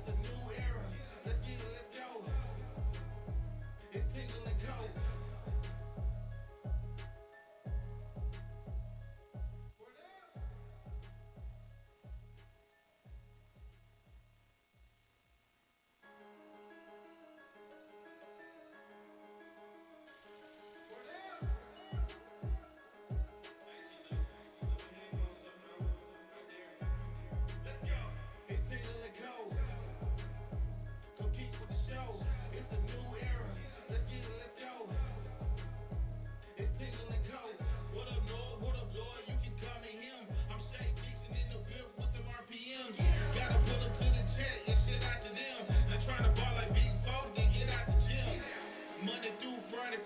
a new era. Let's get it, let's go. It's Tingle and Co. It's Tingle and Co. Come keep with the show. It's a new era. Let's get it, let's go. It's Tingle and Co. What up, Lloyd? What up, Lloyd? You can call me him. I'm Shay Dixon in the whip with them RPMs. Gotta pull up to the chat and shit out to them. Not trying to ball like Big Folk, then get out the gym. Monday through Friday.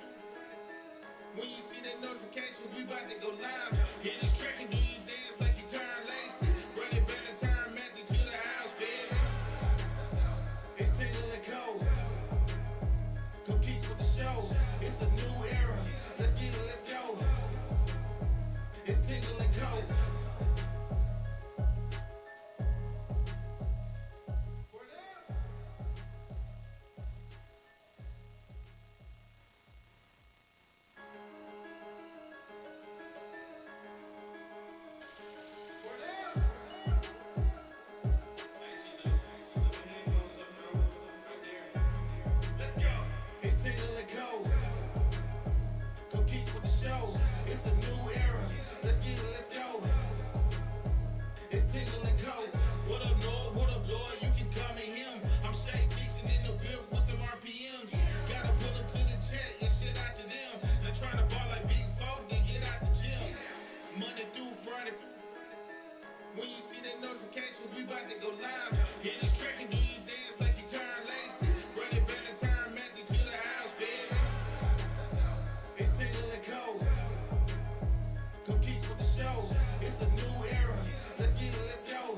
When you see that notification, we about to go live. Hit this track and do you dance like you Karen Lacey. Running Valentine Matthew to the house, baby. It's Tingle and Co. Come keep with the show. It's a new era. Let's get it, let's go. It's Tingle and Co. It's Tingle and Co. Come keep with the show. It's a new era. Let's get it, let's go. It's Tingle and Co. What up, Lloyd? What up, Lloyd? You can call me him. I'm Shay Dixon in the whip with them RPMs. Gotta pull up to the chat and shit out to them. Not trying to ball like Big Folk, then get out the gym. Monday through Friday. When you see that notification, we about to go live. Hit this track and do you dance like you Karen Lacey. Running Valentine Matthew to the house, baby. It's Tingle and Co. Come keep with the show. It's a new era. Let's get it, let's go.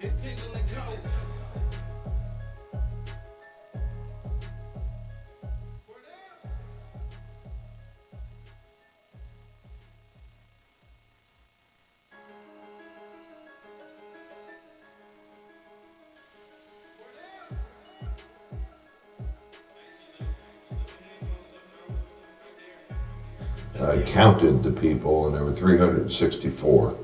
It's Tingle and Co. I counted the people, and there were 364.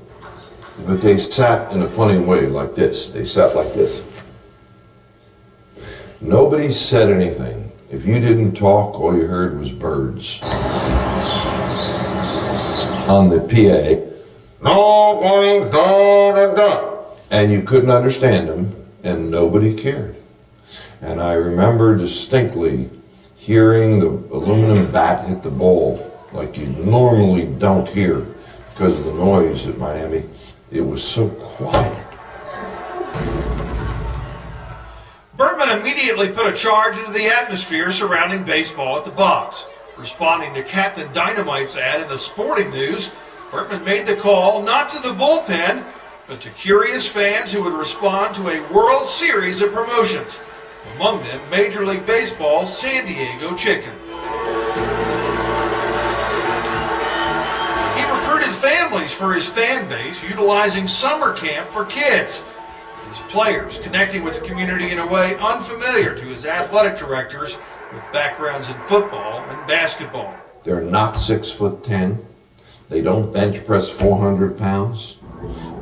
But they sat in a funny way, like this. They sat like this. Nobody said anything. If you didn't talk, all you heard was birds. On the PA, and you couldn't understand them, and nobody cared. And I remember distinctly hearing the aluminum bat hit the ball like you normally don't hear because of the noise at Miami. It was so quiet. Bertman immediately put a charge into the atmosphere surrounding baseball at the box. Responding to Captain Dynamite's ad in the Sporting News, Bertman made the call not to the bullpen, but to curious fans who would respond to a World Series of promotions. Among them, Major League Baseball's San Diego Chicken. Families for his fan base, utilizing summer camp for kids. His players connecting with the community in a way unfamiliar to his athletic directors with backgrounds in football and basketball. They're not 6'10". They don't bench press 400 pounds.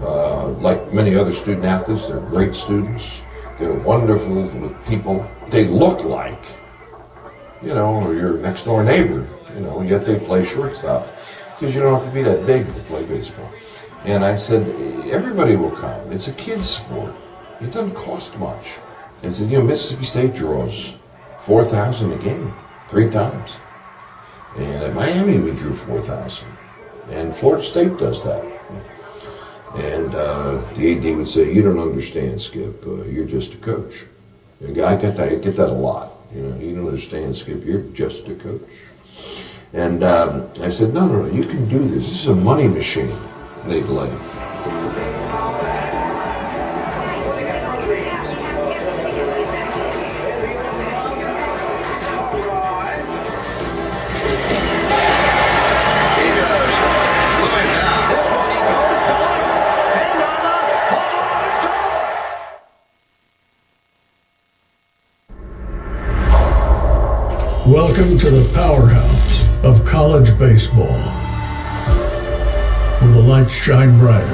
Like many other student athletes, they're great students. They're wonderful with people. They look like, your next door neighbor, yet they play shortstop. Because you don't have to be that big to play baseball. And I said, everybody will come. It's a kid's sport. It doesn't cost much. And said, Mississippi State draws 4,000 a game, 3 times. And at Miami, we drew 4,000. And Florida State does that. And the AD would say, you don't understand, Skip. You're just a coach. And I get that a lot. You don't understand, Skip. You're just a coach. And I said, no, you can do this. This is a money machine. They'd laugh. Welcome to the powerhouse of college baseball, where the lights shine brighter,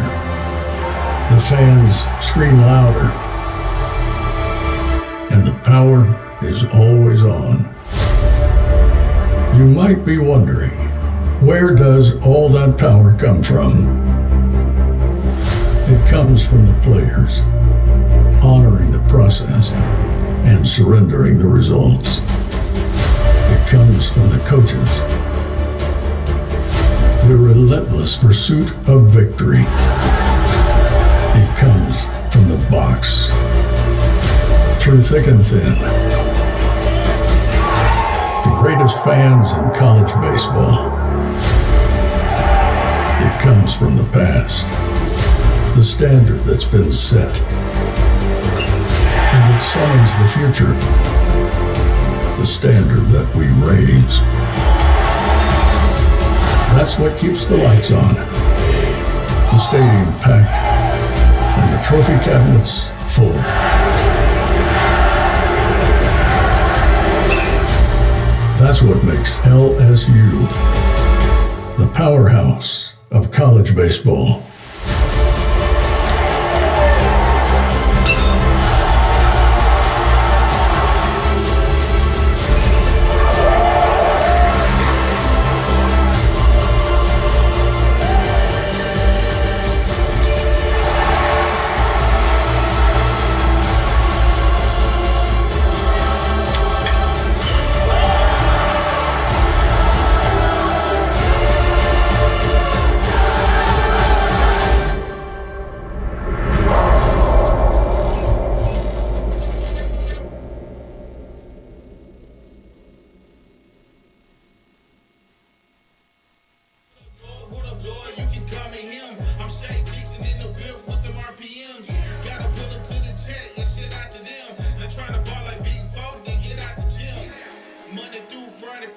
the fans scream louder, and the power is always on. You might be wondering, where does all that power come from? It comes from the players, honoring the process and surrendering the results. It comes from the coaches, the relentless pursuit of victory. It comes from the box, through thick and thin. The greatest fans in college baseball. It comes from the past, the standard that's been set. And it summons the future, the standard that we raise. That's what keeps the lights on, the stadium packed, and the trophy cabinets full. That's what makes LSU the powerhouse of college baseball. What up, Lloyd? You can call me him. I'm Shay Dixon in the whip with them RPMs. Gotta pull up to the check and shit out to them. Not trying to ball like Big Folk, then get out the gym. Monday through Friday.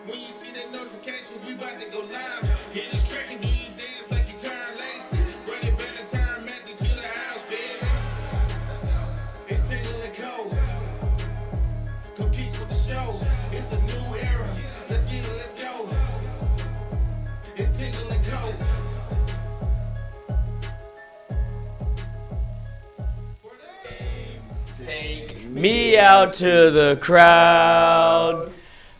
When you see that notification, we about to go live. Hit this track and do your dance like you Karen Lacey. Running Valentine Matthew to the house, baby. It's Tingle and Co. Come keep with the show. It's a new era. Let's get it, let's go. It's Tingle and Co. Take me out to the crowd.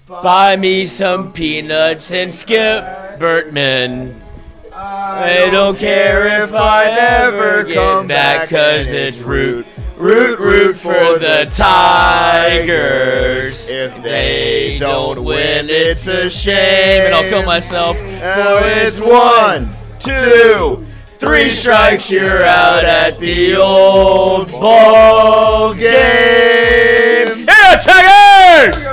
Buy me some peanuts and Skip Bertman. I don't care if I never get back, 'cause it's root for the Tigers. If they don't win, it's a shame, and I'll kill myself. For it's 1, 2, 3 strikes, you're out at the old ball game. Yeah, Tigers!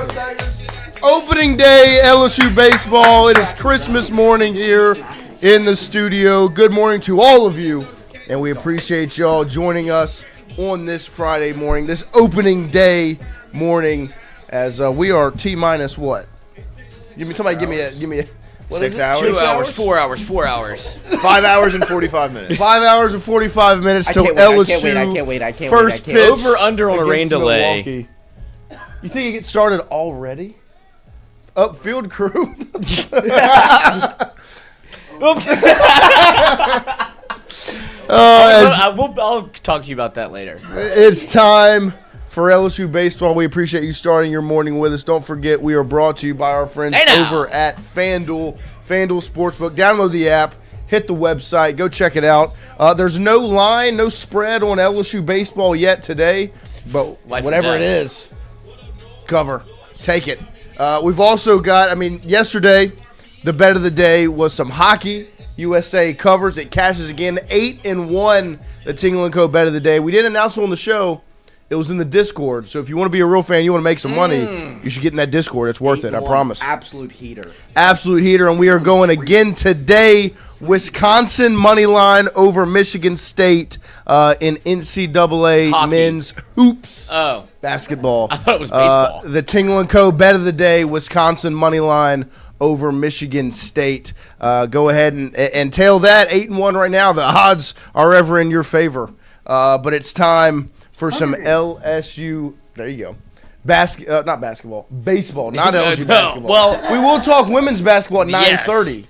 Opening day, LSU baseball. It is Christmas morning here in the studio. Good morning to all of you, and we appreciate y'all joining us on this Friday morning, this opening day morning, as we are T-minus what? Give me a. What 6 is it? hours? 2 hours, 4 hours, 4 hours. 5 hours and 45 minutes. 5 hours and 45 minutes till can't LSU wait. first pitch. Over under on a rain against delay. Milwaukee. You think it gets started already? Upfield crew. I'll talk to you about that later. It's time for LSU baseball. We appreciate you starting your morning with us. Don't forget, we are brought to you by our friends over at FanDuel Sportsbook. Download the app, hit the website, go check it out. There's no line, no spread on LSU baseball yet today, but whatever it is, cover, take it. We've also got, yesterday, the bet of the day was some hockey. USA covers. It cashes again. 8-1, the Tingle & Co. bet of the day. We didn't announce it on the show. It was in the Discord. So if you want to be a real fan, you want to make some money, you should get in that Discord. It's worth it, I promise. Absolute heater. Absolute heater. And we are going again today. Wisconsin money line over Michigan State in NCAA Hockey. men's hoops Oh, basketball. I thought it was baseball. The Tingle & Co. bet of the day, Wisconsin money line over Michigan State. Go ahead and tail that. 8-1 right now. The odds are ever in your favor. But it's time for some LSU. There you go. not basketball, baseball, not LSU No, basketball. well- we will talk women's basketball at Yes. 9:30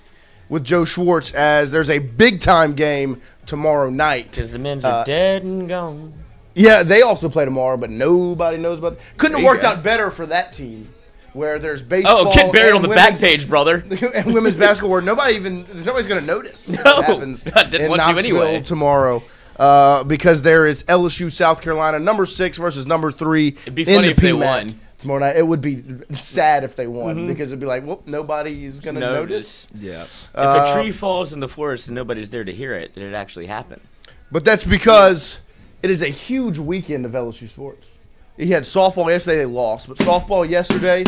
with Joe Schwartz, as there's a big-time game tomorrow night. Because the men's are dead and gone. Yeah, they also play tomorrow, but nobody knows about it. Couldn't have There you worked go. out better for that team, where there's baseball Oh, get buried and on the back women's- page, brother. and women's basketball, where nobody's going to notice No, what happens I didn't in want to Knoxville anyway. tomorrow. Because there is LSU South Carolina, number 6 versus number 3 It'd be in funny the if they PMAC won. tomorrow night. It would be sad if they won, because it'd be like, well, nobody is going to notice. Yeah. If a tree falls in the forest and nobody's there to hear it, it actually happened. But that's because it is a huge weekend of LSU sports. You had softball yesterday, they lost. But softball yesterday,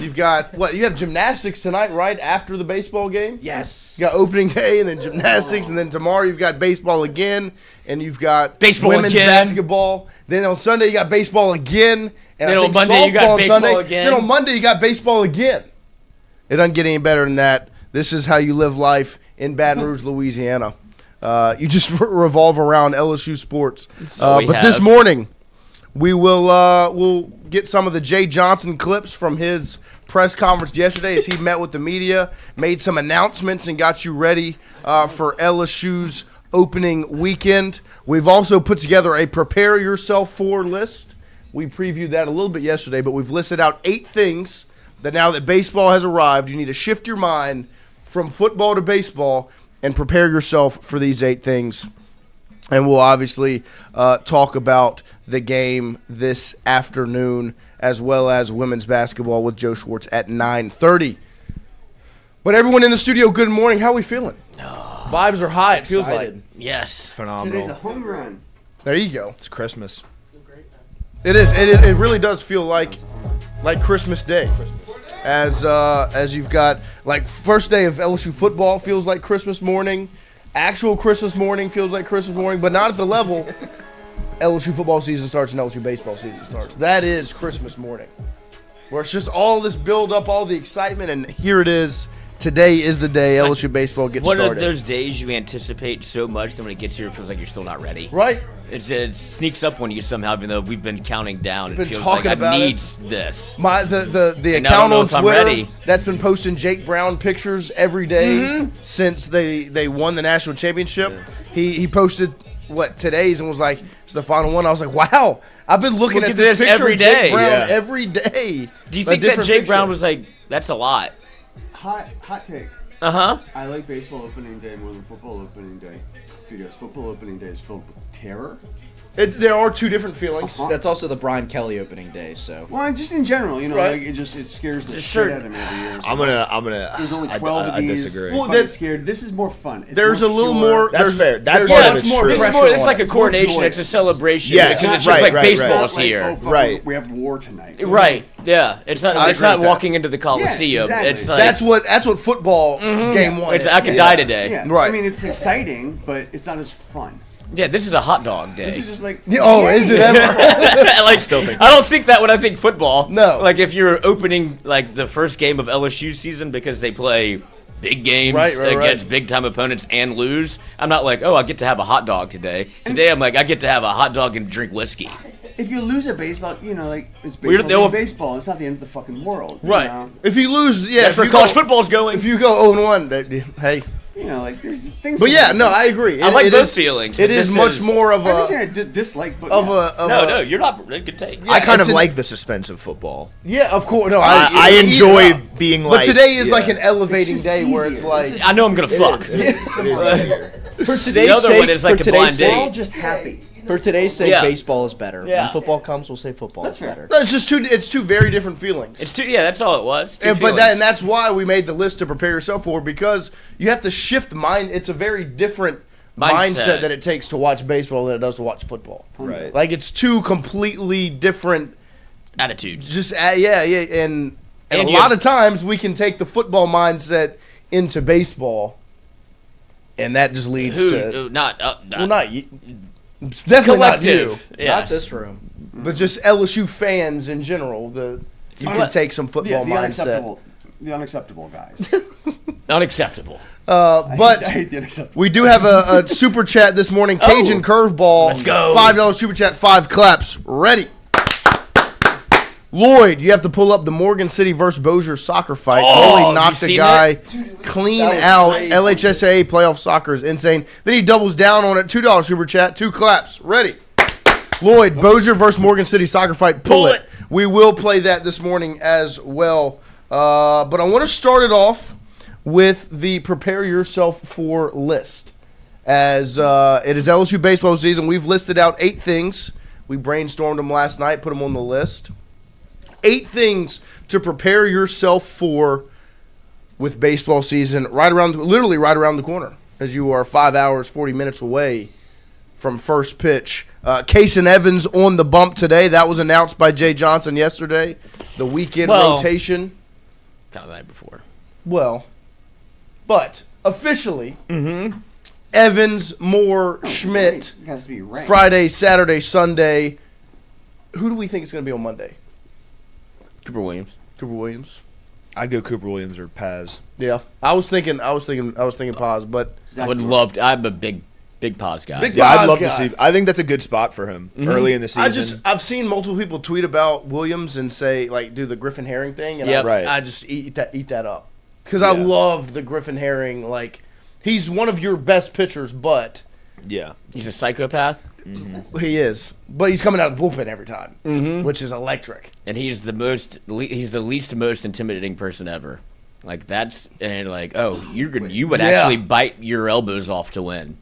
you've got, you have gymnastics tonight, right, after the baseball game? Yes. You got opening day and then gymnastics, and then tomorrow you've got baseball again, and you've got Baseball women's again. basketball. Then on Sunday you got baseball again. And Then I on think Monday you got softball on baseball Sunday. again. Then on Monday you got baseball again. It doesn't get any better than that. This is how you live life in Baton Rouge, Louisiana. You just revolve around LSU sports. all we But this have. morning, we will we'll get some of the Jay Johnson clips from his press conference yesterday as he met with the media, made some announcements, and got you ready for LSU's opening weekend. We've also put together a prepare yourself for list. We previewed that a little bit yesterday, but we've listed out 8 things that now that baseball has arrived, you need to shift your mind from football to baseball and prepare yourself for these 8 things. And we'll obviously talk about the game this afternoon, as well as women's basketball with Joe Schwartz at 9:30. But everyone in the studio, good morning. How are we feeling? Vibes are high, it feels like. Yes. Phenomenal. Today's a home run. There you go. It's Christmas. It is. It really does feel like Christmas Day. As you've got, like, first day of LSU football feels like Christmas morning. Actual Christmas morning feels like Christmas morning, but not at the level LSU football season starts and LSU baseball season starts. That is Christmas morning, where it's just all this build up, all the excitement, and here it is. Today is the day LSU baseball gets One started. of those days you anticipate so much that when it gets here, it feels like you're still not ready. Right? It sneaks up on you somehow, even though we've been counting down. Been It feels talking like about I it. need this. The And I don't account know on if I'm Twitter ready. that's been posting Jake Brown pictures every day since they won the national championship. He posted today's and was like, it's the final one. I was like, wow, I've been looking Look at at this this picture every of Jake day. Brown Yeah. every day. Do you A think that different Jake picture. Brown was like, that's a lot? Hot take. Uh-huh. I like baseball opening day more than football opening day because football opening day is filled with terror. There are 2 different feelings. That's also the Brian Kelly opening day, so. Well, just in general, Right. like it scares the Just shit certain- out of me every year. I'm gonna. There's only I- 12 I of these. disagree. Well, Fun that- and scared. This is more fun. It's There's a little pure. more. That's there's, fair. That there's part Yeah, of much it's more true. This is pressure more. It's on like a it. coronation. joyous. It's a celebration. Yes, because it's right, just like right, baseball's right. here. Oh, fuck, Right. We have war tonight. Right. Yeah. It's not. I It's agree not with that. walking into the Coliseum. exactly. It's like That's what football game 1 It's, is. I could die today. Yeah. Right. I mean, it's exciting, but it's not as fun. Yeah. This is a hot dog This day. is just like. Oh, is it ever? Like, I don't think that when I think football. No. Like if you're opening like the first game of LSU season because they play big games Right, against big time opponents and lose, I'm not like, oh, I get to have a hot dog today. Today I'm like, I get to have a hot dog and drink whiskey. If you lose a baseball, like it's We're- baseball. they'll- being baseball. It's not the end of the fucking world. you Right. know? If you lose, yeah. That's if where you college go, football's going. If you go 0-1, hey. Like there's things. But yeah, no, I agree. I like it both is- feelings, It but is this much is- more of I'm not a saying I dislike, but No, you're not. Good take. Yeah, I kind it's of an- like the suspense of football. yeah, of course. No, I enjoy being But like. today is like yeah. an elevating It's just day where it's easier. like I know I'm gonna fuck. For today's The other sake, one is like for a blind today's date. we're all sake, just happy. for today's sake, Yeah. baseball is better. Yeah. When football comes, we'll say football That's is fair. better. no, it's just 2. It's 2 very different feelings. It's two. Yeah, that's all it was. Two And, feelings. that's why we made the list to prepare yourself for, because you have to shift mind. It's a very different mindset that it takes to watch baseball than it does to watch football. Right. Like it's 2 completely different. attitudes. Just yeah, and a And lot of times we can take the football mindset into baseball, and that just leads to Not well, not you. It's definitely not you, collective. Yeah. Not this room. but just LSU fans in general. You can take some football The mindset. unacceptable guys. Unacceptable. But I hate the unacceptable. we do have a super chat this morning. Cajun Curveball. Let's go. $5 super chat, 5 claps. Ready. Lloyd, you have to pull up the Morgan City versus Bossier soccer fight. Oh, Really have knocked you a seen guy that? clean That was out. crazy. LHSA playoff soccer is insane. Then he doubles down on it. $2 super chat. 2 claps. Ready. Lloyd, Bossier versus Morgan City soccer fight. Pull it. We will play that this morning as well. But I want to start it off with the prepare yourself for list. As it is LSU baseball season, we've listed out 8 things. We brainstormed them last night, put them on the list. 8 things to prepare yourself for with baseball season literally right around the corner, as you are 5 hours, 40 minutes away from first pitch. Case and Evans on the bump today. That was announced by Jay Johnson yesterday. The weekend rotation. Kind of the night before. Well, but officially, Evans, Moore, Schmidt, It has to be ranked. Friday, Saturday, Sunday. Who do we think is going to be on Monday? Cooper Williams. Cooper Williams. I'd go Cooper Williams or Paz. Yeah, I was thinking pause, but I would love to. I'm a big pause guy. Big Yeah, I'd Paz love guy. to see. I think that's a good spot for him early in the season. I've seen multiple people tweet about Williams and say like do the Griffin Herring thing, and Yep. Right. I just eat that up because I Yeah. loved the Griffin Herring. Like he's one of your best pitchers, but yeah. He's a psychopath, he is. But he's coming out of the bullpen every time, which is electric. and he's the least most intimidating person ever. Like that's and like you would Yeah. actually bite your elbows off to win.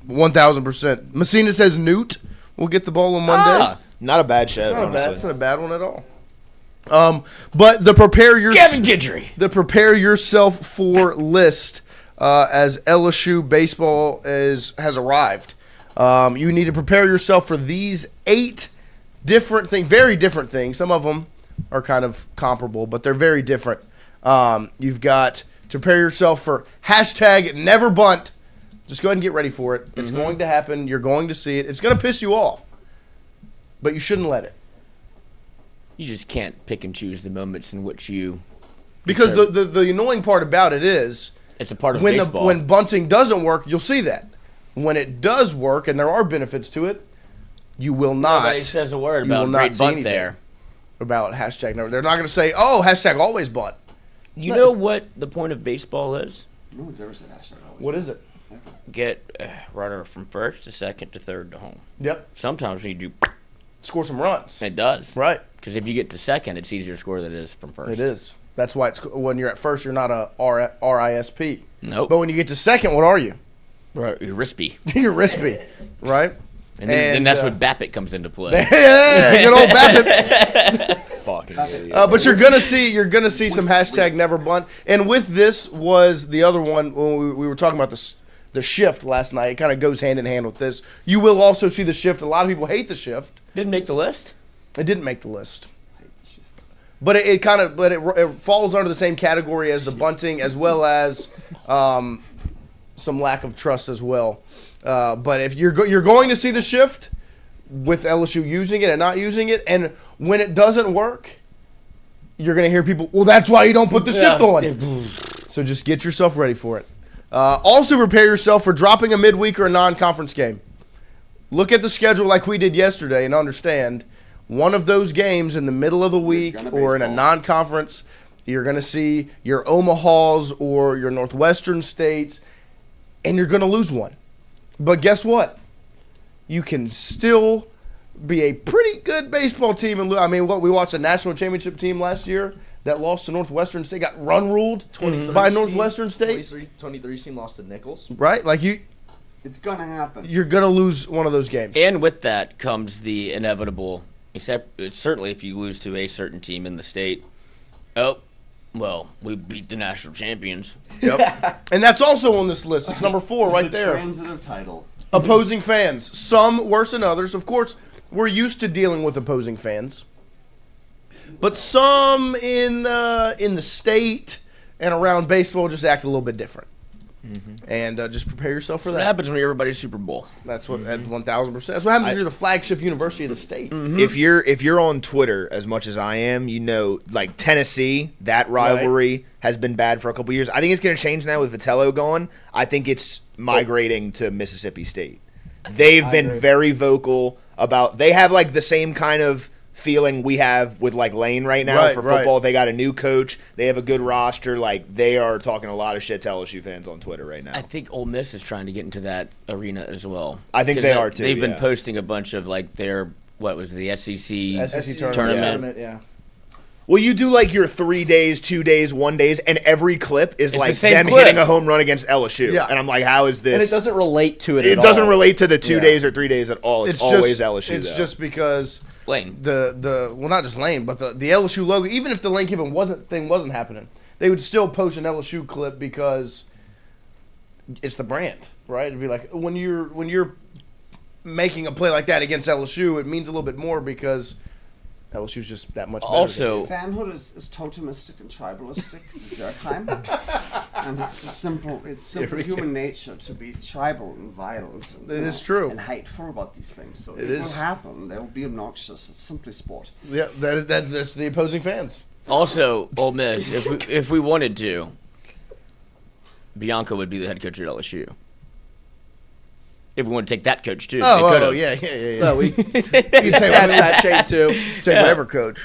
1,000%. Messina says Newt will get the ball on Monday. Ah, Not a bad show, It's not honestly. a bad one at all. But the Kevin Guidry. prepare yourself for list as LSU baseball has arrived. You need to prepare yourself for these 8 different things, very different things. Some of them are kind of comparable, but they're very different. You've got to prepare yourself for hashtag never bunt. Just go ahead and get ready for it. It's going to happen. You're going to see it. It's going to piss you off, but you shouldn't let it. You just can't pick and choose the moments in which you. Because the annoying part about it is It's a part of when baseball. when bunting doesn't work, you'll see that. When it does work, and there are benefits to it, you will not. Nobody says a word you will about not great see bunt anything there. about hashtag never. They're not going to say, "Oh, hashtag always bunt." You know what the point of baseball is? No one's ever said hashtag always. What is it? Get a runner from first to second to third to home. Yep, Sometimes when you do, score some runs. it does. Right, Because if you get to second, it's easier to score than it is from first. it is. That's why it's when you're at first, you're not a RISP. Nope. But when you get to second, what are you? Right, you're rispy. You're rispy, right? And then that's when BAPIT comes into play. Yeah, good old Babbitt. Fucking idiot. But you're gonna see some hashtag never bunt. And with this was the other one when we were talking about the shift last night. It kind of goes hand in hand with this. You will also see the shift. A lot of people hate the shift. Didn't make the list. It didn't make the list. But it falls under the same category as the bunting, as well as some lack of trust as well. But if you're going to see the shift with LSU using it and not using it, and when it doesn't work, you're going to hear people, well, that's why you don't put the shift on. So just get yourself ready for it. Also prepare yourself for dropping a midweek or a non-conference game. Look at the schedule like we did yesterday and understand one of those games in the middle of the week or in a non-conference, you're going to see your Omahas or your Northwestern states, and you're going to lose one. But guess what? You can still be a pretty good baseball team. And I mean, we watched a national championship team last year that lost to Northwestern State, got run ruled by Northwestern State. 23 team lost to Nichols. Right? Like It's gonna happen. you're going to lose one of those games. And with that comes the inevitable, except certainly if you lose to a certain team in the state. Oh, well, we beat the national champions. Yep. And that's also on this list. It's number 4 right The there. transitive title. Opposing fans. Some worse than others. Of course, we're used to dealing with opposing fans. But some in the state and around baseball just act a little bit different. And just prepare yourself for What that. happens when everybody's Super Bowl? That's what at 1,000%. That's what happens when you're the flagship university of the state. If you're on Twitter as much as I am, you know, like Tennessee, that rivalry has been bad for a couple years. I think it's going to change now with Vitello gone. I think it's migrating to Mississippi State. They've been very vocal about. They have like the same kind of feeling we have with like Lane right now for football. Right. They got a new coach. They have a good roster. Like they are talking a lot of shit to LSU fans on Twitter right now. I think Ole Miss is trying to get into that arena as well. I think they are too. They've been posting a bunch of like their the SEC tournament. Yeah. Well, you do like your 3 days, 2 days, 1 days, and every clip is It's like the same them clip. hitting a home run agaget LSU. Yeah. And I'm like, how is this? And it doesn't relate to it at It all. doesn't relate to the 2 days or 3 days at all. It's always LSU. It's just because Lane. well, not just Lane, but the LSU logo. Even if the Lane Kiffin wasn't happening, they would still post an LSU clip because it's the brand, right? It'd be like when you're making a play like that against LSU, it means a little bit more because LSU's just that much better. Also, Fanhood is totemistic and tribalistic. It's Durkheim. And it's simple human nature to be tribal and violent. And, It is true. And hateful about these things. So It it is. will happen. They will be obnoxious. It's simply sport. Yeah, that's the opposing fans. Also, Ole Miss, if we wanted to, Bianco would be the head coach at LSU. If we want to take that coach too, Oh, yeah. No, we You can take attach that shade too. whatever coach.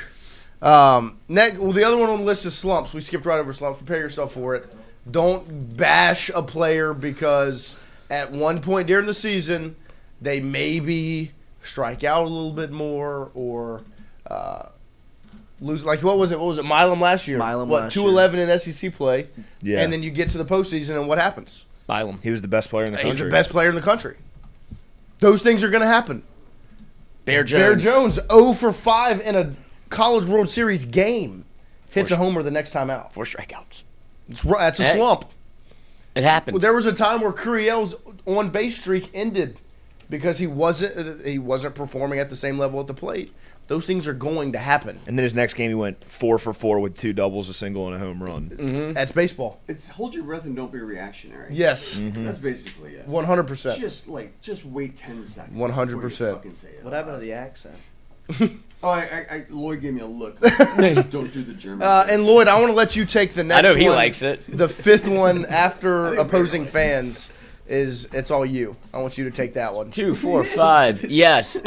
Next, the other one on the list is slumps. We skipped right over slumps. Prepare yourself for it. Don't bash a player because at one point during the season they maybe strike out a little bit more or lose. Like what was it? Milam last year. Milam what last 2-11 in SEC play. Yeah. And then you get to the postseason and what happens? Milam. He was the best player in the country. He's the best player in the country. Those things are going to happen. Bear Jones. Bear Jones 0 for 5 in a College World Series game. Hits a homer the next time out. 4 strikeouts. That's a slump. It happens. Well, there was a time where Curiel's on base streak ended because he wasn't performing at the same level at the plate. Those things are going to happen. And then his next game, he went 4 for 4 with 2 doubles, a single, and a home run. Mm-hmm. That's baseball. It's hold your breath and don't be reactionary. Yes, That's basically it. 100%. Just wait 10 seconds. 100%. before you fucking say it What out happened to loud. the accent? Oh, Lloyd gave me a look. Don't do the German. And Lloyd, I want to let you take the next I know one. he likes it. The fifth one after think opposing Barry fans is it's all you. I want you to take that one. 2, 4, 5. Yes.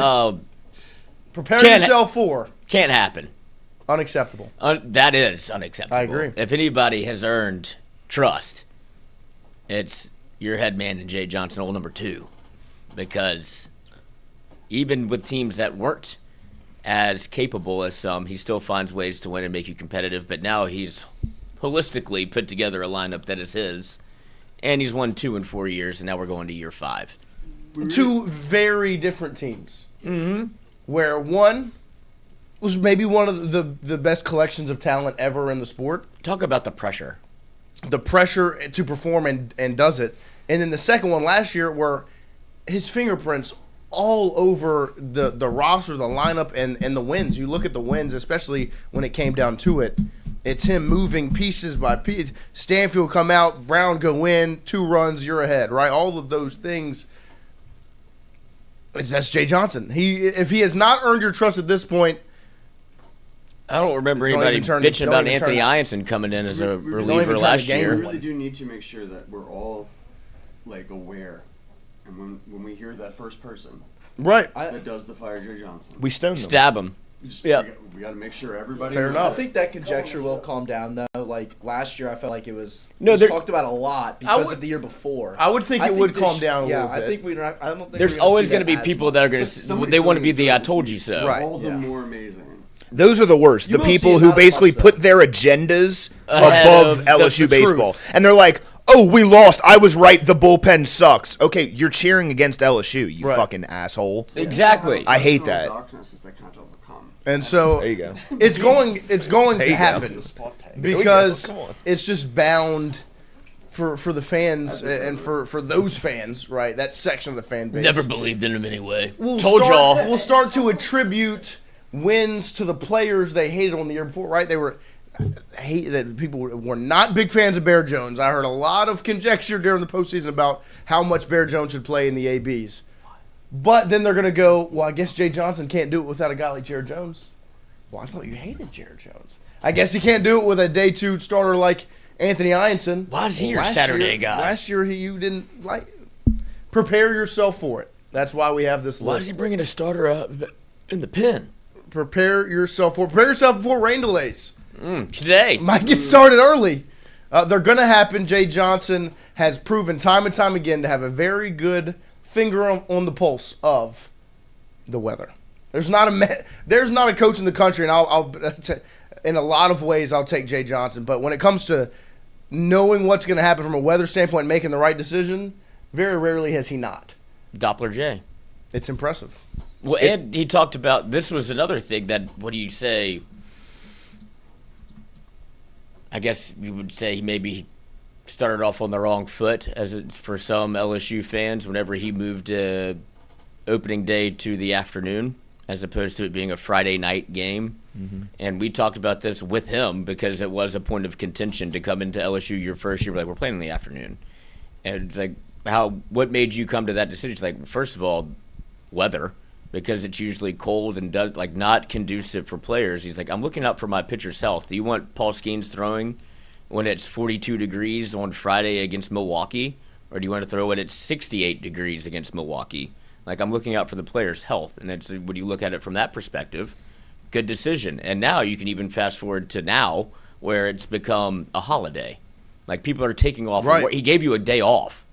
Prepare Can't- yourself for Can't happen. unacceptable. That is unacceptable. I agree. If anybody has earned trust, it's your head man and Jay Johnson, old number 2. Because even with teams that weren't as capable as some, he still finds ways to win and make you competitive. But now he's holistically put together a lineup that is his. And he's won 2 in 4 years, and now we're going to year 5. 2 very different teams. Mm-hmm. Where one was maybe one of the best collections of talent ever in the sport. Talk about the pressure. The pressure to perform and does it. And then the second one last year where his fingerprints all over the roster, the lineup, and the wins. You look at the wins, especially when it came down to it. It's him moving pieces by piece. Stanfield come out, Brown go in, 2 runs, you're ahead, right? All of those things. That's Jay Johnson. If he has not earned your trust at this point, I don't remember Don't anybody even turn- bitching don't about even turn Anthony it. Ianson coming in as a We reliever turn the last game. year. We really do need to make sure that we're all like aware, and when we hear that first person right? that does the fire Jay Johnson, We stoned them. Stab him. we got to make sure everybody. Fair knows. enough. I think that conjecture will calm down though. Like last year, I felt like it was there- talked about a lot because of the year before. I would think it would calm this- down a little I bit. think we're not. I don't think There's we're gonna always see going to be as people much. that are going But to. somebody- They want to be somebody the "I does told this. you so." Right. All the Yeah. more amazing. Those are the worst. You The will see people it who not basically much, though. put their agendas Ahead above of the LSU truth. baseball. And they're like, oh, we lost. I was right. The bullpen sucks. Okay, you're cheering against LSU, you Right. fucking asshole. Exactly. I hate Personal that. Darknesses they can't overcome. And so There you go. it's going There to you happen go. because Come on. it's just bound for the fans and for those fans, right? That section of the fan base. Never believed in him anyway. We'll Told start, y'all. We'll start to attribute wins to the players they hated on the year before, right? They were hate that people were not big fans of Bear Jones. I heard a lot of conjecture during the postseason about how much Bear Jones should play in the ABs. But then they're going to go, well, I guess Jay Johnson can't do it without a guy like Jared Jones. Well, I thought you hated Jared Jones. I guess he can't do it with a day 2 starter like Anthony Ianson. Why is he your last Saturday year- guy? Last year you didn't like. Prepare yourself for it. That's why we have this Why is list. he bringing a starter out in the pen? prepare yourself for rain delays. Today. Might get started early. They're going to happen. Jay Johnson has proven time and time again to have a very good finger on the pulse of the weather. There's not a coach in the country, and I'll in a lot of ways I'll take Jay Johnson. But when it comes to knowing what's going to happen from a weather standpoint and making the right decision, very rarely has he not. Doppler J. It's impressive. Well, and he talked about, this was another thing that, what do you say, I guess you would say he maybe started off on the wrong foot for some LSU fans whenever he moved opening day to the afternoon as opposed to it being a Friday night game. Mm-hmm. And we talked about this with him because it was a point of contention to come into LSU your first year. We're playing in the afternoon. And it's like, what made you come to that decision? It's like, first of all, weather, because it's usually cold and not conducive for players. He's like, I'm looking out for my pitcher's health. Do you want Paul Skeens throwing when it's 42 degrees on Friday against Milwaukee? Or do you want to throw it at 68 degrees against Milwaukee? Like, I'm looking out for the player's health. And that's, when you look at it from that perspective, good decision. And now you can even fast forward to now where it's become a holiday. Like, people are taking off. Right. He gave you a day off.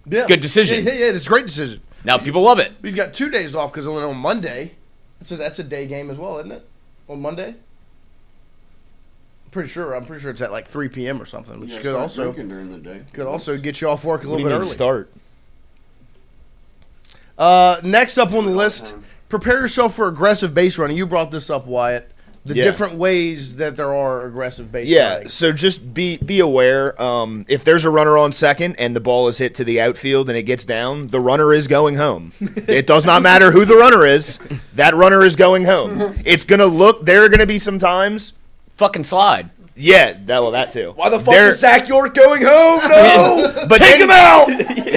Yeah. Good decision. Yeah, it's a great decision. Now people love it. We've got 2 days off because on Monday. So that's a day game as well, isn't it? On Monday? I'm pretty sure it's at like 3 p.m. or something, which could also during the day. Could also get you off work a What little do you bit mean early. start? Next up on the list, prepare yourself for aggressive base running. You brought this up, Wyatt. The different ways that there are aggressive base running. So just be aware. If there's a runner on second and the ball is hit to the outfield and it gets down, the runner is going home. It does not matter who the runner is. That runner is going home. It's going to look – there are going to be some times – Fucking slide. Yeah, that too. Why the fuck is Zach York going home? No! But take him out!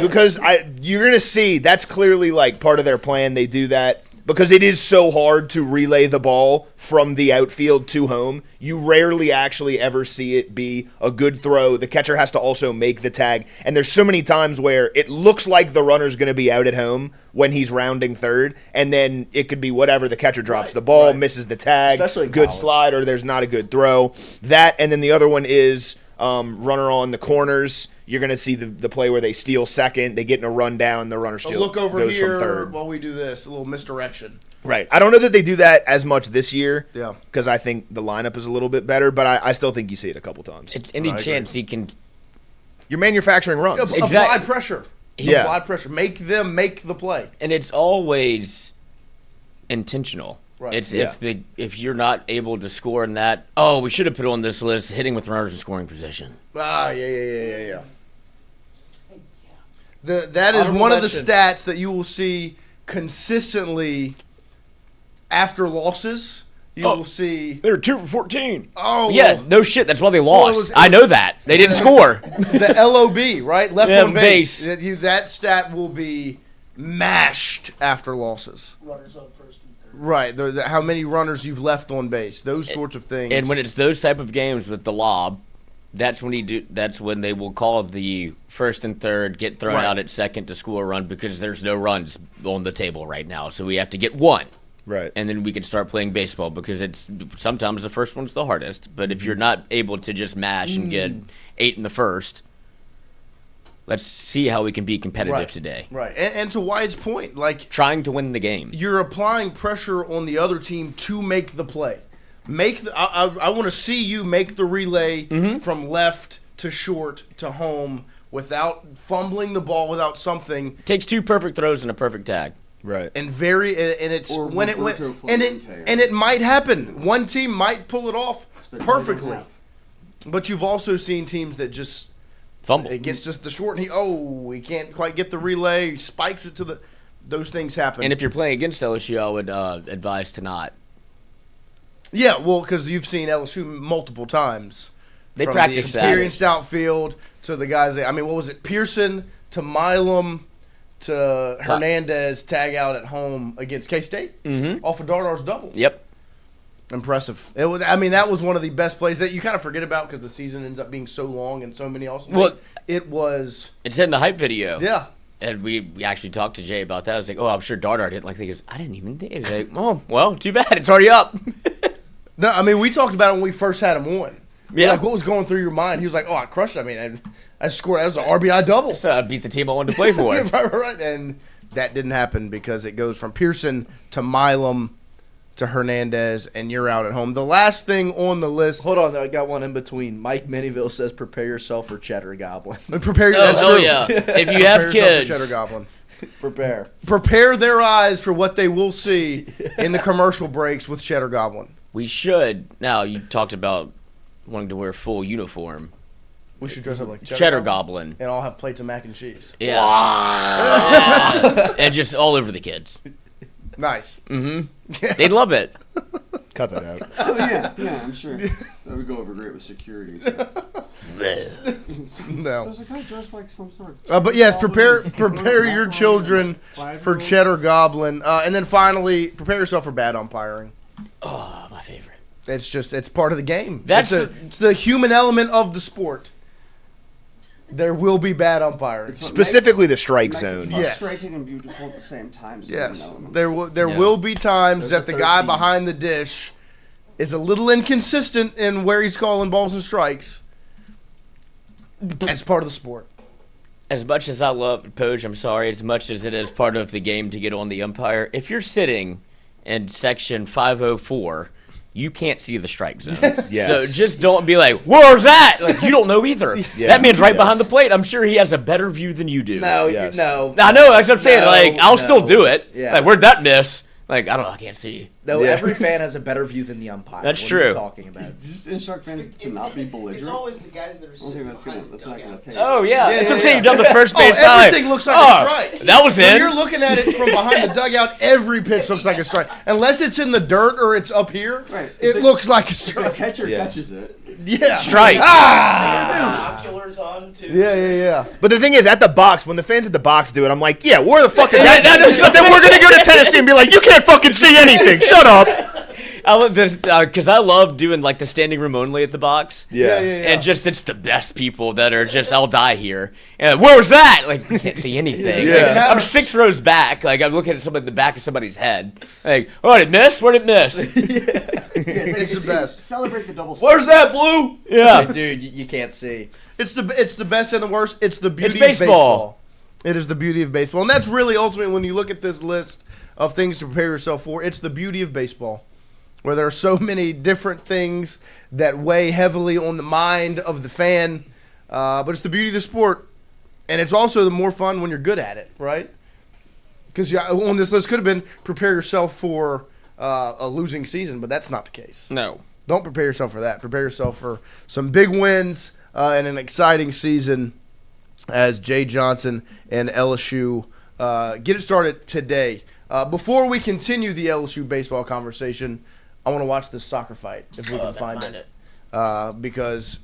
Because you're going to see that's clearly like part of their plan. They do that because it is so hard to relay the ball from the outfield to home. You rarely actually ever see it be a good throw. The catcher has to also make the tag. And there's so many times where it looks like the runner's going to be out at home when he's rounding third, and then it could be whatever. The catcher drops the ball, misses the tag, Especially good college. slide, or there's not a good throw. That, and then the other one is runner on the corners. You're going to see the play where they steal second, they get in a run down, the runner still Look over goes here from third. while we do this, a little misdirection. Right. I don't know that they do that as much this year. Yeah. Because I think the lineup is a little bit better, but I still think you see it a couple times. It's any chance he can. You're manufacturing runs. Apply pressure. Yeah. Apply pressure. Make them make the play. And it's always intentional. Right. It's Yeah. if you're not able to score in that, we should have put on this list hitting with runners in scoring position. Yeah. That is Honorable one of the mention. stats that you will see consistently after losses. You will see. They were 2 for 14. Oh, Yeah, well, no shit. That's why they lost. it was- I know that. They didn't score. the LOB, right? Left Yeah, on base. base. That stat will be mashed after losses. Runners on first and third. Right. How many runners you've left on base. Those sorts of things. And when it's those type of games with the lob, that's when they will call the first and third, get thrown Right. out at second to score a run because there's no runs on the table right now. So we have to get one. Right. And then we can start playing baseball because it's sometimes the first one's the hardest. But if you're not able to just mash and get 8 in the first, let's see how we can be competitive today. Right. And to Wyatt's point, like, Trying to win the game. you're applying pressure on the other team to make the play. I want to see you make the relay from left to short to home without fumbling the ball, without something. Takes 2 perfect throws and a perfect tag. Right. And it's Or when it went Roberto and Clemente. it might happen. One team might pull it off That they perfectly, don't have. but you've also seen teams that just Fumble. it gets just the short and he can't quite get the relay. He spikes it to the. Those things happen. And if you're playing against LSU, I would advise to not. Yeah, well, because you've seen LSU multiple times. They from practice the that. experienced outfield to the guys what was it? Pearson to Milam to Hernandez tag out at home against K-State off of Dardar's double. Yep. Impressive. That was one of the best plays that you kind of forget about because the season ends up being so long and so many awesome Well, things. It was, It's in the hype video. yeah. And we actually talked to Jay about that. I was like, oh, I'm sure Dardar didn't like that. He goes, I didn't even think. He's like, oh, well, too bad. It's already up. No, I mean, we talked about it when we first had him on. Yeah. Like, what was going through your mind? He was like, oh, I crushed it. I mean, I scored. That was an RBI double. So I beat the team I wanted to play for. right. And that didn't happen because it goes from Pearson to Milam to Hernandez, and you're out at home. The last thing on the list. Hold on, I got one in between. Mike Minnieville says, "Prepare yourself for Cheddar Goblin." That's hell true. yeah! If you have kids, Cheddar Goblin. Prepare their eyes for what they will see in the commercial breaks with Cheddar Goblin. We should. Now, you talked about wanting to wear full uniform. We should dress up like Cheddar Goblin. And all have plates of mac and cheese. Yeah. And just all over the kids. Nice. Mm-hmm. They'd love it. Cut that out. Oh, yeah, I'm sure. That would go over great with security. No. There's a guy dressed like some sort but yes, prepare your children for Cheddar Goblin. And then finally, prepare yourself for bad umpiring. Oh, my favorite. It's part of the game. It's the human element of the sport. There will be bad umpiring. Specifically the strike zone. Yes. Frustrating and beautiful at the same time. Yes. There will be times that the guy behind the dish is a little inconsistent in where he's calling balls and strikes. That's part of the sport. As much as I love Poge, I'm sorry, as much as it is part of the game to get on the umpire, if you're sitting in section 504, you can't see the strike zone. Yes. So just don't be like, where's that? Like, you don't know either. That man's right behind the plate. I'm sure he has a better view than you do. No, no. I know, that's what I'm saying. Like, I'll still do it. Yeah. Like, where'd that miss? Like, I don't know, I can't see. No, every fan has a better view than the umpire. That's what true. Are you talking about? Just instruct fans to not be belligerent. It's always the guys that are I don't think that's not going to take. Oh, yeah. That's what I'm saying. You've done the first base. Everything looks like a strike. That was When in. you're looking at it from behind the dugout, every pitch looks like a strike. Unless it's in the dirt or it's up here, it looks like a strike. The catcher catches it. Yeah. Strike. Binoculars on too. Yeah. But the thing is, at the box, when the fans at the box do it, I'm like, yeah, where the fuck is that? Then we're going to go to Tennessee and be like, you can't fucking see anything. Shut up. I love this because I love doing like the standing room only at the box. Yeah. And just it's the best people that are just I'll die here. And where was that? Like you can't see anything. Yeah. Like, I'm 6 rows back. Like I'm looking at somebody in the back of somebody's head. Like, oh, did it miss? Where did it miss? It's the best. Celebrate the double. Where's that blue? Yeah. Dude, you can't see. It's the best and the worst. It's the beauty It's of baseball. It is the beauty of baseball. And that's really ultimately when you look at this list of things to prepare yourself for, it's the beauty of baseball. Where there are so many different things that weigh heavily on the mind of the fan. But it's the beauty of the sport. And it's also the more fun when you're good at it, right? Because on this list could have been prepare yourself for a losing season, but that's not the case. No. Don't prepare yourself for that. Prepare yourself for some big wins and an exciting season as Jay Johnson and LSU get it started today. Before we continue the LSU baseball conversation, I want to watch this soccer fight if we can find it. Because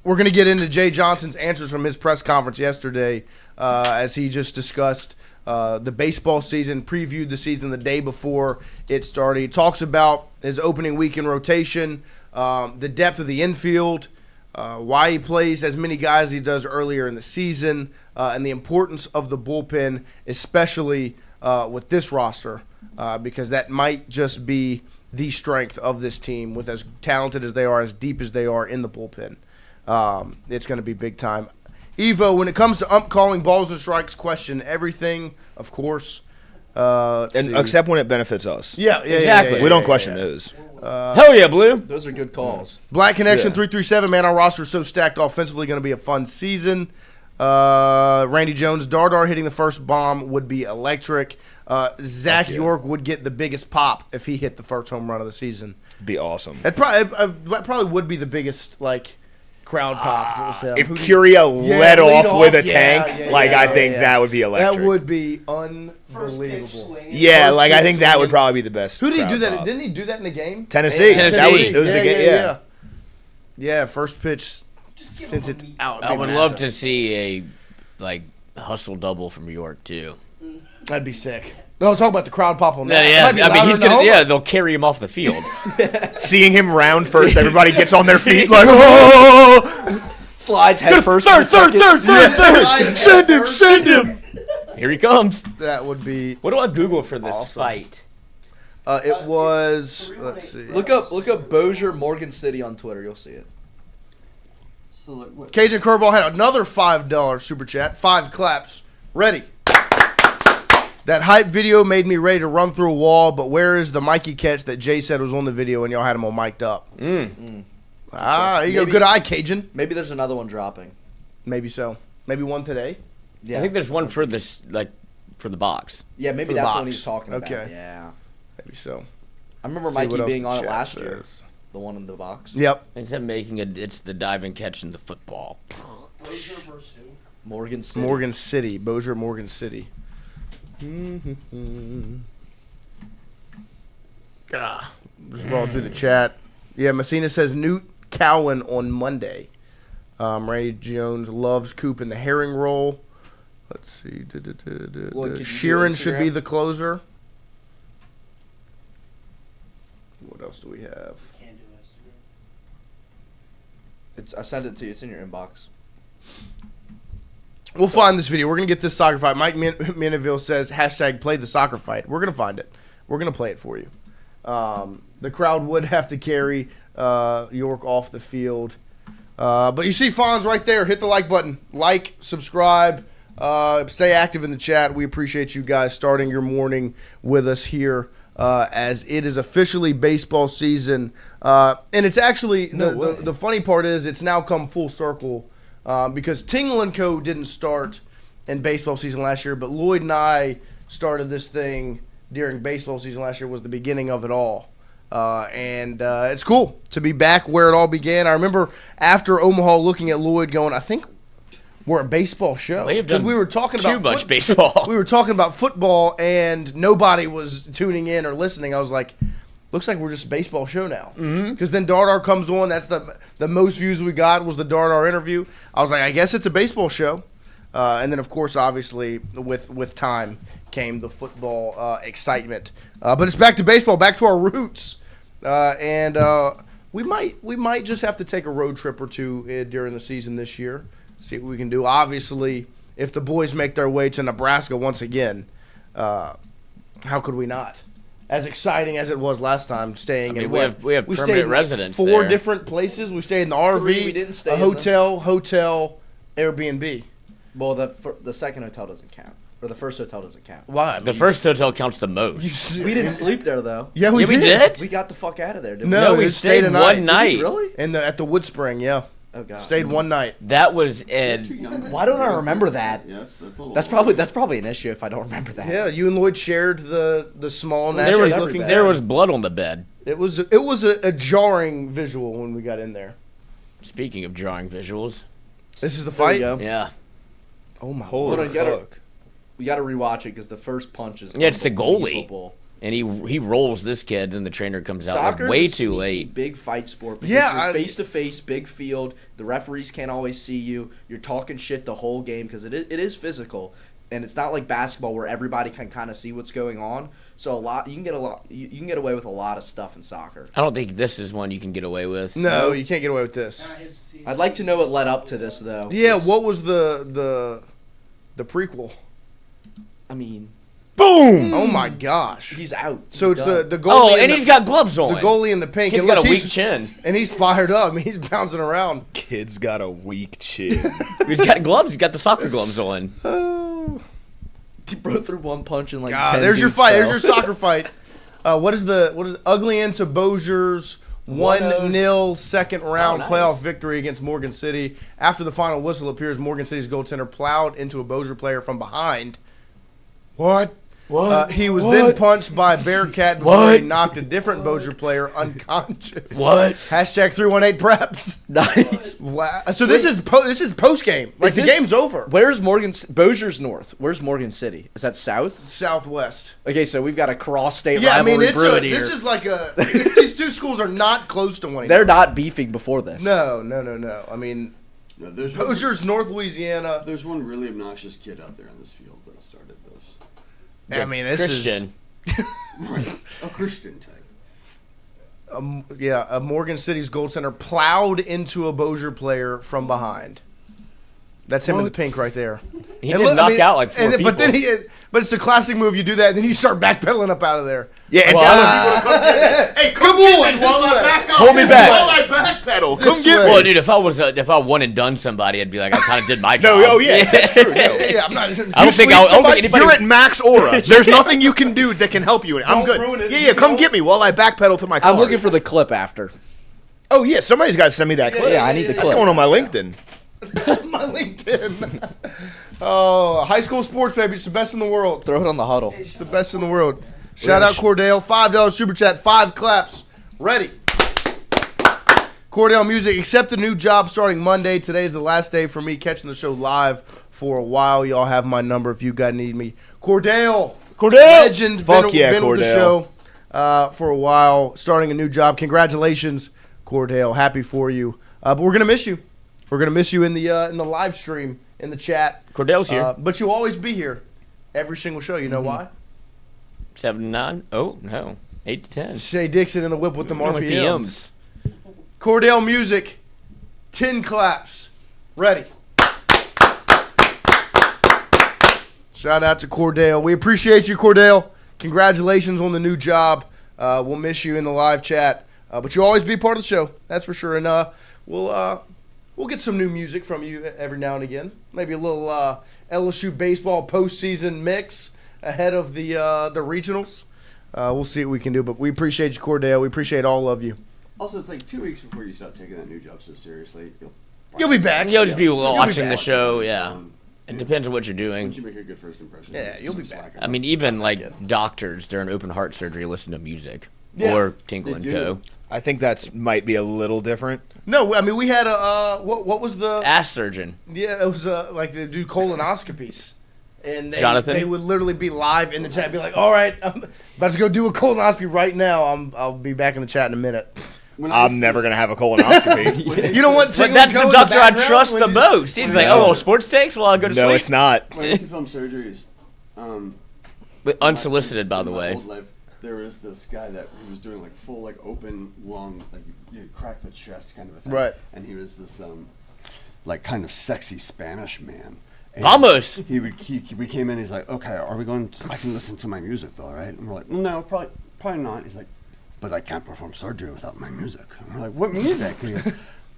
we're going to get into Jay Johnson's answers from his press conference yesterday as he just discussed the baseball season, previewed the season the day before it started. He talks about his opening weekend rotation, the depth of the infield, why he plays as many guys as he does earlier in the season, and the importance of the bullpen, especially with this roster, because that might just be the strength of this team with as talented as they are, as deep as they are in the bullpen. It's going to be big time. Evo, when it comes to calling balls and strikes, question everything, of course. Except when it benefits us. Yeah, Exactly. We don't question those. Hell yeah, Blue. Those are good calls. Black Connection 337, man, our roster is so stacked offensively, going to be a fun season. Randy Jones, Dardar hitting the first bomb would be electric. Zach York would get the biggest pop if he hit the first home run of the season. Be awesome. That probably would be the biggest crowd pop if it was him. If Curia led off with a tank, I think that would be electric. That would be unbelievable. Yeah, I think that would probably be the best. Who did he do that? Pop. Didn't he do that in the game? Tennessee. Tennessee. That was the game. Yeah, first pitch sends it out. I would love to see a hustle double from York too. That'd be sick. No, talk about the crowd pop on that. Yeah. I mean, he's gonna. Yeah, they'll carry him off the field. Seeing him round first, everybody gets on their feet like, oh! Slides head first. Third. Send him. Here he comes. That would be. What do I Google for this Awesome. fight? It was. Let's see. Look up Bossier Morgan City on Twitter. You'll see it. So look, what, Cajun Curveball had another $5 super chat. 5 claps. Ready. That hype video made me ready to run through a wall, but where is the Mikey catch that Jay said was on the video and y'all had him all mic'd up? There you go. Good eye, Cajun. Maybe there's another one dropping. Maybe so. Maybe one today. Yeah. I think there's one for this, like, for the box. Yeah, maybe For the that's box. what he's talking about. Okay. Yeah. Maybe so. I remember See Mikey what else being the on it chat last year. says. The one in the box. Yep. Instead of making it's the dive and catch in the football. Bossier versus who? Morgan City. Morgan City. Bossier Morgan City. Just rolling through the chat. Yeah, Messina says Newt Cowan on Monday. Randy Jones loves Coop in the herring roll. Let's see. Lloyd, could you do Sheeran should be Instagram? the closer. What else do we have? Can't do Instagram. I sent it to you. It's in your inbox. We'll find this video. We're going to get this soccer fight. Mike Mineville says, hashtag play the soccer fight. We're going to find it. We're going to play it for you. The crowd would have to carry York off the field. But you see Fonz right there. Hit the like button. Like, subscribe, stay active in the chat. We appreciate you guys starting your morning with us here as it is officially baseball season. And it's actually, the funny part is it's now come full circle. Because Tingle and Co. didn't start in baseball season last year, but Lloyd and I started this thing during baseball season last year, was the beginning of it all. And it's cool to be back where it all began. I remember after Omaha looking at Lloyd going, I think we're a baseball show. Because we were talking about too much baseball. We were talking about football, and nobody was tuning in or listening. I was like, looks like we're just a baseball show now. Because then Dardar comes on. That's the most views we got was the Dardar interview. I was like, I guess it's a baseball show. And then, of course, obviously, with time came the football excitement. But it's back to baseball, back to our roots. And we might just have to take a road trip or two during the season this year, see what we can do. Obviously, if the boys make their way to Nebraska once again, how could we not? As exciting as it was last time, staying in we have stayed permanent in residents four there. different places. We stayed in the RV, We didn't stay a in hotel, Airbnb. Well, the second hotel doesn't count. Or the first hotel doesn't count. Why? The first hotel counts the most. We didn't sleep there, though. Yeah, we Yeah, we did. did. We got the fuck out of there, didn't No, we we stayed stayed a one night. night. Really? At the Wood Spring, yeah. Oh, God. Stayed one night. That was Why don't I remember that? Yes, that's a little. That's probably an issue if I don't remember that. Yeah, you and Lloyd shared the small there nasty was looking. there was blood on the bed. It was a jarring visual when we got in there. Speaking of drawing visuals, This is the There fight. you go. yeah, Oh my Hold lord! on, we gotta rewatch it because the first punch is. Yeah, it's the goalie. unbelievable. and he rolls this kid, and the trainer comes out like Soccer's way a too sneaky late. big fight sport. Because Yeah, you're face to face, big field. The referees can't always see you. You're talking shit the whole game because it is physical, and it's not like basketball where everybody can kind of see what's going on. So you can get away with a lot of stuff in soccer. I don't think this is one you can get away with. No, you can't get away with this. I'd like to know what led up to this though. Yeah, what was the prequel? I mean, Boom! Oh my gosh! he's out. So He's it's done. the goalie. Oh, and in he's got gloves on. the goalie in the pink. Kid's And got a look, weak he's- chin. and he's fired up. I mean, he's bouncing around. Kid's got a weak chin. He's got gloves. He's got the soccer gloves on. Oh He broke through one punch in like. God! 10 There's your dudes fight. fell. There's your soccer fight. What is Ugly into Bossier's 1-0 second round nice. playoff victory against Morgan City. After the final whistle appears, Morgan City's goaltender plowed into a Bossier player from behind. What? He was then punched by a Bearcat before he knocked a different Bossier player unconscious. What? Hashtag 318 preps. Nice. Wow. So this is post game. Like Is the this- game's over. Where's Bossier's north? Where's Morgan City? Is that south? Southwest. Okay, so we've got a cross-state Yeah, I mean rivalry brewing here. this is like these two schools are not close to one They're another. not beefing before this. No. I mean, No, there's Bossier's North Louisiana. There's one really obnoxious kid out there in this field that started this. I mean, this Christian. Right. A Christian type. a Morgan City's goaltender plowed into a Bossier player from behind. That's him in the pink right there. He did knock out like 4 people. But it's the classic move. You do that, and then you start backpedaling up out of there. Yeah, and telling people to come get it. Hey, come on, while I back up. Hold me back. While I backpedal. Come get me. Well, dude, if I won and done somebody, I'd be like, I kind of did my job. No, oh yeah, that's true. No. Yeah, I'm not. I don't think anybody. You're at max aura. There's nothing you can do that can help you. I'm good. Ruin it, Yeah, come get me while I backpedal to my car. I'm looking for the clip after. Oh yeah, somebody's got to send me that clip. Yeah, I need the That's clip. going on my LinkedIn. My LinkedIn. Oh, high school sports, baby. It's the best in the world. Throw it on the huddle. It's the best in the world. Shout out Cordell. $5 super chat. 5 claps. Ready. Cordell Music. Accept the new job starting Monday. Today is the last day for me catching the show live for a while. Y'all have my number if you guys need me. Cordell. Legend. Fuck yeah, been with the Cordell. show for a while. Starting a new job. Congratulations, Cordell. Happy for you. But we're going to miss you. We're going to miss you in the live stream, in the chat. Cordell's here. But you'll always be here every single show. You know why? 7 to 9. Oh, no. 8 to 10. Shay Dixon in the whip with them With RPMs. Cordell Music, 10 claps. Ready. Shout out to Cordell. We appreciate you, Cordell. Congratulations on the new job. We'll miss you in the live chat. But you'll always be part of the show. That's for sure. And we'll get some new music from you every now and again. Maybe a little LSU baseball postseason mix ahead of the regionals. We'll see what we can do. but we appreciate you, Cordell. We appreciate all of you. Also, it's like 2 weeks before you stop taking that new job so seriously. You'll be back. You'll just be watching back. the show, yeah. It depends on what you're doing. Once you make a good first impression. Yeah, you'll be back. I mean, even like doctors during open heart surgery listen to music Yeah, or Tingle they and do. Co. I think that's might be a little different. No, I mean, we had a, what was the, Ass surgeon. yeah, it was like they do colonoscopies. And Jonathan? they would literally be live in the chat, be like, all right, I'm about to go do a colonoscopy right now. I'll be back in the chat in a minute. I'm never gonna have a colonoscopy. You don't want But Tingle that's to the go in doctor I background trust when the you- most. He's like, oh, sports takes? Well, I'll go to No, sleep. it's not. When I used to film surgeries, But unsolicited, by the in my way. old life, there was this guy that he was doing like full like open lung, like you crack the chest kind of a thing. Right. And he was this like kind of sexy Spanish man. And Vamos! we came in. He's like, okay, are we going? I can listen to my music though, right? And we're like, no, probably not. He's like, but I can't perform surgery without my music. And we're like, what music? And he goes,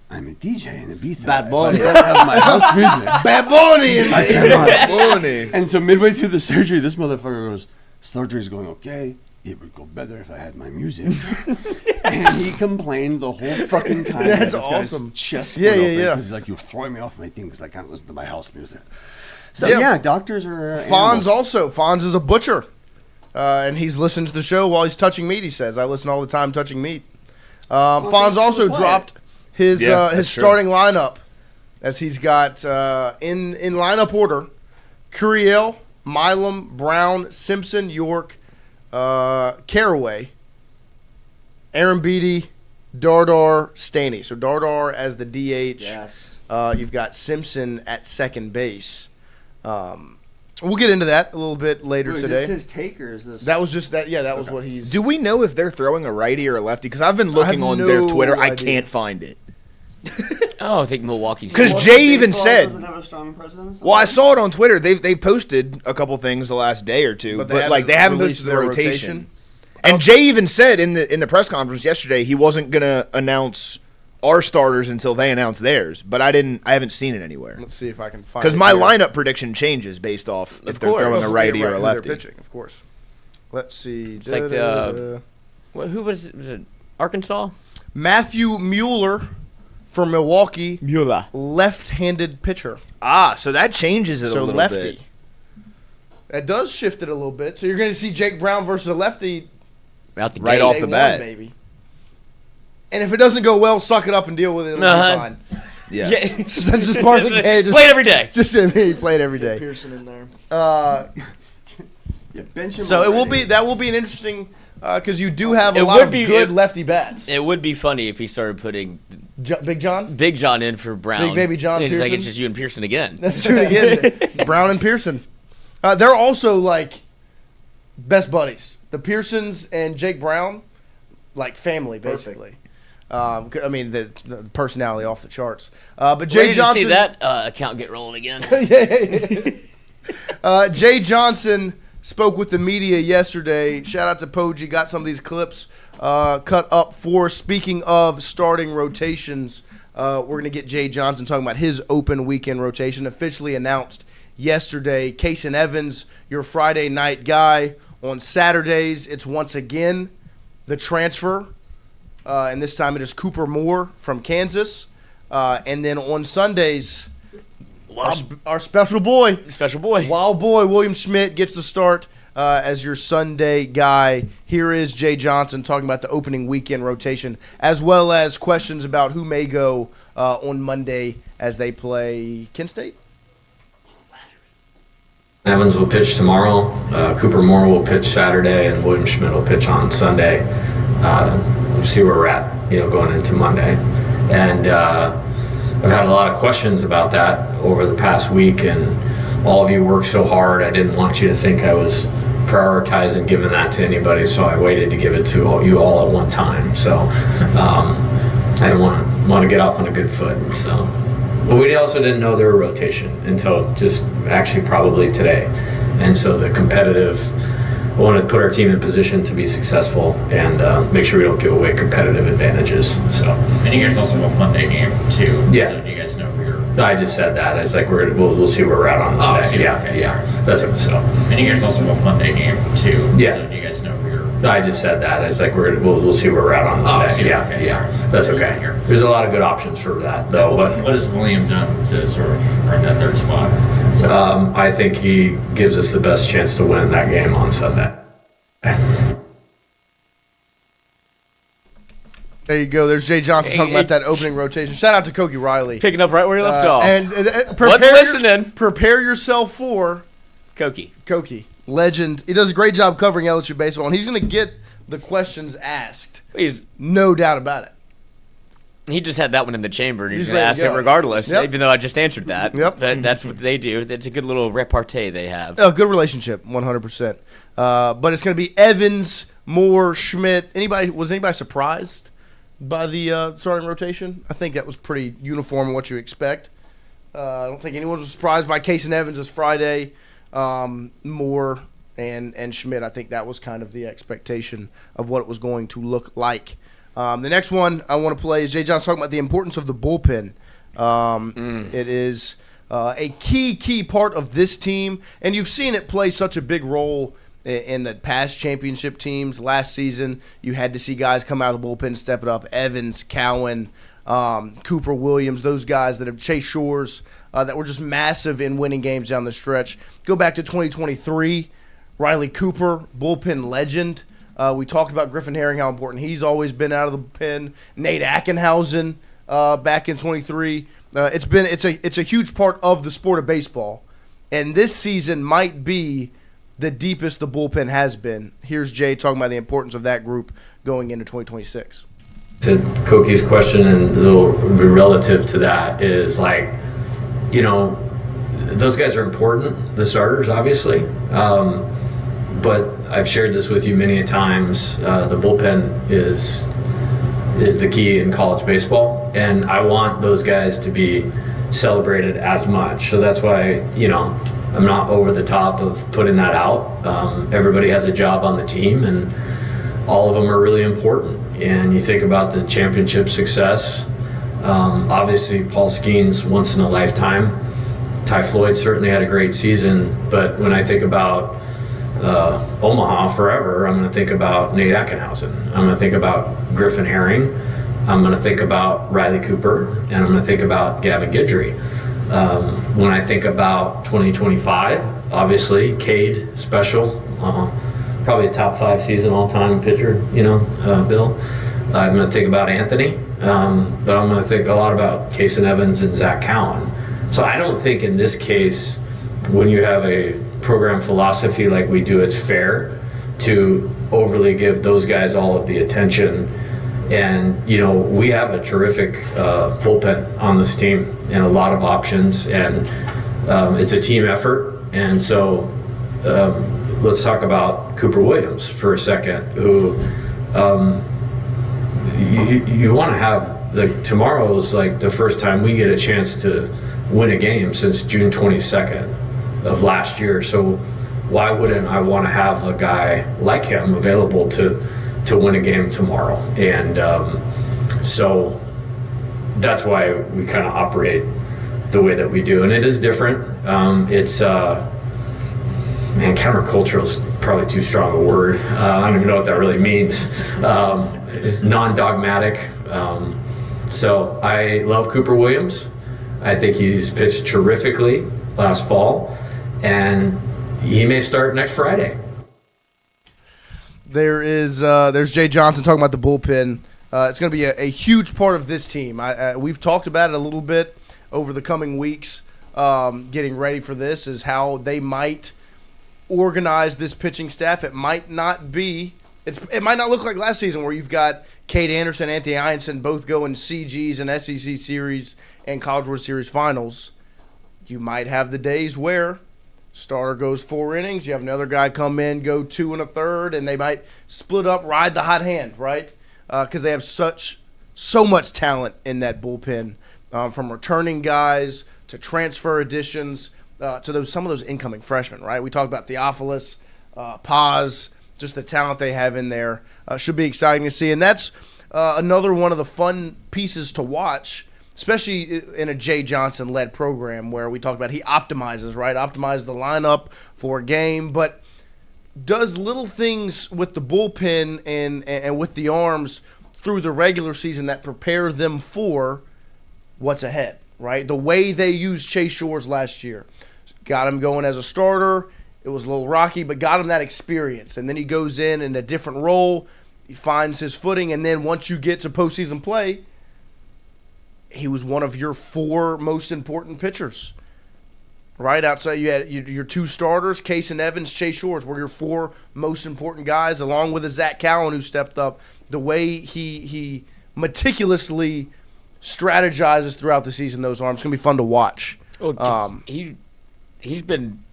I'm a DJ in Ibiza. Bad If Bunny. I don't have my house music. Bad Bunny in I my cannot. And so midway through the surgery, this motherfucker goes, surgery's going okay. It would go better if I had my music. And he complained the whole fucking time. That's that this guy's awesome. Chest Yeah, split yeah, open, yeah. Because he's like, you're throwing me off my thing because I can't listen to my house music. So Yeah. yeah, doctors are. Fonz also. Fonz is a butcher. And he's listened to the show while he's touching meat, he says. I listen all the time touching meat. Fonz so also quiet. dropped his that's true. starting lineup, as he's got in lineup order: Curiel, Milam, Brown, Simpson, York, Caraway, Aaron Beatty, Dardar, Staney. So Dardar as the DH. Yes. You've got Simpson at second base. We'll get into that a little bit later Is today. this his take or is this? That was just that. Yeah, that was what he's. Do we know if they're throwing a righty or a lefty? Because I've been looking have on their no Twitter. I idea. can't find it. Oh, I think Milwaukee's. 'Cause Well, Jay even baseball said- doesn't have a strong presence? Well, I saw it on Twitter. They've posted a couple things the last day or two, But but, they like they haven't released posted the their rotation. And Jay even said in the press conference yesterday he wasn't gonna announce our starters until they announce theirs. But I haven't seen it anywhere. Let's see if I can find. Because it my here. lineup prediction changes based off if they're course. throwing a righty or a Who they're lefty. pitching, of course. Let's see. It's like the- Who was it? Was it Arkansas? Matthew Mueller from Milwaukee, Mueller. left-handed pitcher. Ah, so that changes it a So little lefty. bit. That does shift it a little bit. So you're going to see Jake Brown versus a lefty Out the Right gate. off day the one, bat. baby. And if it doesn't go well, suck it up and deal with it. It'll Uh-huh. be fine. Yes. That's just part of the game. Just, Play it every day. Just play it every day. Pearson in there. Yeah, bench him So it will already. be that will be an interesting because you do have a It lot would of be- good it- lefty bats. It would be funny if he started putting Big John. Big John in for Brown. Big baby John And he's like, Pearson? it's just you and Pearson again. Let's do it again. Brown and Pearson. They're also like best buddies. The Pearsons and Jake Brown, like family basically. I mean, the personality off the charts. But Jay Ready Johnson. to see that account get rolling again. Jay Johnson spoke with the media yesterday. Shout out to Poggi. Got some of these clips cut up for. Speaking of starting rotations, we're going to get Jay Johnson talking about his open weekend rotation officially announced yesterday. Kason Evans, your Friday night guy. On Saturdays, it's once again the transfer. And this time it is Cooper Moore from Kansas. And then on Sundays, our special boy, wild boy, William Schmidt gets the start as your Sunday guy. Here is Jay Johnson talking about the opening weekend rotation, as well as questions about who may go on Monday as they play Kent State. Evans will pitch tomorrow. Cooper Moore will pitch Saturday, and William Schmidt will pitch on Sunday. See where we're at, going into Monday. And I've had a lot of questions about that over the past week, and all of you worked so hard. I didn't want you to think I was prioritizing giving that to anybody, so I waited to give it to you all at one time. So I didn't want to get off on a good foot. So, but we also didn't know their rotation until just actually probably today. And so the competitive, I want to put our team in position to be successful and make sure we don't give away competitive advantages. So. And you guys also have a Monday game too. Yeah. So do you guys know who you're? I just said that. It's like we'll see where we're at on Monday. Yeah. That's it. So. And you guys also have a Monday game too. Yeah. So do you guys know who you're? I just said that. It's like we'll see where we're at on Monday. Yeah. That's okay. There's a lot of good options for that though. But what has William done to sort of earn that third spot? So. I think he gives us the best chance to win that game on Sunday. There you go. There's Jay Johnson talking about that opening rotation. Shout out to Koki Riley. Picking up right where he left off. And prepare yourself for Koki. Legend. He does a great job covering LSU baseball, and he's going to get the questions asked. No doubt about it. He just had that one in the chamber, and he's going to ask it regardless, even though I just answered that. Yep. That's what they do. It's a good little repartee they have. A good relationship, 100%. But it's going to be Evans, Moore, Schmidt. Was anybody surprised by the starting rotation? I think that was pretty uniform in what you expect. I don't think anyone was surprised by Kason Evans this Friday. Moore and Schmidt, I think that was kind of the expectation of what it was going to look like. The next one I want to play is Jay Johnson talking about the importance of the bullpen. It is a key part of this team, and you've seen it play such a big role in the past championship teams. Last season, you had to see guys come out of the bullpen, step it up. Evans, Cowan, Cooper Williams, those guys that have Chase Shores, that were just massive in winning games down the stretch. Go back to 2023, Riley Cooper, bullpen legend. We talked about Griffin Herring, how important he's always been out of the pen. Nate Ackenhausen back in 23. It's a huge part of the sport of baseball, and this season might be the deepest the bullpen has been. Here's Jay talking about the importance of that group going into 2026. To Koki's question, and it'll be relative to that, is like, those guys are important, the starters, obviously. But I've shared this with you many times. The bullpen is the key in college baseball, and I want those guys to be celebrated as much. So that's why, I'm not over the top of putting that out. Everybody has a job on the team, and all of them are really important. And you think about the championship success. Obviously, Paul Skeen's once in a lifetime. Ty Floyd certainly had a great season, but when I think about Omaha forever, I'm going to think about Nate Ackenhausen. I'm going to think about Griffin Herring. I'm going to think about Riley Cooper, and I'm going to think about Gavin Guidry. When I think about 2025, obviously Cade, special, probably a top 5 season all-time pitcher. Bill. I'm going to think about Anthony, but I'm going to think a lot about Kason Evans and Zach Cowan. So I don't think in this case, when you have a program philosophy like we do, it's fair to overly give those guys all of the attention. And, we have a terrific bullpen on this team and a lot of options, and it's a team effort. And so let's talk about Cooper Williams for a second, who, you want to have, like, tomorrow's like the first time we get a chance to win a game since June 22nd of last year. So why wouldn't I want to have a guy like him available to win a game tomorrow? And so that's why we kind of operate the way that we do, and it is different. It's man, countercultural is probably too strong a word. I don't even know what that really means. Non-dogmatic. So I love Cooper Williams. I think he's pitched terrifically last fall, and he may start next Friday. There's Jay Johnson talking about the bullpen. It's going to be a huge part of this team. We've talked about it a little bit over the coming weeks, getting ready for this, is how they might organize this pitching staff. It might not look like last season where you've got Cade Anderson, Anthony Ianson both going CGs and SEC Series and College World Series finals. You might have the days where starter goes 4 innings, you have another guy come in, go 2 1/3, and they might split up, ride the hot hand, right? Because they have so much talent in that bullpen, from returning guys to transfer additions to some of those incoming freshmen, right? We talked about Theophilus, Paz, just the talent they have in there. Should be exciting to see. And that's another one of the fun pieces to watch, especially in a Jay Johnson-led program where we talked about he optimizes, right? Optimizes the lineup for a game, but does little things with the bullpen and with the arms through the regular season that prepare them for what's ahead, right? The way they used Chase Shores last year. Got him going as a starter. It was a little rocky, but got him that experience. And then he goes in a different role. He finds his footing. And then once you get to postseason play, he was one of your 4 most important pitchers. Right outside, you had your 2 starters, Case and Evans, Chase Shores were your 4 most important guys, along with a Zach Cowan who stepped up. The way he meticulously strategizes throughout the season, those arms, it's going to be fun to watch. He's been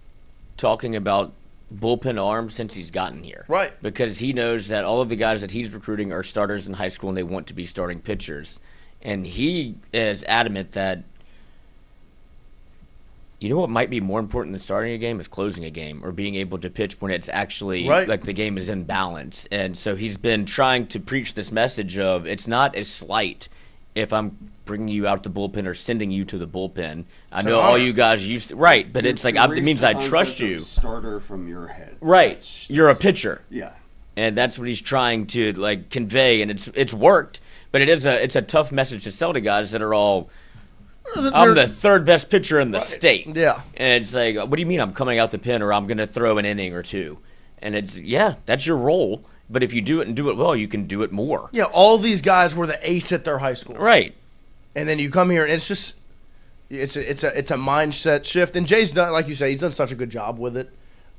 talking about bullpen arms since he's gotten here. Right. Because he knows that all of the guys that he's recruiting are starters in high school and they want to be starting pitchers. And he is adamant that, you know what might be more important than starting a game is closing a game or being able to pitch when it's actually like the game is in balance. And so he's been trying to preach this message of it's not a slight if I'm bringing you out the bullpen or sending you to the bullpen. I know all you guys used to, right, but it's like it means I trust you. Starter from your head. Right. You're a pitcher. Yeah. And that's what he's trying to like convey, and it's worked, but it's a tough message to sell to guys that are all I'm the 3rd best pitcher in the state. Yeah. And it's like, what do you mean I'm coming out the pen or I'm going to throw an inning or 2? And it's, yeah, that's your role. But if you do it and do it well, you can do it more. Yeah, all these guys were the ace at their high school. Right. And then you come here and it's just it's a mindset shift. And Jay's done, like you say, he's done such a good job with it.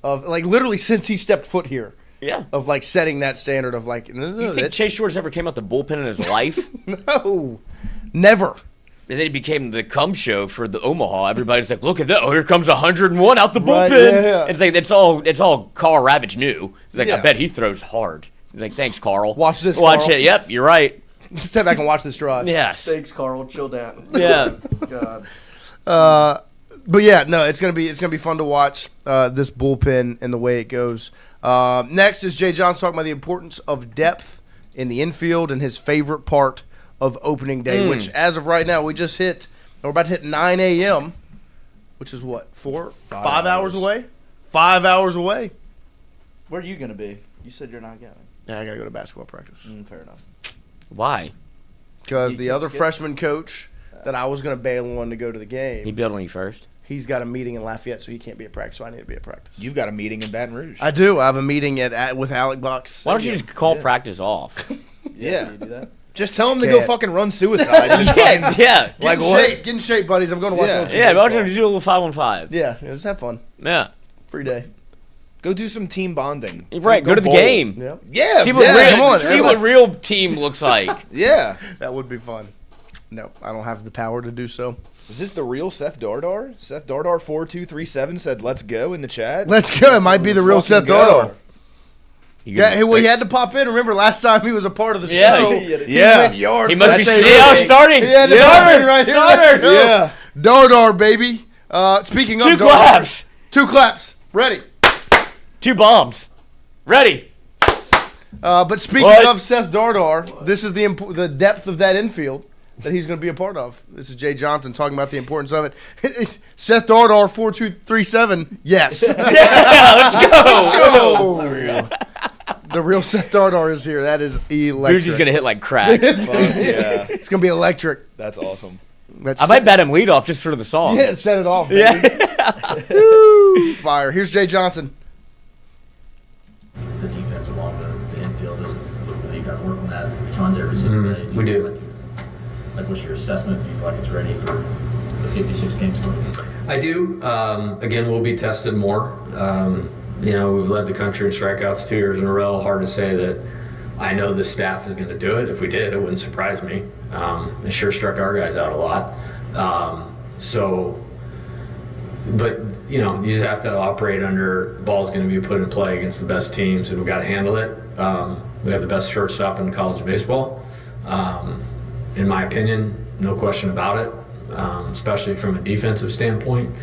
Of like literally since he stepped foot here. Yeah. Of like setting that standard of like you think Chase Shores ever came out the bullpen in his life? No. Never. And then he became the cum show for the Omaha. Everybody's like, look at that. Oh, here comes 101 out the bullpen. Right, yeah. It's like it's all Carl Ravitch knew. It's like, I bet he throws hard. He's like, thanks, Carl. Watch this, Watch Carl. it. Yep, you're right. Step back and watch this drive. Yes. Thanks, Carl. Chill down. Yeah. God. But yeah, no, it's gonna be fun to watch this bullpen and the way it goes. Next is Jay Johnson talking about the importance of depth in the infield and his favorite part of opening day, which as of right now we're about to hit 9 a.m., which is what, 5 hours away? 5 hours away. Where are you going to be? You said you're not going. Yeah, I got to go to basketball practice. Fair enough. Why? Because the other freshman coach that I was going to bail on to go to the game. He bailed on you first? He's got a meeting in Lafayette, so he can't be at practice, so I need to be at practice. You've got a meeting in Baton Rouge. I do. I have a meeting with Alec Bucks. Why don't you just call practice off? Yeah. Can you do that? Just tell him to go fucking run suicide. Just yeah. Like get in shape, buddies. I'm going to watch LSU Yeah, but I was baseball. going to do a little 5-on-5. Yeah, just have fun. Yeah. Free day. Go do some team bonding. Right, go to the bowl. game. Yeah. Yeah, See what come on, real team looks like. Yeah. That would be fun. No, I don't have the power to do so. Is this the real Seth Dardar? Seth Dardar 4237 said, "Let's go" in the chat. Let's go. It might be the real Seth Dardar. He had to pop in. Remember last time he was a part of the show? Yeah. He went yard. He must be starting. He had to pop in right here. Starter. Yeah. Dardar, baby. Speaking of Two Dardar, claps. 2 claps. Ready. 2 bombs. Ready. But speaking of Seth Dardar, this is the depth of that infield that he's going to be a part of. This is Jay Johnson talking about the importance of it. Seth Dardar 4237. Yes. Let's go. The real Seth Dardar is here. That is electric. Dude's just gonna hit like crack. It's gonna be electric. That's awesome. I might bat him leadoff just for the song. Yeah, set it off. Baby. Yeah. Woo, fire. Here's Jay Johnson. The defense along the infield is you guys work on that tons every single day. We do. Like, what's your assessment? Do you feel like it's ready for the 56 game slate? I do. Again, we'll be tested more. We've led the country in strikeouts 2 years in a row. Hard to say that I know the staff is going to do it. If we did, it wouldn't surprise me. They sure struck our guys out a lot. But you just have to operate under ball's going to be put in play against the best teams, and we've got to handle it. We have the best shortstop in college baseball. In my opinion, no question about it, especially from a defensive standpoint.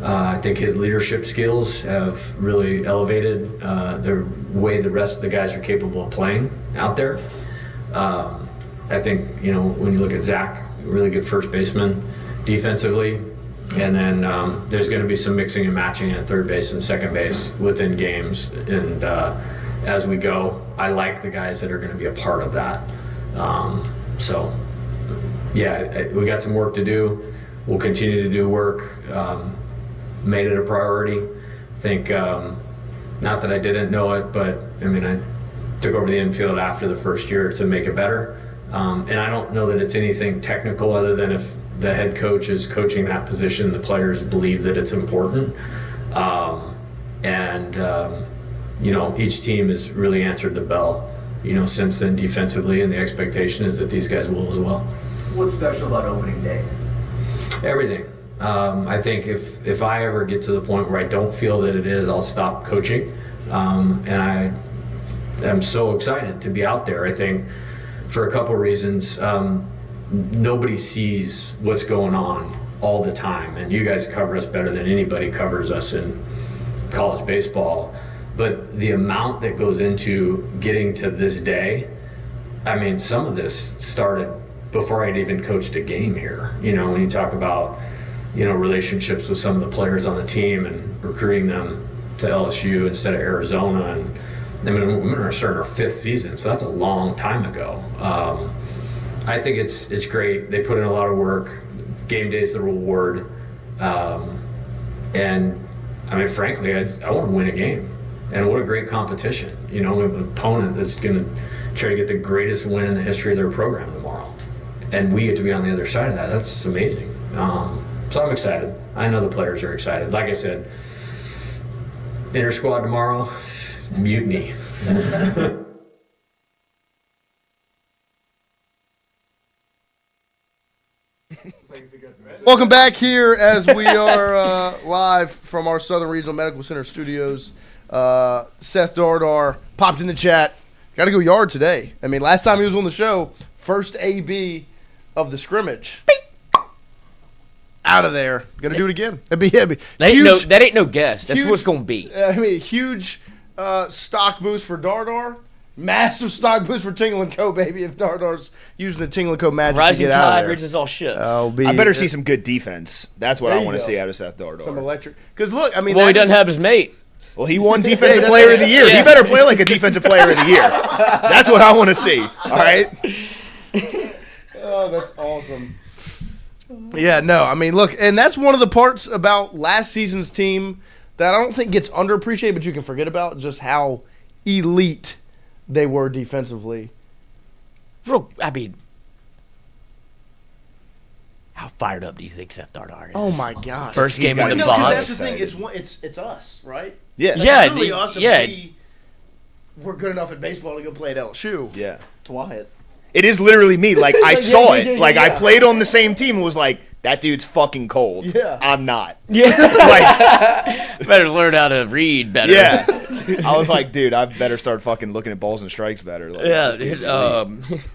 I think his leadership skills have really elevated the way the rest of the guys are capable of playing out there. I think, when you look at Zach, really good first baseman defensively. And then there's going to be some mixing and matching at third base and second base within games. And as we go, I like the guys that are going to be a part of that. We got some work to do. We'll continue to do work. Made it a priority. I think, not that I didn't know it, but I took over the infield after the first year to make it better. And I don't know that it's anything technical other than if the head coach is coaching that position, the players believe that it's important. Each team has really answered the bell, since then defensively, and the expectation is that these guys will as well. What's special about opening day? Everything. I think if I ever get to the point where I don't feel that it is, I'll stop coaching. And I am so excited to be out there. I think for a couple reasons. Nobody sees what's going on all the time, and you guys cover us better than anybody covers us in college baseball. But the amount that goes into getting to this day, some of this started before I'd even coached a game here. When you talk about, relationships with some of the players on the team and recruiting them to LSU instead of Arizona. And we're starting our 5th season, so that's a long time ago. I think it's great. They put in a lot of work. Game day is the reward. Frankly, I want to win a game. And what a great competition. We have an opponent that's going to try to get the greatest win in the history of their program tomorrow. And we get to be on the other side of that. That's amazing. So I'm excited. I know the players are excited. Like I said, inter-squad tomorrow, mutiny. Welcome back here as we are live from our Southern Regional Medical Center studios. Seth Dardar popped in the chat. Got to go yard today. Last time he was on the show, first AB of the scrimmage. Out of there. Going to do it again. That'd be heavy. That ain't no guess. That's what it's going to be. Huge stock boost for Dardar. Massive stock boost for Tingle & Co., baby, if Dardar's using the Tingle & Co. magic Rising to get out of tide there. raises all ships. I better see some good defense. That's what I want to see out of Seth Dardar. Some electric. Because, look, he doesn't have his mate. Well, he won Defensive Player of the Year. Yeah. He better play like a Defensive Player of the Year. That's what I want to see. All right? Oh, that's awesome. Yeah, no, look, and that's one of the parts about last season's team that I don't think gets underappreciated, but you can forget about just how elite they were defensively. How fired up do you think Seth Dardar is? Oh my gosh! First game in the box. That's the thing. It's us, right? Yeah. It's really us. And we're good enough at baseball to go play at LSU. Yeah. It's Wyatt. It is literally me. Like, I saw it. I played on the same team and was like, that dude's fucking cold. Yeah. I'm not. Yeah. Like, better learn how to read better. Yeah. I was like, dude, I better start fucking looking at balls and strikes better. Like,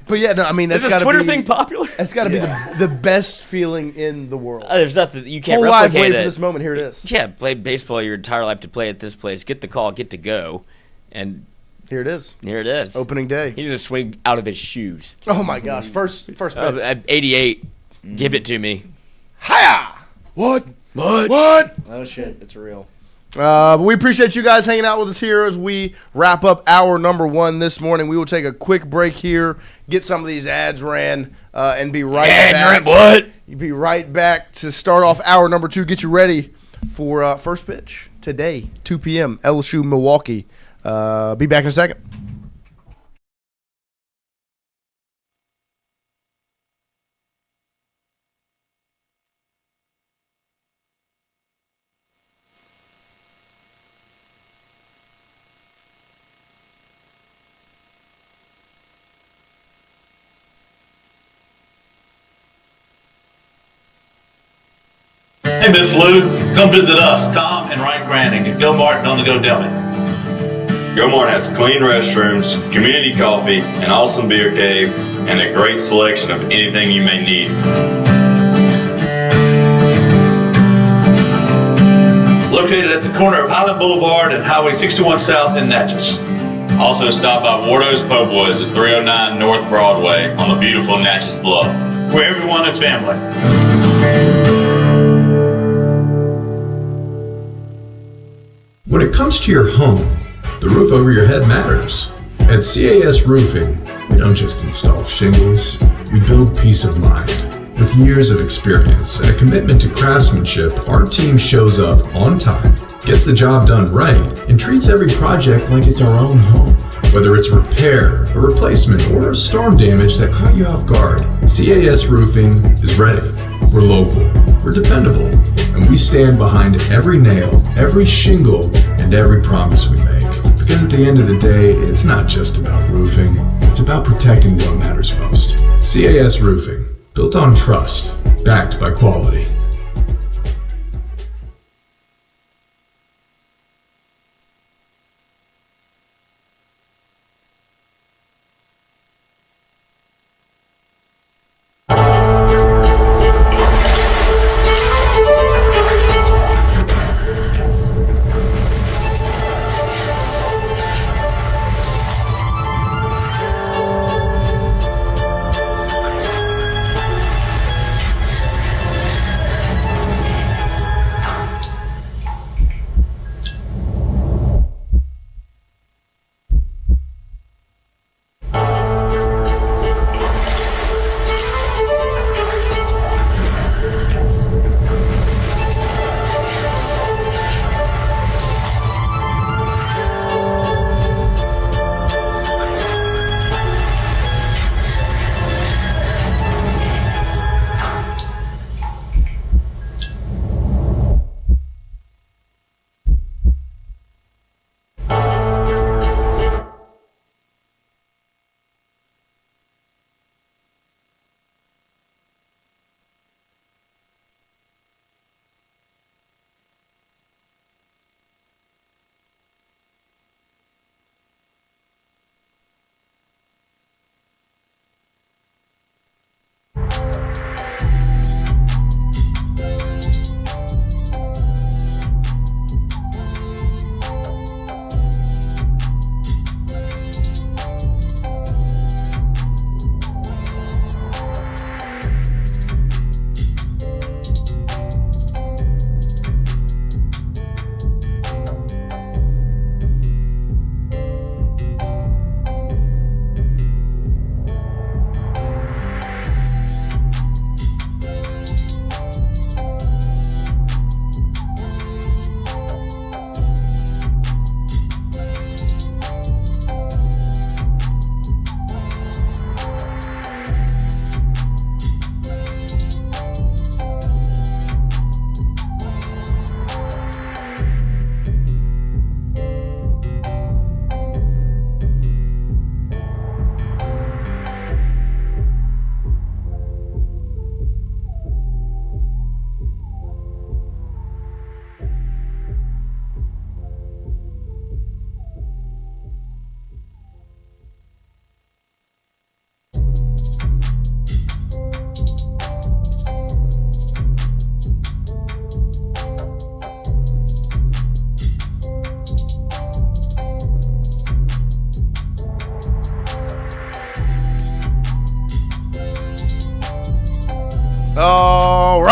But yeah, no, I mean that's is got this to Twitter be thing popular? That's got to be the best feeling in the world. There's nothing you can't Whole life replicate waiting it. for this moment. Here it is. Yeah, play baseball your entire life to play at this place. Get the call, get to go, and here it is. Here it is. Opening day. He just swing out of his shoes. Oh my gosh! First pitch. At 88, give it to me. Hiya! What? Oh shit, it's real. But we appreciate you guys hanging out with us here as we wrap up hour number 1 this morning. We will take a quick break here, get some of these ads ran, and be right back. What? You'll be right back to start off hour number 2. Get you ready for first pitch today, 2 p.m. LSU Milwaukee. Be back in a second. Hey, Miss Lou, come visit us, Tom and Ryan Granning at Go Martin on the Go Deli. Go Martin has clean restrooms, community coffee, an awesome beer cave, and a great selection of anything you may need. Located at the corner of Highland Boulevard and Highway 61 South in Natchez. Also stop by Wardo's Po' Boys at 309 North Broadway on the beautiful Natchez Bluff. Where everyone is family. When it comes to your home, the roof over your head matters. At CAS Roofing, we don't just install shingles, we build peace of mind. With years of experience and a commitment to craftsmanship, our team shows up on time, gets the job done right, and treats every project like it's our own home. Whether it's repair, a replacement, or storm damage that caught you off guard, CAS Roofing is ready. We're local, we're dependable, and we stand behind every nail, every shingle, and every promise we make. Because at the end of the day, it's not just about roofing, it's about protecting what matters most. CAS Roofing, built on trust, backed by quality.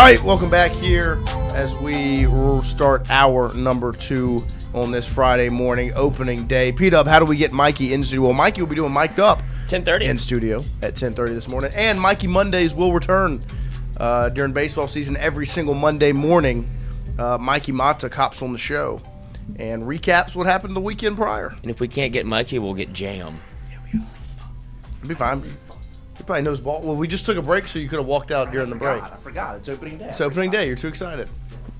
right, welcome back here as we start hour number 2 on this Friday morning, opening day. P-Dub, how do we get Mikey in studio? Well, Mikey will be doing Mic'd Up 10:30 in studio at 10:30 this morning. And Mikey Mondays will return during baseball season every single Monday morning. Mikey Mata cops on the show and recaps what happened the weekend prior. And if we can't get Mikey, we'll get Jam. It'll be fine. He probably knows ball. Well, we just took a break, so you could have walked out during the break. I forgot. It's opening day. It's opening day. You're too excited.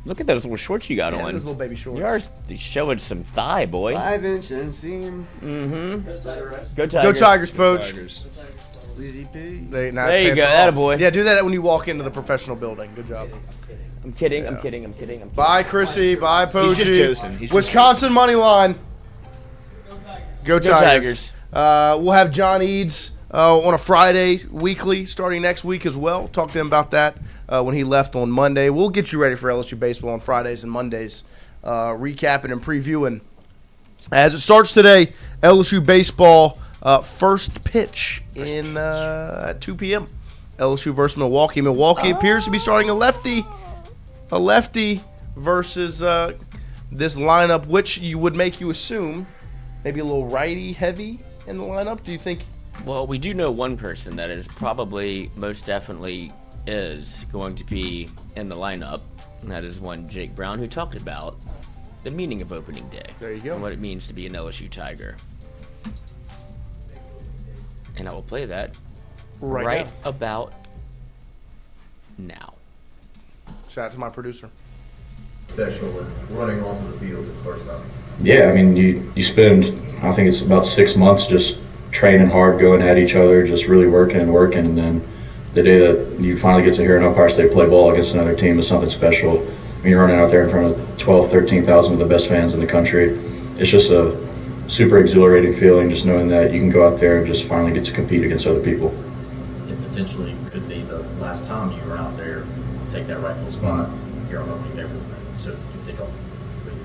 Look at those little shorts you got Yeah, on. those little baby shorts. You are showing some thigh, boy. 5-inch inseam. Mm-hmm. Go Tigers. Go Tigers, Poach. Sleazy P. There you go. That boy. Yeah, do that when you walk into the professional building. Good job. I'm kidding. Yeah. I'm kidding. Bye, Chrissy. Bye, Poachy. He's just joking. Wisconsin money line. Go Tigers. We'll have John Eads on a Friday weekly starting next week as well. Talk to him about that when he left on Monday. We'll get you ready for LSU baseball on Fridays and Mondays, recapping and previewing. As it starts today, LSU baseball first pitch in at 2 p.m. LSU versus Milwaukee. Milwaukee appears to be starting a lefty versus this lineup, which you would make you assume maybe a little righty heavy in the lineup. Do you think? Well, we do know one person that is probably most definitely is going to be in the lineup, and that is one Jake Brown, who talked about the meaning of opening day. There you go. And what it means to be an LSU Tiger. And I will play that right about now. Shout out to my producer. Special with running onto the field for the first time. Yeah, I mean, you spend, I think it's about 6 months just training hard, going at each other, just really working, and then the day that you finally get to hear an umpire say play ball against another team is something special. I mean, you're running out there in front of 12, 13,000 of the best fans in the country. It's just a super exhilarating feeling, just knowing that you can go out there and just finally get to compete against other people. It potentially could be the last time you were out there, take that rightful spot here on opening day. So you think I'll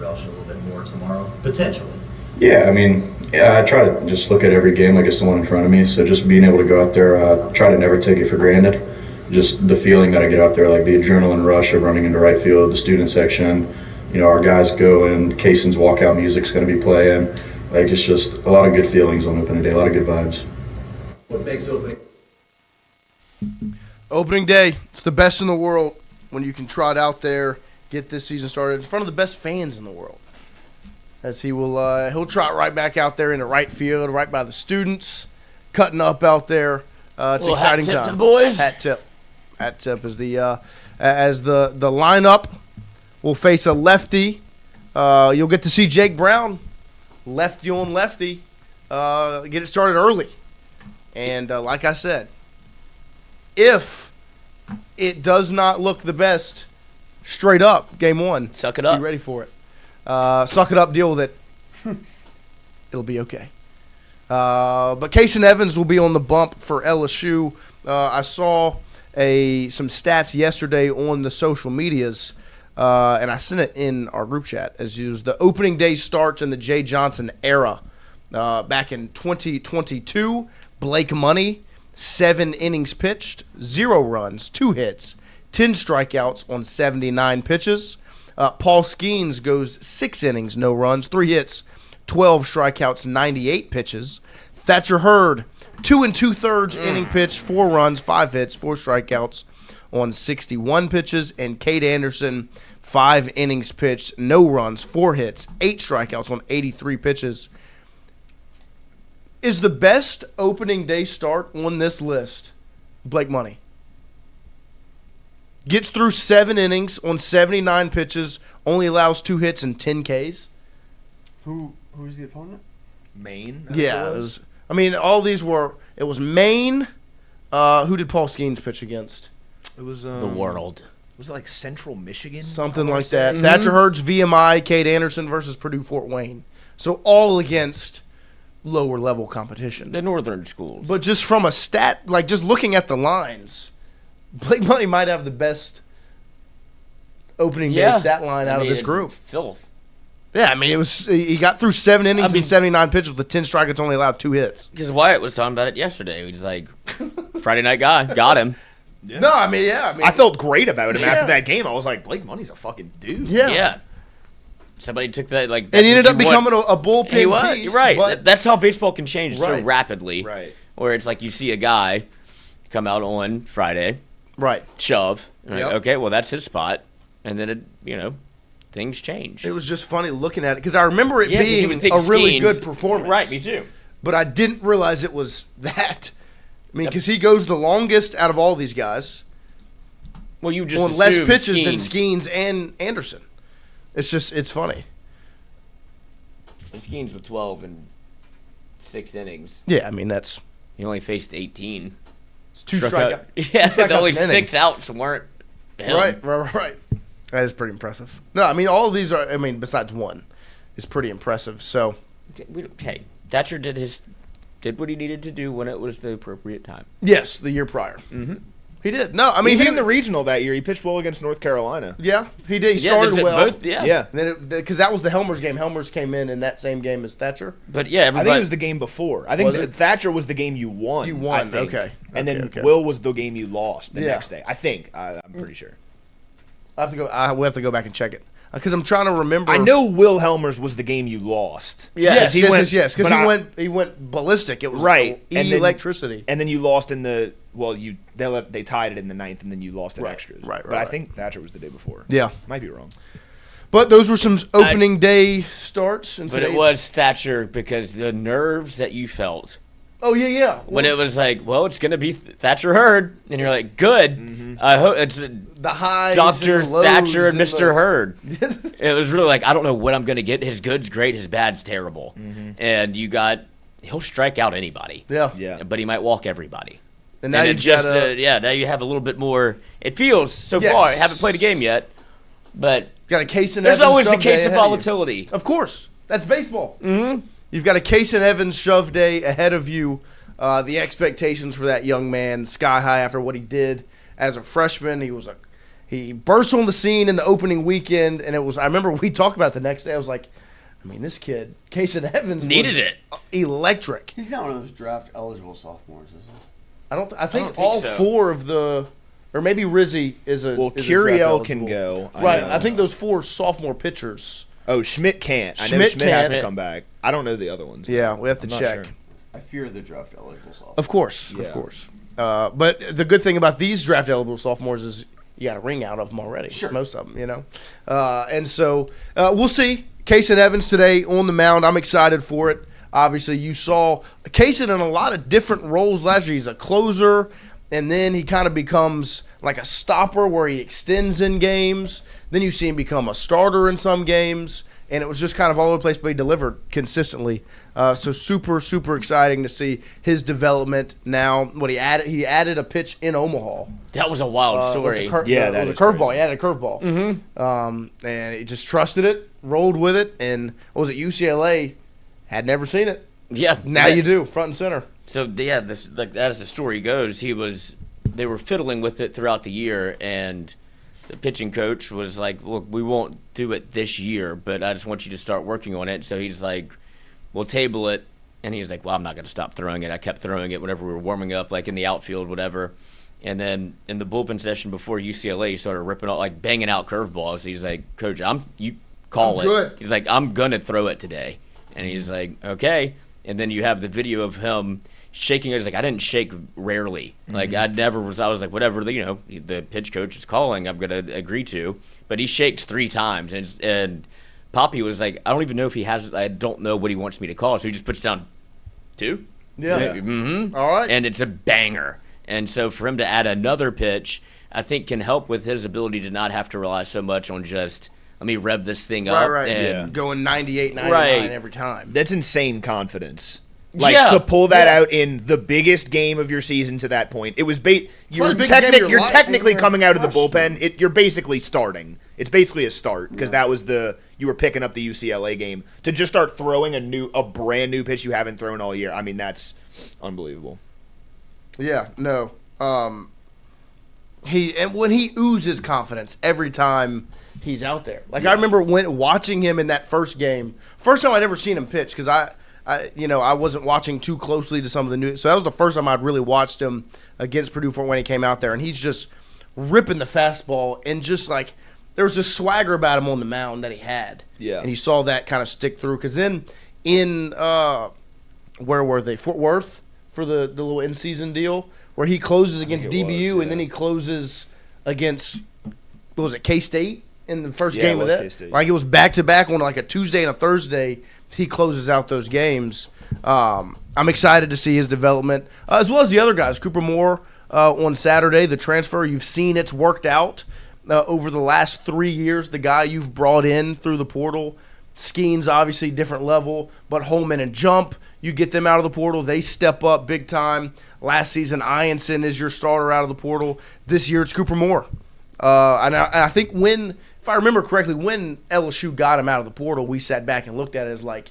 relish it a little bit more tomorrow? Potentially. Yeah, I mean, I try to just look at every game like it's the one in front of me. So just being able to go out there, try to never take it for granted. Just the feeling that I get out there, like the adrenaline rush of running into right field, the student section, our guys go in, Kaysen's walkout music's going to be playing. Like, it's just a lot of good feelings on opening day, a lot of good vibes. What makes opening? Opening day, it's the best in the world when you can trot out there, get this season started in front of the best fans in the world. As he'll trot right back out there into right field, right by the students, cutting up out there. It's an exciting time. Hat tip, boys. Hat tip is as the lineup will face a lefty. You'll get to see Jake Brown, lefty on lefty, get it started early. And like I said, if it does not look the best, straight up, game one. Suck it up. Be ready for it. Suck it up, deal with it. It'll be okay. But Kaysen Evans will be on the bump for LSU. I saw some stats yesterday on the social medias, and I sent it in our group chat. As used, the opening day starts in the Jay Johnson era. Back in 2022, Blake Money, 7 innings pitched, 0 runs, 2 hits, 10 strikeouts on 79 pitches. Paul Skeens goes 6 innings, no runs, 3 hits, 12 strikeouts, 98 pitches. Thatcher Hurd, 2 2/3 inning pitched, 4 runs, 5 hits, 4 strikeouts on 61 pitches. And Cade Anderson, 5 innings pitched, no runs, 4 hits, 8 strikeouts on 83 pitches. Is the best opening day start on this list Blake Money? Gets through 7 innings on 79 pitches, only allows 2 hits and 10 Ks. Who's the opponent? Maine. Yeah, all these were. It was Maine. Who did Paul Skeens pitch against? It was the world. Was it like Central Michigan? Something like that. Mm-hmm. Thatcher Hurd's VMI, Cade Anderson versus Purdue Fort Wayne. So all against lower level competition. The northern schools. But just from a stat, like just looking at the lines, Blake Money might have the best opening day stat line out of this group. Filth. Yeah, he got through 7 innings and 79 pitches with 10 strikeouts, only allowed 2 hits. Because Wyatt was talking about it yesterday. He was like, Friday night guy, got him. Yeah. No, I mean, I felt great about him after that game. I was like, Blake Money's a fucking dude. Yeah. Somebody took that and he ended up becoming a bullpen piece. You're right. but- That's how baseball can change so Right. rapidly. Right. Where it's like you see a guy come out on Friday, right? Shove. And like, Yep. okay, well that's his spot, and then things change. It was just funny looking at it because I remember it Yeah, 'cause you being would think a really Skeens- good performance. Right, me too. But I didn't realize it was that. I mean, because he goes the longest out of all these guys. Well, you just on less assume pitches than Skeens. Skeens and Anderson. It's funny. And Skeens with 12 and 6 innings. Yeah, I mean that's. He only faced 18. It's two Struck strikeout. out. Yeah, two strikeouts the only an inning. 6 outs weren't him. Right. That is pretty impressive. No, I mean all of these are. I mean, besides one, is pretty impressive. So. Hey, Thatcher did what he needed to do when it was the appropriate time. Yes, the year prior. Mm-hmm. He did. No, I mean even he in the regional that year, he pitched well against North Carolina. Yeah, he did. He Yeah, started they did well. both, yeah. And then because that was the Helmers game. Helmers came in that same game as Thatcher. But yeah, I think it was the game before. I think Was it? Thatcher was the game you won. You won, I think. okay. And then Okay. Will was the game you lost the Yeah. next day. I think. I'm pretty sure. I have to go. We have to go back and check it because I'm trying to remember. I know Will Helmers was the game you lost. Yes, he yes, yes. Because but he went ballistic. It was right and then- electricity. and then you lost in the they tied it in the 9th, and then you lost in extras. right, But I right. think Thatcher was the day before. Yeah. Might be wrong. But those were some opening day starts. And But it was Thatcher because the nerves that you felt. Oh yeah. When it was like, well, it's gonna be Thatcher Hurd, and you're like, good. I hope it's the highs, Dr. and the lows Thatcher and and Mr. the- Hurd. It was really like, I don't know what I'm gonna get. His good's great, his bad's terrible, and he'll strike out anybody. Yeah. But he might walk everybody. And now it you've just got now you have a little bit more. It feels so Yes. far. I haven't played a game yet, but got a case in there's Evans always a shove case day of ahead you. volatility. Of course, that's baseball. Mm-hmm. You've got a case in Evans shove day ahead of you. The expectations for that young man sky high after what he did as a freshman. He burst on the scene in the opening weekend, and it was. I remember we talked about it the next day. I was like, I mean, this kid, Case Evans, Needed was it. Electric. He's not one of those draft eligible sophomores, is he? I think think all so. 4 of the, or maybe Rizzi is a. Well, is a draft Curiel can eligible. go. Right. know. I think those 4 sophomore pitchers. Oh, Schmidt can't. I know Schmidt Schmidt has can't. to come back. I don't know the other ones. Yeah, we have to I'm not check. sure. I fear the draft eligible sophomore. Of course, Yeah. of course. But the good thing about these draft eligible sophomores is you got a ring out of them already. Sure. Most of them, and so we'll see. Kaysen Evans today on the mound. I'm excited for it. Obviously, you saw Kaysen in a lot of different roles last year. He's a closer, and then he kind of becomes like a stopper where he extends in games. Then you see him become a starter in some games. And it was just kind of all over the place, but he delivered consistently. So super, super exciting to see his development now. What he added a pitch in Omaha. That was a wild story. It was a curveball. He added a curveball. Mm-hmm. And he just trusted it, rolled with it, and what was it? UCLA had never seen it. Yeah. Now you do, front and center. So yeah, this as the story goes, they were fiddling with it throughout the year, and the pitching coach was like, look, we won't do it this year, but I just want you to start working on it. So he's like, we'll table it. And he's like, well, I'm not going to stop throwing it. I kept throwing it whenever we were warming up, like in the outfield, whatever. And then in the bullpen session before UCLA, he started ripping out, like banging out curveballs. He's like, Coach, you call it. Good. He's like, I'm going to throw it today. And he's like, okay. And then you have the video of him shaking it. He's like, I didn't shake rarely. Like I was like, whatever, the pitch coach is calling, I'm going to agree to. But he shakes 3 times. And Poppy was like, I don't even know if I don't know what he wants me to call. So he just puts down 2. Yeah. Mm-hmm. All right. And it's a banger. And so for him to add another pitch, I think can help with his ability to not have to rely so much on just, let me rev this thing up. Right. And Going 98, 99 every time. That's insane confidence. To pull that out in the biggest game of your season to that point, it was you're technically coming out of the bullpen. You're basically starting. It's basically a start because that was you were picking up the UCLA game to just start throwing a brand new pitch you haven't thrown all year. I mean, that's unbelievable. Yeah, no. When he oozes confidence every time he's out there. I remember watching him in that first game. First time I'd ever seen him pitch because I I wasn't watching too closely to some of the news. So that was the first time I'd really watched him against Purdue when he came out there, and he's just ripping the fastball and just like there was this swagger about him on the mound that he had. Yeah. And you saw that kind of stick through because then in where were they? Fort Worth for the little in-season deal where he closes against DBU and then he closes against what was it, K-State in the first game of that. K-State. Like it was back-to-back on like a Tuesday and a Thursday. He closes out those games. I'm excited to see his development as well as the other guys. Cooper Moore on Saturday, the transfer. You've seen it's worked out over the last 3 years. The guy you've brought in through the portal. Skeen's obviously different level, but Holman and Jump, you get them out of the portal, they step up big time. Last season, Ianson is your starter out of the portal. This year, it's Cooper Moore. And I think if I remember correctly, when LSU got him out of the portal, we sat back and looked at it as like,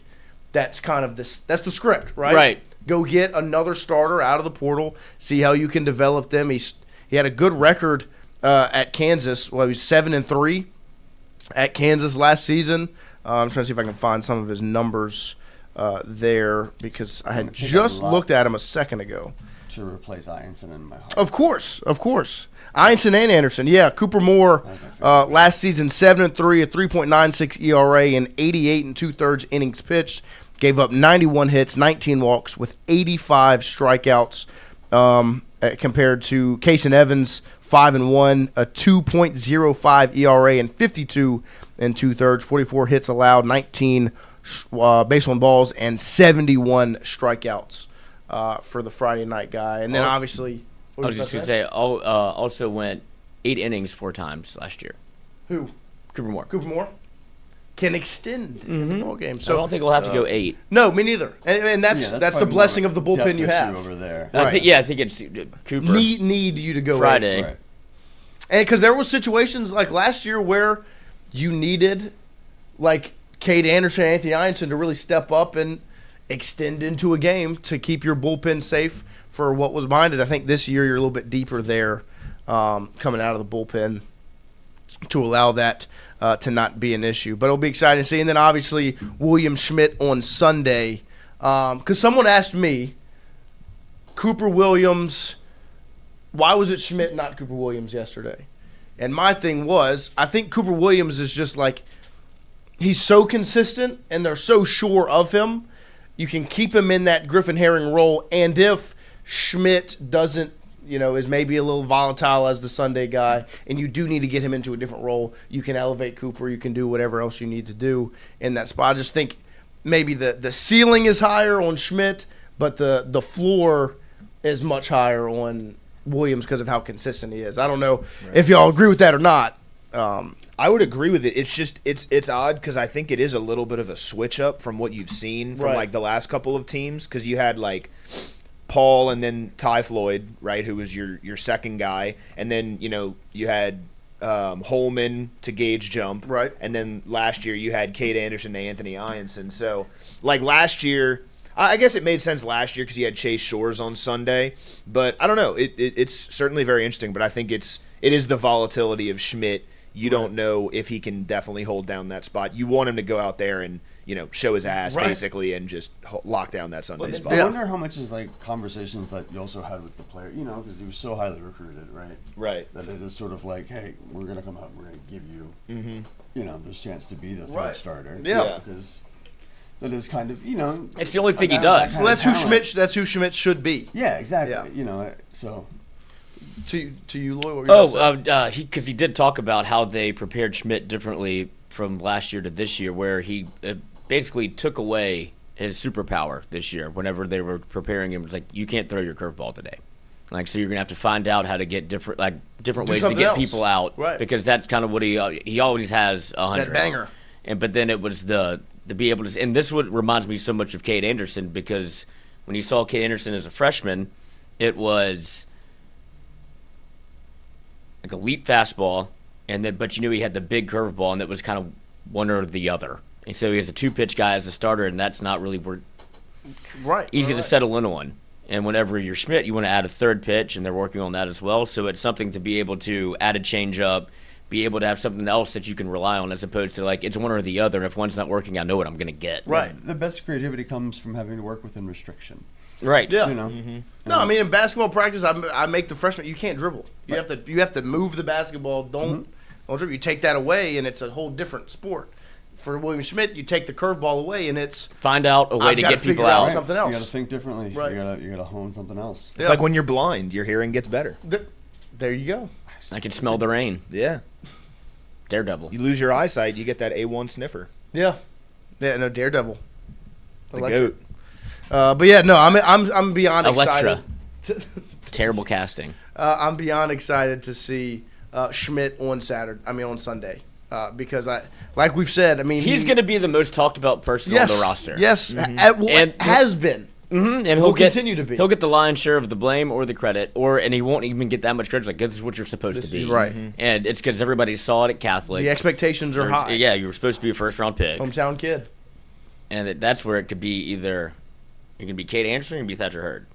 that's kind of this. That's the script, right? Right. Go get another starter out of the portal, see how you can develop them. He had a good record at Kansas. Well, he was 7-3 at Kansas last season. I'm trying to see if I can find some of his numbers there because I had just looked at him a second ago. To replace Ianson in my heart. Of course. Ianson and Anderson. Yeah, Cooper Moore last season 7-3, a 3.96 ERA, and 88 2/3 innings pitched. Gave up 91 hits, 19 walks, with 85 strikeouts compared to Cason Evans, 5-1, a 2.05 ERA, and 52 2/3, 44 hits allowed, 19 base on balls, and 71 strikeouts for the Friday night guy. And then obviously, I was just going to say, also went 8 innings 4 times last year. Who? Cooper Moore. Cooper Moore can extend in the ball game. So I don't think we'll have to go 8. No, me neither. And that's the blessing of the bullpen you have over there. Right. I think it's Cooper. Need you to go Friday. 8. Right. And because there were situations like last year where you needed like Cade Anderson and Anthony Ianson to really step up and extend into a game to keep your bullpen safe for what was behind it. I think this year you're a little bit deeper there coming out of the bullpen to allow that to not be an issue. But it'll be exciting to see. And then obviously William Schmidt on Sunday. Because someone asked me, Cooper Williams, why was it Schmidt, not Cooper Williams yesterday? And my thing was, I think Cooper Williams is just like, he's so consistent and they're so sure of him. You can keep him in that Griffin Herring role. And if Schmidt doesn't, is maybe a little volatile as the Sunday guy, and you do need to get him into a different role, you can elevate Cooper. You can do whatever else you need to do in that spot. I just think maybe the ceiling is higher on Schmidt, but the floor is much higher on Williams because of how consistent he is. I don't know if y'all agree with that or not. I would agree with it. It's just it's odd because I think it is a little bit of a switch up from what you've seen from like the last couple of teams, because you had like Paul and then Ty Floyd, right, who was your second guy, and then you had Holman to Gage Jump, right, and then last year you had Cade Anderson and Anthony Ianson. So like last year, I guess it made sense last year because you had Chase Shores on Sunday, but I don't know. It's certainly very interesting, but I think it is the volatility of Schmidt. You don't know if he can definitely hold down that spot. You want him to go out there and show his ass basically and just lock down that Sunday spot. I wonder how much is like conversations that you also had with the player, because he was so highly recruited, right? Right. That it is sort of like, hey, we're gonna come out and we're gonna give you, this chance to be the third starter. Yeah. Because that is kind of, it's the only thing he does. So that's who Schmidt should be. Yeah, exactly. Yeah. So. To you, Lloyd. What were you because he did talk about how they prepared Schmidt differently from last year to this year, where he basically took away his superpower this year. Whenever they were preparing him, it's like, you can't throw your curveball today. Like, so you're gonna have to find out how to get different ways to get people out, right? Because that's kind of what he always has 100. That banger. But then it was the be able to, and this what reminds me so much of Cade Anderson, because when you saw Cade Anderson as a freshman, it was like a leap fastball, but he had the big curveball, and that was kind of one or the other. And so he has a 2-pitch guy as a starter, and that's not really easy to settle in on. And whenever you're Schmidt, you want to add a third pitch, and they're working on that as well. So it's something to be able to add a changeup, be able to have something else that you can rely on as opposed to like it's one or the other. If one's not working, I know what I'm going to get. Right. The best creativity comes from having to work within restriction. Right. Yeah. You know. No, I mean in basketball practice, I make the freshman. You can't dribble. You have to move the basketball. Don't dribble. You take that away, and it's a whole different sport. For William Schmidt, you take the curveball away, and it's find out a way to get people out. Something else. You got to think differently. Right. You got to hone something else. It's like when you're blind, your hearing gets better. There you go. I can smell the rain. Yeah. Daredevil. You lose your eyesight, you get that A1 sniffer. Yeah. Yeah. No, Daredevil. The goat. But yeah, no, I'm beyond Electra. excited. Terrible casting. I'm beyond excited to see Schmidt on Sunday. Because like we've said, I mean he's going to be the most talked about person on the roster. Yes, and has been. Mm-hmm. And he'll continue to be. He'll get the lion's share of the blame or the credit, and he won't even get that much credit. Like this is what you're supposed to be, right? And it's because everybody saw it at Catholic. The expectations are high. Yeah, you were supposed to be a first-round pick, hometown kid, and that's where it could be either you can be Kate Anderson or you can be Thatcher Hurd.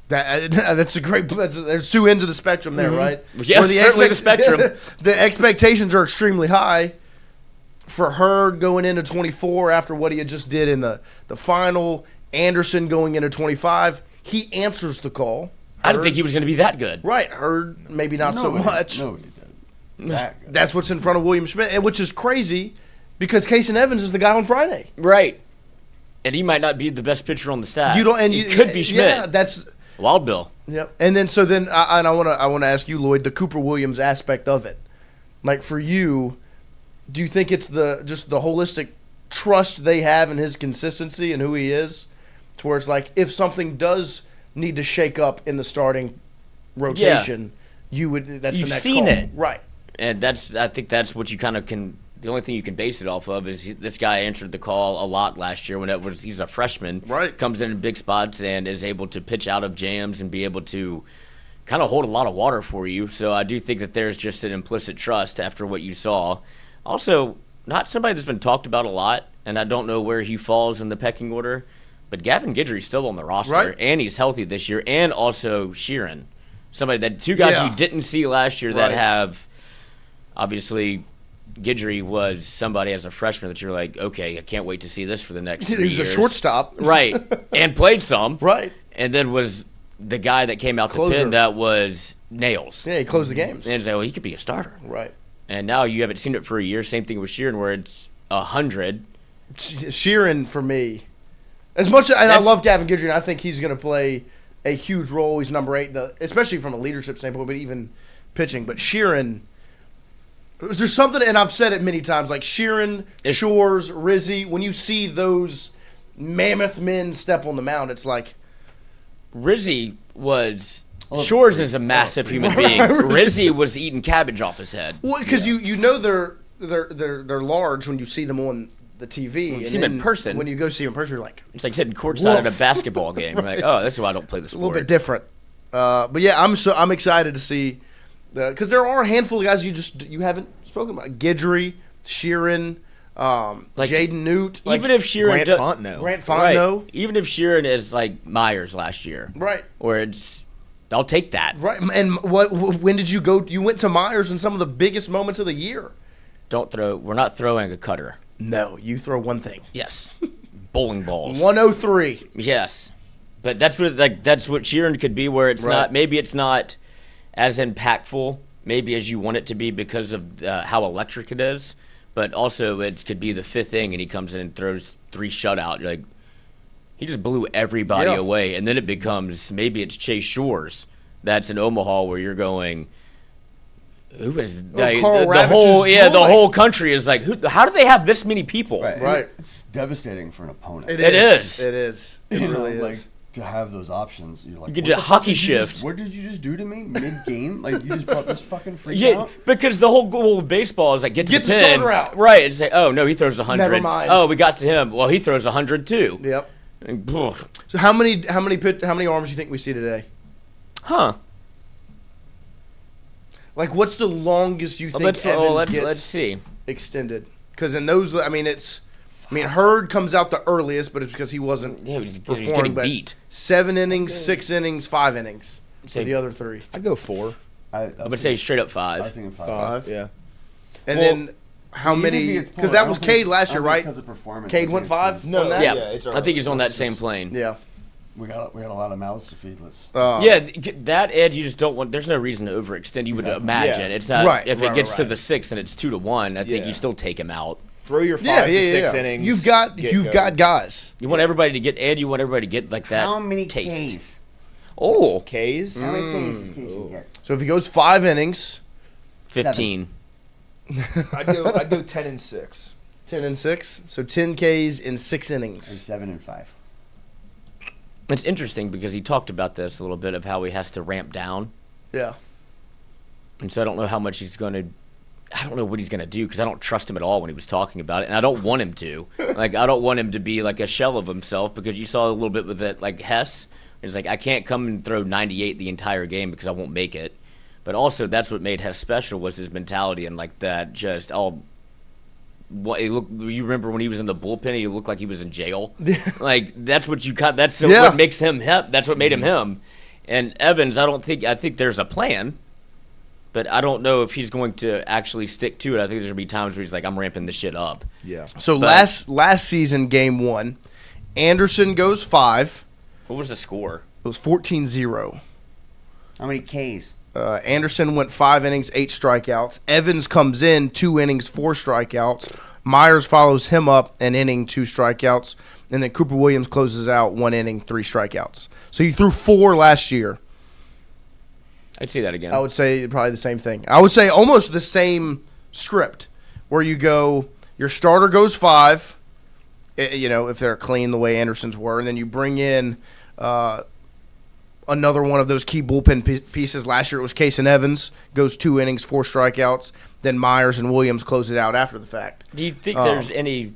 That's a great. There's two ends of the spectrum there, right? Yes, certainly the spectrum. The expectations are extremely high for Hurd going into 24 after what he had just did in the final. Anderson going into 25, he answers the call. I didn't think he was going to be that good. Right, Hurd maybe not so much. No, he did. That's what's in front of William Schmidt, which is crazy because Casey Evans is the guy on Friday. Right, and he might not be the best pitcher on the staff. You could be Schmidt. Yeah, that's Wild Bill. Yep. And then I want to ask you, Lloyd, the Cooper Williams aspect of it. Like for you, do you think it's just the holistic trust they have in his consistency and who he is? To where it's like if something does need to shake up in the starting rotation, you've the next seen call. It, right? And I think that's what you kind of can. The only thing you can base it off of is this guy answered the call a lot last year when he's a freshman, right? Comes in big spots and is able to pitch out of jams and be able to kind of hold a lot of water for you. So I do think that there's just an implicit trust after what you saw. Also, not somebody that's been talked about a lot, and I don't know where he falls in the pecking order. But Gavin Guidry's still on the roster, right? And he's healthy this year, and also Sheeran, two guys you didn't see last year that have, obviously, Guidry was somebody as a freshman that you're like, okay, I can't wait to see this for the next 3 years. He was a shortstop, right, and played some, right, and then was the guy that came out the pen that was nails. Yeah, he closed the games, and it's like, well, he could be a starter, right? And now you haven't seen it for a year. Same thing with Sheeran, where it's 100. Sheeran for me. As much, and I love Gavin Guidry, and I think he's going to play a huge role. He's number 8, especially from a leadership standpoint, but even pitching. But Sheeran, there's something, and I've said it many times, like Sheeran, Shores, Rizzy, when you see those mammoth men step on the mound, it's like. Rizzy was. Shores is a massive human being. Rizzy was eating cabbage off his head. Well, because you know they're large when you see them on the TV. When you see them in person. When you go see them in person, you're like... It's like sitting courtside at a basketball game. Right. You're like, oh, that's why I don't play the sport. A little bit different. But yeah, I'm excited to see... Because there are a handful of guys you haven't spoken about. Guidry, Sheeran, Jaden Newt. Even if Sheeran... Grant Fontenot. Right. Even if Sheeran is like Myers last year. Right. Where it's... I'll take that. Right. And when did you go... You went to Myers in some of the biggest moments of the year. We're not throwing a cutter. No, you throw one thing. Yes, bowling balls. 103. Yes, but that's what Sheeran could be. Where it's not. Maybe it's not as impactful. Maybe as you want it to be because of how electric it is. But also, it could be the 5th inning and he comes in and throws 3 shutout. You're like, he just blew everybody away, and then it becomes maybe it's Chase Shores. That's in Omaha where you're going. Who is the whole country is like, how do they have this many people? Right. It's devastating for an opponent. It is. It is. It really is. Like to have those options, you're like, you could just hockey shift. What did you just do to me mid game? Like you just brought this fucking freak out. Because the whole goal of baseball is like get the pin. Starter out. Right. It's like, oh no, he throws 100. Never mind. Oh, we got to him. Well, he throws 100 too. Yep. So how many arms do you think we see today? Huh. Like, what's the longest you think Evans gets let's see. extended? Because in those, Hurd comes out the earliest, but it's because he wasn't performing. Getting beat. 7 innings, 6 innings, 5 innings for the other 3. I'd go 4. I would say straight up 5. I was thinking 5. 5, yeah. And Well, then how even if he many? gets Because pulled, that I was don't think- Cade last I year, don't think right? it's 'cause of performance. Cade I went think 5 it's on just- that? Yeah, I think he's on that same plane. Yeah. We got a lot of mouths to feed. Let's. Yeah, that edge you just don't want. There's no reason to overextend. You would imagine it's not. Right, if right, it gets to right. the 6th and it's 2-1, I think Yeah. you still take him out. Throw your 5 to 6 innings. You've got guys. You want everybody to get, and you want everybody to get like that. How many taste. Ks? Oh, Ks. How many Ks does Casey get? So if he goes 5 innings, 15. I'd go 10 and 6. 10 and 6, so 10 Ks in 6 And innings. 7 and 5. It's interesting because he talked about this a little bit of how he has to ramp down, Yeah. and so I don't know how much he's going to. I don't know what he's going to do because I don't trust him at all when he was talking about it, and I don't want him to. Like, I don't want him to be like a shell of himself because you saw a little bit with it, like Hess. It's like I can't come and throw 98 the entire game because I won't make it. But also, that's what made Hess special was his mentality and like that. Just what he looked. You remember when he was in the bullpen? He looked like he was in jail. Like that's what you got. That's what makes him him. That's what made him him. And Evans, I think there's a plan. But I don't know if he's going to actually stick to it. I think there's going to be times where he's like, I'm ramping this shit up. Yeah. So last season, game 1, Anderson goes 5. What was the score? It was 14-0. How many Ks? Anderson went 5 innings, 8 strikeouts. Evans comes in 2 innings, 4 strikeouts. Myers follows him up an inning, 2 strikeouts. And then Cooper Williams closes out 1 inning, 3 strikeouts. So he threw 4 last year. I'd say that again. I would say probably the same thing. I would say almost the same script where you go, your starter goes 5, if they're clean the way Anderson's were, and then you bring in another one of those key bullpen pieces. Last year it was Case and Evans, goes 2 innings, 4 strikeouts. Then Myers and Williams close it out after the fact. Do you think there's any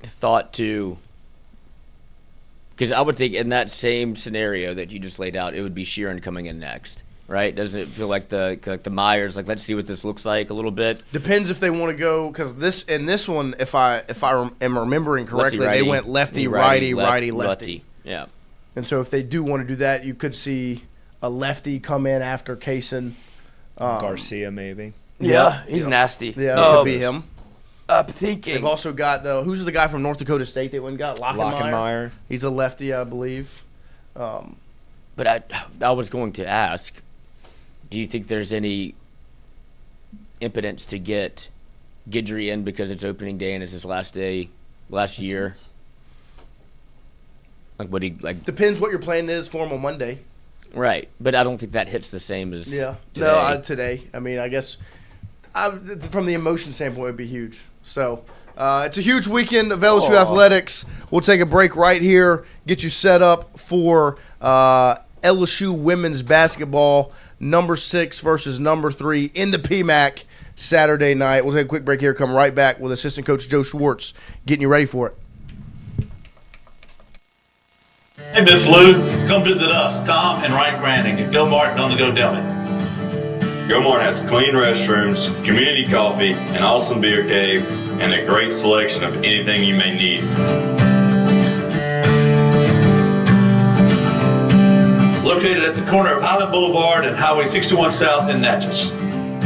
thought to – because I would think in that same scenario that you just laid out, it would be Sheeran coming in next, right? Doesn't it feel like the Myers, like let's see what this looks like a little bit? Depends if they want to go, because this one, if I am remembering correctly, Lefty, they went lefty, righty, lefty. Yeah. And so if they do want to do that, you could see a lefty come in after Kaysen. Garcia, maybe. Yeah, he's nasty. Yeah, that could be him. I'm thinking. They've also got who's the guy from North Dakota State they went and got? Lockenmeyer. He's a lefty, I believe. But I was going to ask, do you think there's any impotence to get Guidry in because it's opening day and it's his last year? Like what depends what your plan is for him on Monday. Right, but I don't think that hits the same as today. Today. I mean, I guess from the emotion standpoint, it'd be huge. So it's a huge weekend of LSU athletics. We'll take a break right here, get you set up for LSU women's basketball, number 6 versus number 3 in the PMAC Saturday night. We'll take a quick break here, come right back with assistant coach Joe Schwartz getting you ready for it. Hey, Miss Lou, come visit us, Tom and Wright Granding at Go Martin on the Go Deli. Go Martin has clean restrooms, community coffee, an awesome beer cave, and a great selection of anything you may need. Located at the corner of Highland Boulevard and Highway 61 South in Natchez.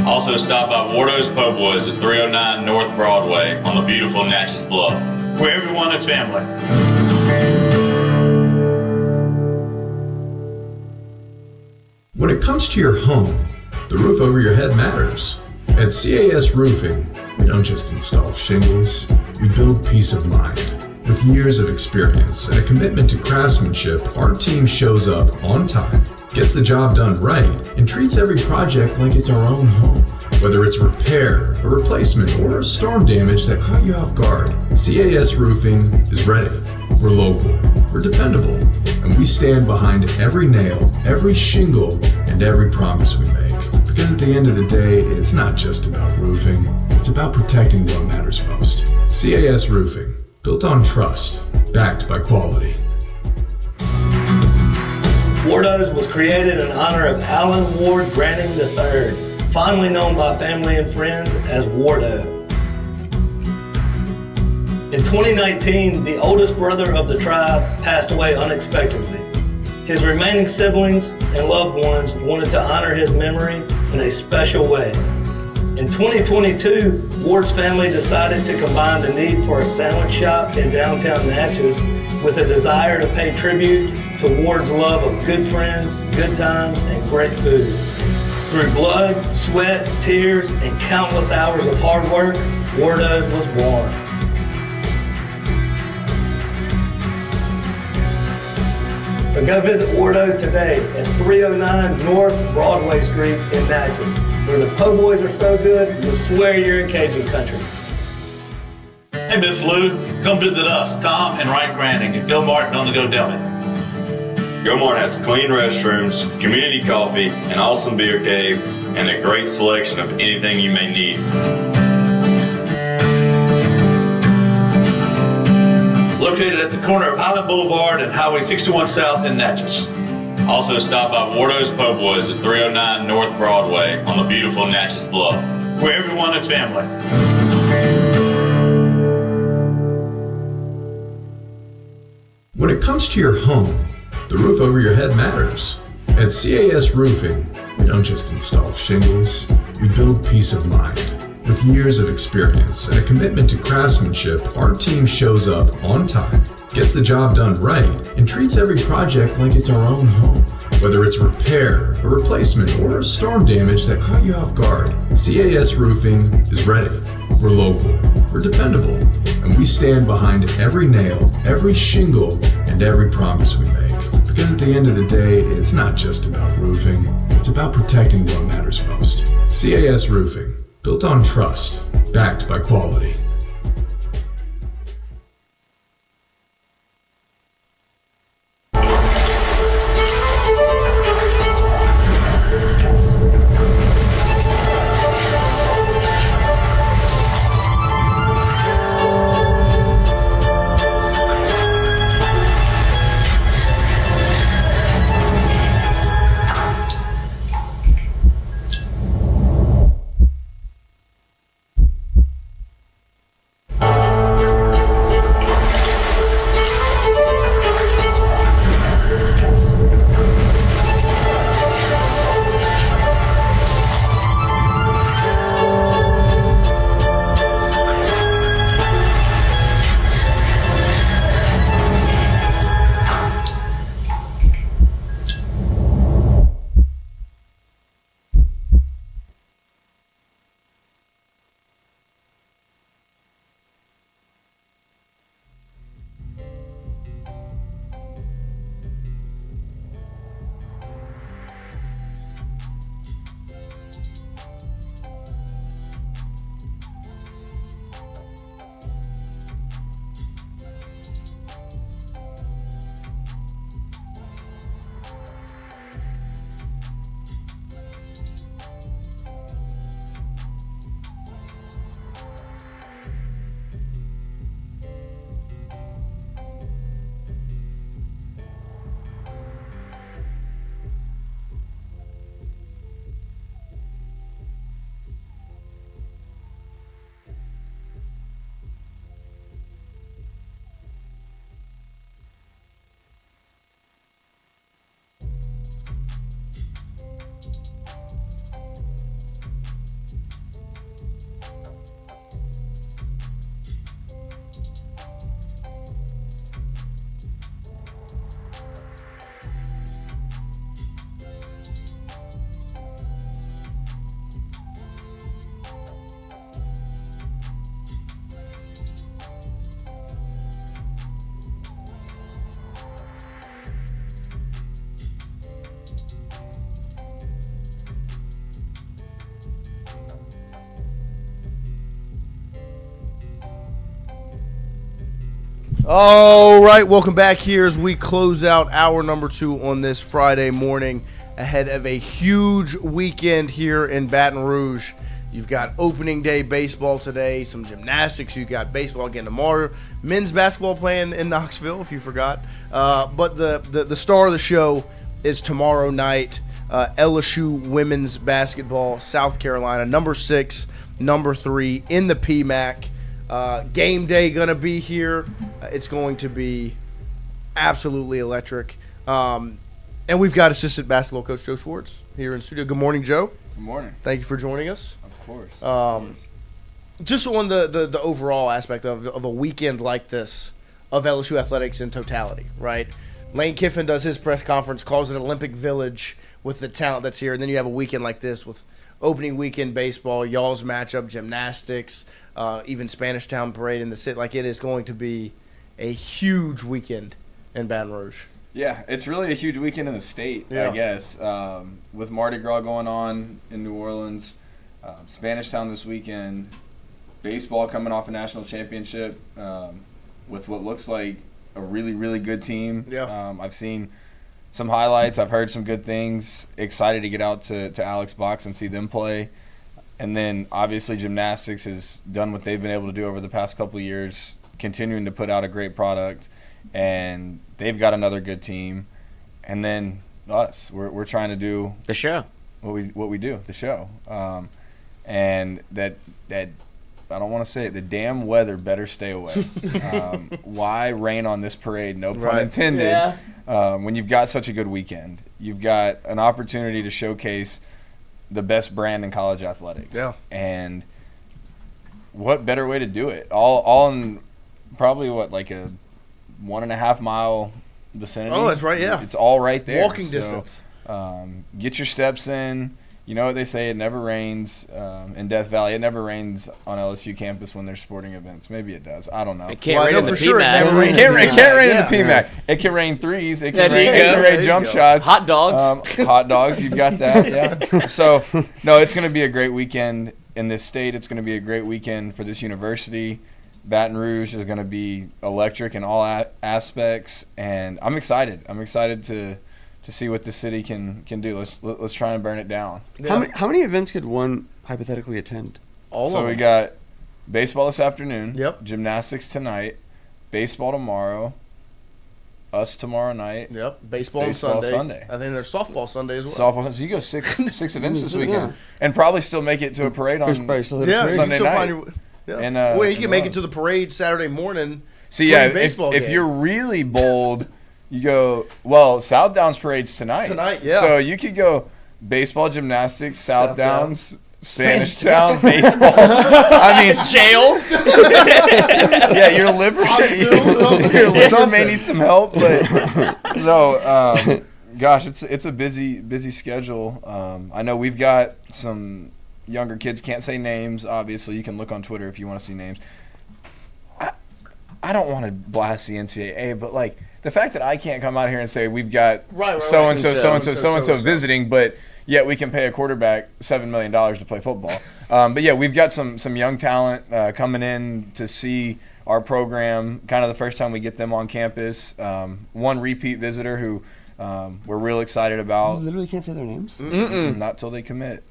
Also stop by Wardo's Po' Boys at 309 North Broadway on the beautiful Natchez Bluff. Where everyone is family. When it comes to your home, the roof over your head matters. At CAS Roofing, we don't just install shingles, we build peace of mind. With years of experience and a commitment to craftsmanship, our team shows up on time, gets the job done right, and treats every project like it's our own home. Whether it's a repair, a replacement, or a storm damage that caught you off guard, CAS Roofing is ready. We're local, we're dependable, and we stand behind every nail, every shingle, and every promise we make. Because at the end of the day, it's not just about roofing, it's about protecting what matters most. CAS Roofing, built on trust, backed by quality. Wardo's was created in honor of Alan Ward Granning III, fondly known by family and friends as Wardo. In 2019, the oldest brother of the tribe passed away unexpectedly. His remaining siblings and loved ones wanted to honor his memory in a special way. In 2022, Ward's family decided to combine the need for a sandwich shop in downtown Natchez with a desire to pay tribute to Ward's love of good friends, good times, and great food. Through blood, sweat, tears, and countless hours of hard work, Wardo's was born. So go visit Wardo's today at 309 North Broadway Street in Natchez, where the po' boys are so good, you'll swear you're in Cajun country. Hey, Miss Lou, come visit us, Tom and Wright Granding at Go Martin on the Go Deli. Go Mart has clean restrooms, community coffee, an awesome beer cave, and a great selection of anything you may need. Located at the corner of Highland Boulevard and Highway 61 South in Natchez. Also stop by Wardo's Po' Boys at 309 North Broadway on the beautiful Natchez Bluff, where everyone is family. When it comes to your home, the roof over your head matters. At CAS Roofing, we don't just install shingles, we build peace of mind. With years of experience and a commitment to craftsmanship, our team shows up on time, gets the job done right, and treats every project like it's our own home. Whether it's a repair, a replacement, or a storm damage that caught you off guard, CAS Roofing is ready. We're local, we're dependable, and we stand behind every nail, every shingle, and every promise we make. Because at the end of the day, it's not just about roofing, it's about protecting what matters most. CAS Roofing, built on trust, backed by quality. All right, welcome back here as we close out hour number 2 on this Friday morning ahead of a huge weekend here in Baton Rouge. You've got opening day baseball today, some gymnastics. You've got baseball again tomorrow. Men's basketball playing in Knoxville, if you forgot. But the star of the show is tomorrow night, LSU women's basketball, South Carolina, number 6, number 3 in the PMAC. Game day going to be here. It's going to be absolutely electric. And we've got assistant basketball coach Joe Schwartz here in studio. Good morning, Joe. Good morning. Thank you for joining us. Of course. Just on the overall aspect of a weekend like this of LSU athletics in totality, right? Lane Kiffin does his press conference, calls it Olympic Village with the talent that's here, and then you have a weekend like this with opening weekend baseball, y'all's matchup, gymnastics, even Spanish Town Parade in the city. Like, it is going to be a huge weekend in Baton Rouge. Yeah, it's really a huge weekend in the state, I guess. With Mardi Gras going on in New Orleans, Spanish Town this weekend, baseball coming off a national championship with what looks like a really, really good team. Yeah. I've seen some highlights. I've heard some good things. Excited to get out to Alex Box and see them play. And then, obviously, gymnastics has done what they've been able to do over the past couple of years, continuing to put out a great product. And they've got another good team. And then us, we're trying to do the show. What we do, the show. And that I don't want to say it, the damn weather better stay away. Why rain on this parade? No pun intended. Yeah. When you've got such a good weekend, you've got an opportunity to showcase the best brand in college athletics. Yeah. And what better way to do it? All in probably like a 1.5 mile vicinity. Oh, that's right. Yeah. It's all right there. Walking distance. Get your steps in. You know what they say, it never rains in Death Valley. It never rains on LSU campus when there's sporting events. Maybe it does. I don't know. It can't rain in the PMAC. It can't rain in the PMAC. It can rain threes. It can rain jump shots. Hot dogs. Hot dogs. You've got that, yeah. So, no, it's going to be a great weekend in this state. It's going to be a great weekend for this university. Baton Rouge is going to be electric in all aspects, and I'm excited. I'm excited to see what the city can do. Let's try and burn it down. How many events could one hypothetically attend? So we got baseball this afternoon. Yep. Gymnastics tonight. Baseball tomorrow. Us tomorrow night. Yep. Baseball on Sunday. I think there's softball Sunday as well. Softball. So you go six events this weekend, and probably still make it to a parade on Sunday night. And well, you can make it to the parade Saturday morning. See, yeah, if you're really bold. You go, well, South Downs parade's tonight. Yeah. So you could go baseball, gymnastics, South Downs, Spanish Town, baseball. I mean, jail. Yeah, your liver may need some help, but no. Gosh, it's a busy schedule. I know we've got some younger kids. Can't say names. Obviously, you can look on Twitter if you want to see names. I don't want to blast the NCAA, but like. The fact that I can't come out here and say we've got so-and-so visiting, but yet we can pay a quarterback $7 million to play football. But, yeah, we've got some young talent coming in to see our program, kind of the first time we get them on campus. One repeat visitor who we're real excited about. You literally can't say their names? Not till they commit.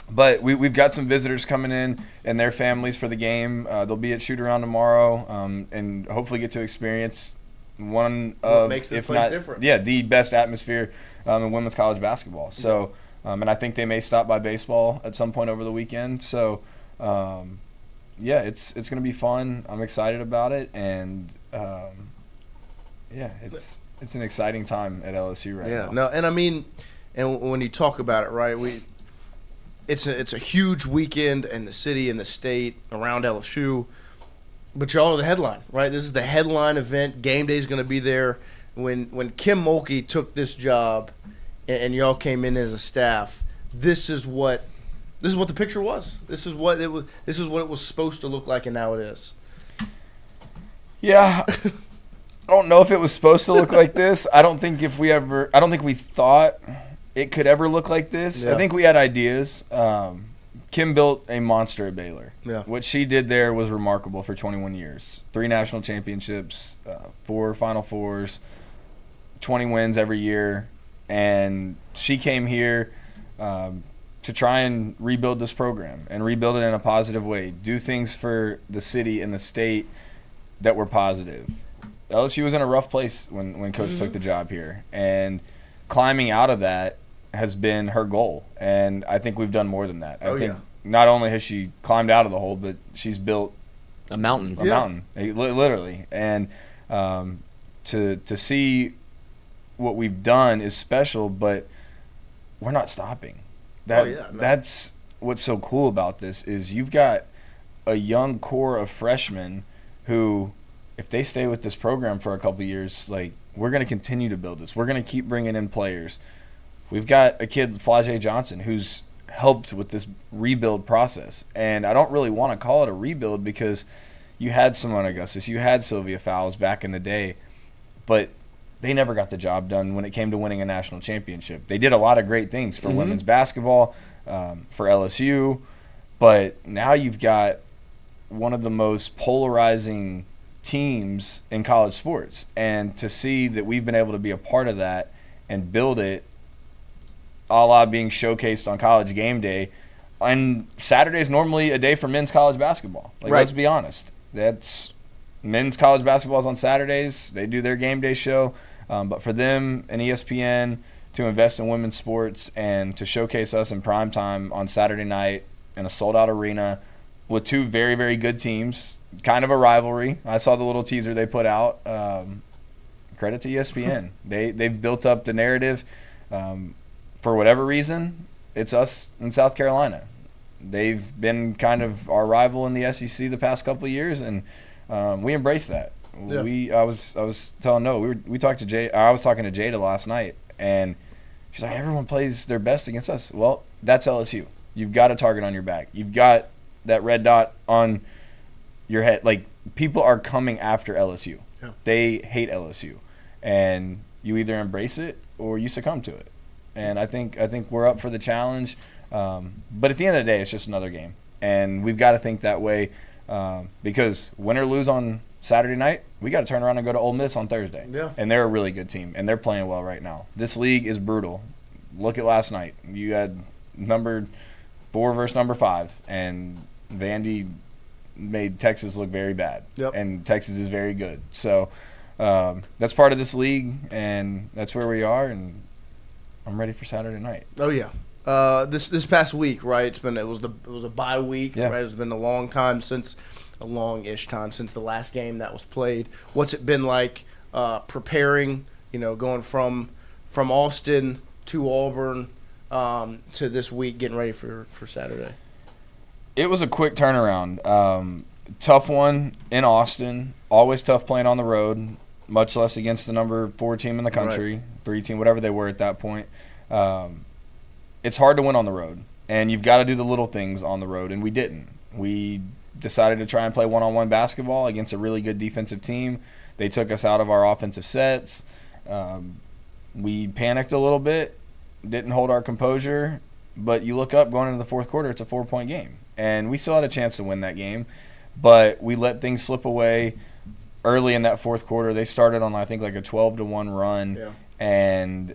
But we've got some visitors coming in and their families for the game. They'll be at shoot-around tomorrow and hopefully get to experience one of, makes the if place not, different. Yeah, the best atmosphere in women's college basketball. So, and I think they may stop by baseball at some point over the weekend. So, yeah, it's going to be fun. I'm excited about it, and yeah, it's an exciting time at LSU right now. Yeah, no, and I mean, and when you talk about it, right, it's a huge weekend in the city and the state around LSU. But y'all are the headline, right? This is the headline event. Game day is going to be there. When Kim Mulkey took this job, and y'all came in as a staff, this is what the picture was. This is what it was. This is what it was supposed to look like, and now it is. Yeah, I don't know if it was supposed to look like this. I don't think we thought it could ever look like this. Yeah. I think we had ideas. Kim built a monster at Baylor. Yeah. What she did there was remarkable for 21 years. 3 national championships, 4 Final Fours, 20 wins every year. And she came here to try and rebuild this program and rebuild it in a positive way. Do things for the city and the state that were positive. LSU was in a rough place when Coach took the job here. And climbing out of that has been her goal, and I think we've done more than that. I think not only has she climbed out of the hole, but she's built a mountain. Literally. And to see what we've done is special, but we're not stopping. That's what's so cool about this is you've got a young core of freshmen who, if they stay with this program for a couple of years, like, we're going to continue to build this. We're going to keep bringing in players. We've got a kid, Flajay Johnson, who's helped with this rebuild process. And I don't really want to call it a rebuild because you had Simone Augustus, you had Sylvia Fowles back in the day, but they never got the job done when it came to winning a national championship. They did a lot of great things for women's basketball, for LSU, but now you've got one of the most polarizing teams in college sports. And to see that we've been able to be a part of that and build it, a la being showcased on College Game Day. And Saturday's normally a day for men's college basketball. Like, let's be honest. That's men's college basketball is on Saturdays. They do their game day show. But for them and ESPN to invest in women's sports and to showcase us in prime time on Saturday night in a sold-out arena with two very, very good teams, kind of a rivalry. I saw the little teaser they put out. Credit to ESPN. They've built up the narrative. For whatever reason, it's us in South Carolina. They've been kind of our rival in the SEC the past couple of years, and we embrace that. Yeah. I was telling Noah, we talked to Jay. I was talking to Jada last night, and she's like, everyone plays their best against us. Well, that's LSU. You've got a target on your back. You've got that red dot on your head. Like, people are coming after LSU. Yeah. They hate LSU, and you either embrace it or you succumb to it. And I think we're up for the challenge. But at the end of the day, it's just another game. And we've got to think that way because win or lose on Saturday night, we got to turn around and go to Ole Miss on Thursday. Yeah. And they're a really good team, and they're playing well right now. This league is brutal. Look at last night. You had number 4 versus number 5, and Vandy made Texas look very bad. Yep. And Texas is very good. So that's part of this league, and that's where we are, and I'm ready for Saturday night. Oh yeah, this past week, right? It was a bye week, right? It's been a longish time since the last game that was played. What's it been like preparing? Going from Austin to Auburn to this week, getting ready for Saturday. It was a quick turnaround. Tough one in Austin. Always tough playing on the road, much less against the number 4 team in the country, 3 team, whatever they were at that point. It's hard to win on the road, and you've got to do the little things on the road, and we didn't. We decided to try and play one-on-one basketball against a really good defensive team. They took us out of our offensive sets. We panicked a little bit, didn't hold our composure, but you look up going into the fourth quarter, it's a 4-point game. And we still had a chance to win that game, but we let things slip away early in that fourth quarter. They started on, I think, like a 12-1 run, and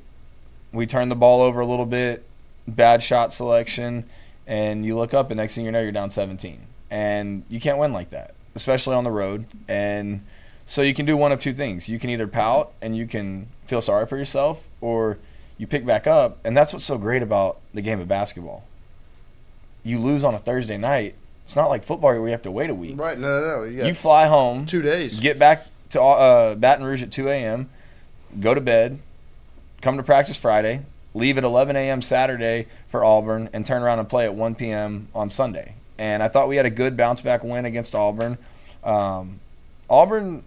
we turned the ball over a little bit, bad shot selection, and you look up, and next thing you know, you're down 17. And you can't win like that, especially on the road. And so you can do one of two things. You can either pout and you can feel sorry for yourself, or you pick back up, and that's what's so great about the game of basketball. You lose on a Thursday night. It's not like football where you have to wait a week. Right, no. You fly home. 2 days. Get back to Baton Rouge at 2 a.m., go to bed, come to practice Friday, leave at 11 a.m. Saturday for Auburn, and turn around and play at 1 p.m. on Sunday. And I thought we had a good bounce-back win against Auburn. Auburn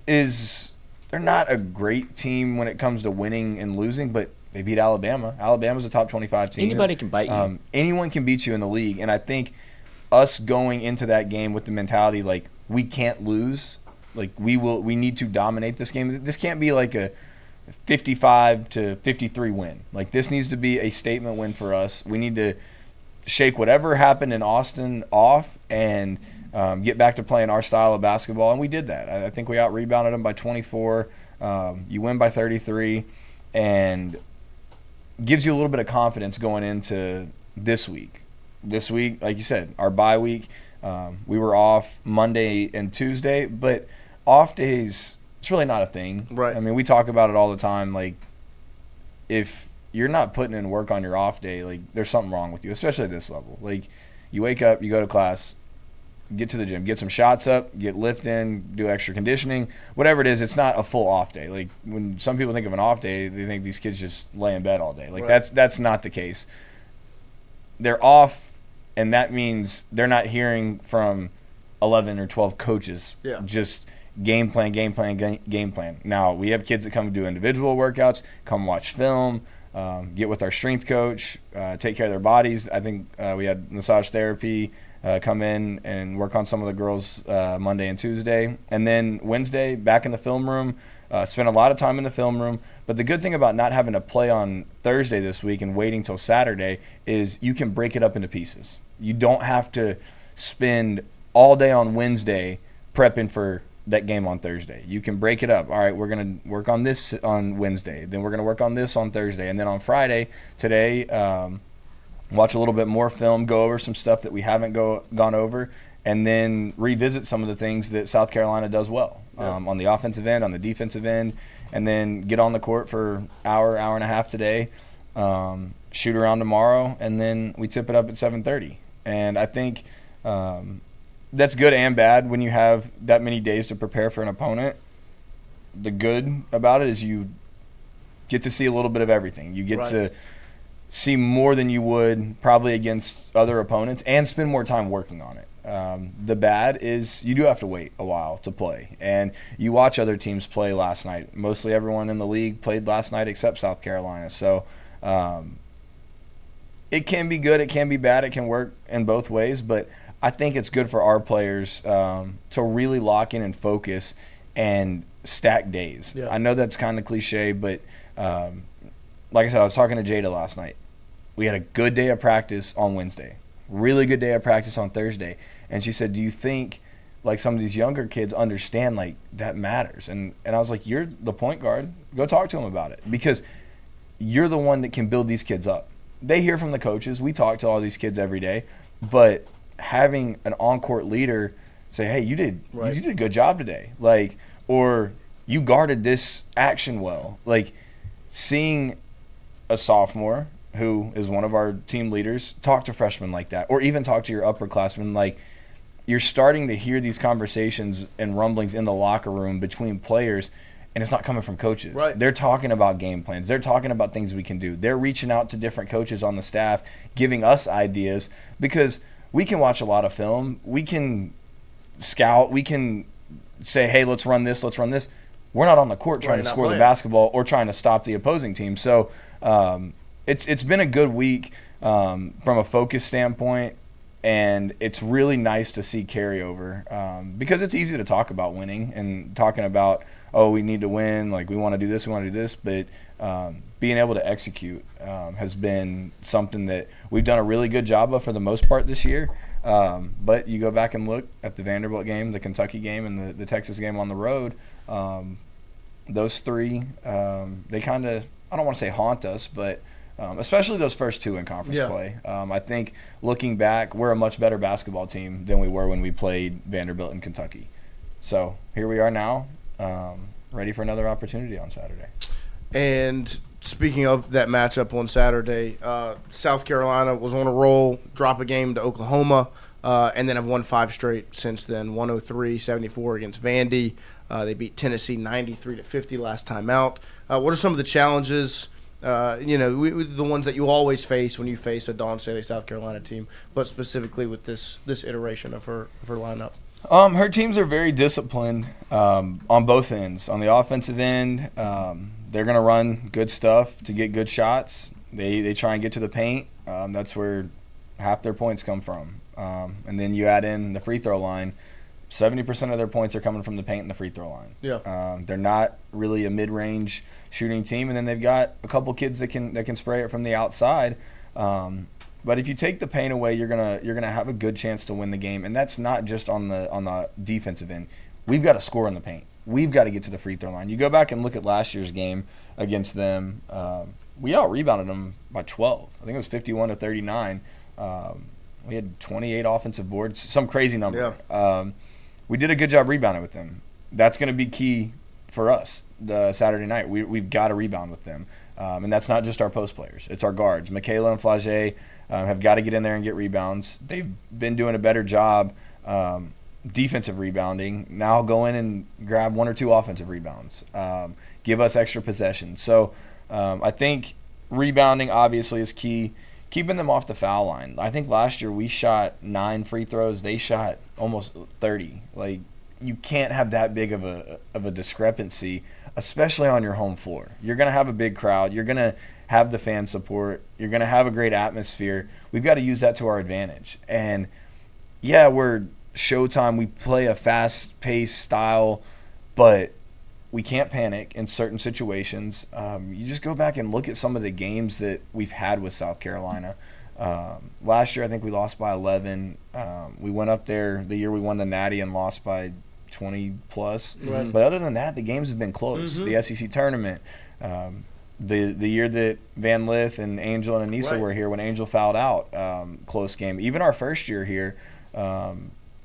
they're not a great team when it comes to winning and losing, but they beat Alabama. Alabama's a top 25 team. Anybody can bite you. Anyone can beat you in the league. And I think us going into that game with the mentality, like, we can't lose. Like, we need to dominate this game. This can't be like a 55-53 win. Like, this needs to be a statement win for us. We need to shake whatever happened in Austin off and get back to playing our style of basketball, and we did that. I think we out-rebounded them by 24. You win by 33, and gives you a little bit of confidence going into this week. This week, like you said, our bye week, we were off Monday and Tuesday, but off days, it's really not a thing. Right. I mean, we talk about it all the time. Like, if you're not putting in work on your off day, like, there's something wrong with you, especially at this level. Like, you wake up, you go to class, get to the gym, get some shots up, get lift in, do extra conditioning, whatever it is. It's not a full off day. Like when some people think of an off day, they think these kids just lay in bed all day. Like that's not the case. They're off, and that means they're not hearing from 11 or 12 coaches. Yeah. Just game plan. Now, we have kids that come do individual workouts, come watch film, get with our strength coach, take care of their bodies. I think we had massage therapy come in and work on some of the girls Monday and Tuesday. And then Wednesday, back in the film room, spent a lot of time in the film room. But the good thing about not having to play on Thursday this week and waiting till Saturday is you can break it up into pieces. You don't have to spend all day on Wednesday prepping for that game on Thursday. You can break it up. All right, we're going to work on this on Wednesday. Then we're going to work on this on Thursday. And then on Friday, today, watch a little bit more film, go over some stuff that we haven't gone over, and then revisit some of the things that South Carolina does well on the offensive end, on the defensive end, and then get on the court for hour and a half today, shoot around tomorrow, and then we tip it up at 7:30. And I think that's good and bad when you have that many days to prepare for an opponent. The good about it is you get to see a little bit of everything. You get to see more than you would probably against other opponents and spend more time working on it. The bad is you do have to wait a while to play. And you watch other teams play last night. Mostly everyone in the league played last night except South Carolina. So it can be good, it can be bad, it can work in both ways. But I think it's good for our players to really lock in and focus and stack days. Yeah. I know that's kind of cliche, but like I said, I was talking to Jada last night. We had a good day of practice on Wednesday, really good day of practice on Thursday. And she said, do you think like some of these younger kids understand like that matters? And I was like, you're the point guard. Go talk to them about it, because you're the one that can build these kids up. They hear from the coaches. We talk to all these kids every day. But having an on-court leader say, hey, you did a good job today. Like, or you guarded this action well. Like, seeing a sophomore who is one of our team leaders talk to freshmen like that, or even talk to your upperclassmen, like, you're starting to hear these conversations and rumblings in the locker room between players, and it's not coming from coaches. Right. They're talking about game plans. They're talking about things we can do. They're reaching out to different coaches on the staff, giving us ideas, because we can watch a lot of film. We can scout. We can say, hey, let's run this, let's run this. We're not on the court trying to score the basketball or trying to stop the opposing team. So it's been a good week from a focus standpoint, and it's really nice to see carryover because it's easy to talk about winning and talking about, oh, we need to win, like we want to do this, we want to do this, but being able to execute has been something that we've done a really good job of for the most part this year. But you go back and look at the Vanderbilt game, the Kentucky game, and the Texas game on the road, those three, they kind of, I don't want to say haunt us, but especially those first two in conference play. I think looking back, we're a much better basketball team than we were when we played Vanderbilt and Kentucky. So here we are now, ready for another opportunity on Saturday. And speaking of that matchup on Saturday, South Carolina was on a roll, drop a game to Oklahoma, and then have won 5 straight since then, 103-74 against Vandy. They beat Tennessee 93-50 last time out. What are some of the challenges, the ones that you always face when you face a Dawn Staley South Carolina team, but specifically with this iteration of her lineup? Her teams are very disciplined on both ends. On the offensive end, they're going to run good stuff to get good shots. They try and get to the paint. That's where half their points come from. And then you add in the free throw line. 70% of their points are coming from the paint and the free throw line. Yeah. They're not really a mid-range shooting team, and then they've got a couple kids that can spray it from the outside. But if you take the paint away, you're gonna have a good chance to win the game, and that's not just on the defensive end. We've got to score in the paint. We've got to get to the free throw line. You go back and look at last year's game against them. We out-rebounded them by 12. I think it was 51-39. We had 28 offensive boards, some crazy number. Yeah. We did a good job rebounding with them. That's going to be key for us the Saturday night. We've got to rebound with them. And that's not just our post players. It's our guards. Michaela and Flage have got to get in there and get rebounds. They've been doing a better job defensive rebounding. Now go in and grab 1 or 2 offensive rebounds. Give us extra possessions. So I think rebounding obviously is key. Keeping them off the foul line. I think last year we shot 9 free throws. They shot almost 30. Like, you can't have that big of a discrepancy, especially on your home floor. You're going to have a big crowd. You're going to have the fan support. You're going to have a great atmosphere. We've got to use that to our advantage. And, yeah, we're Showtime. We play a fast-paced style, but we can't panic in certain situations. You just go back and look at some of the games that we've had with South Carolina. Last year, I think we lost by 11. We went up there the year we won the Natty and lost by 20-plus. Right. But other than that, the games have been close. The SEC tournament, the year that Van Lith and Angel and Anissa were here when Angel fouled out, close game. Even our first year here,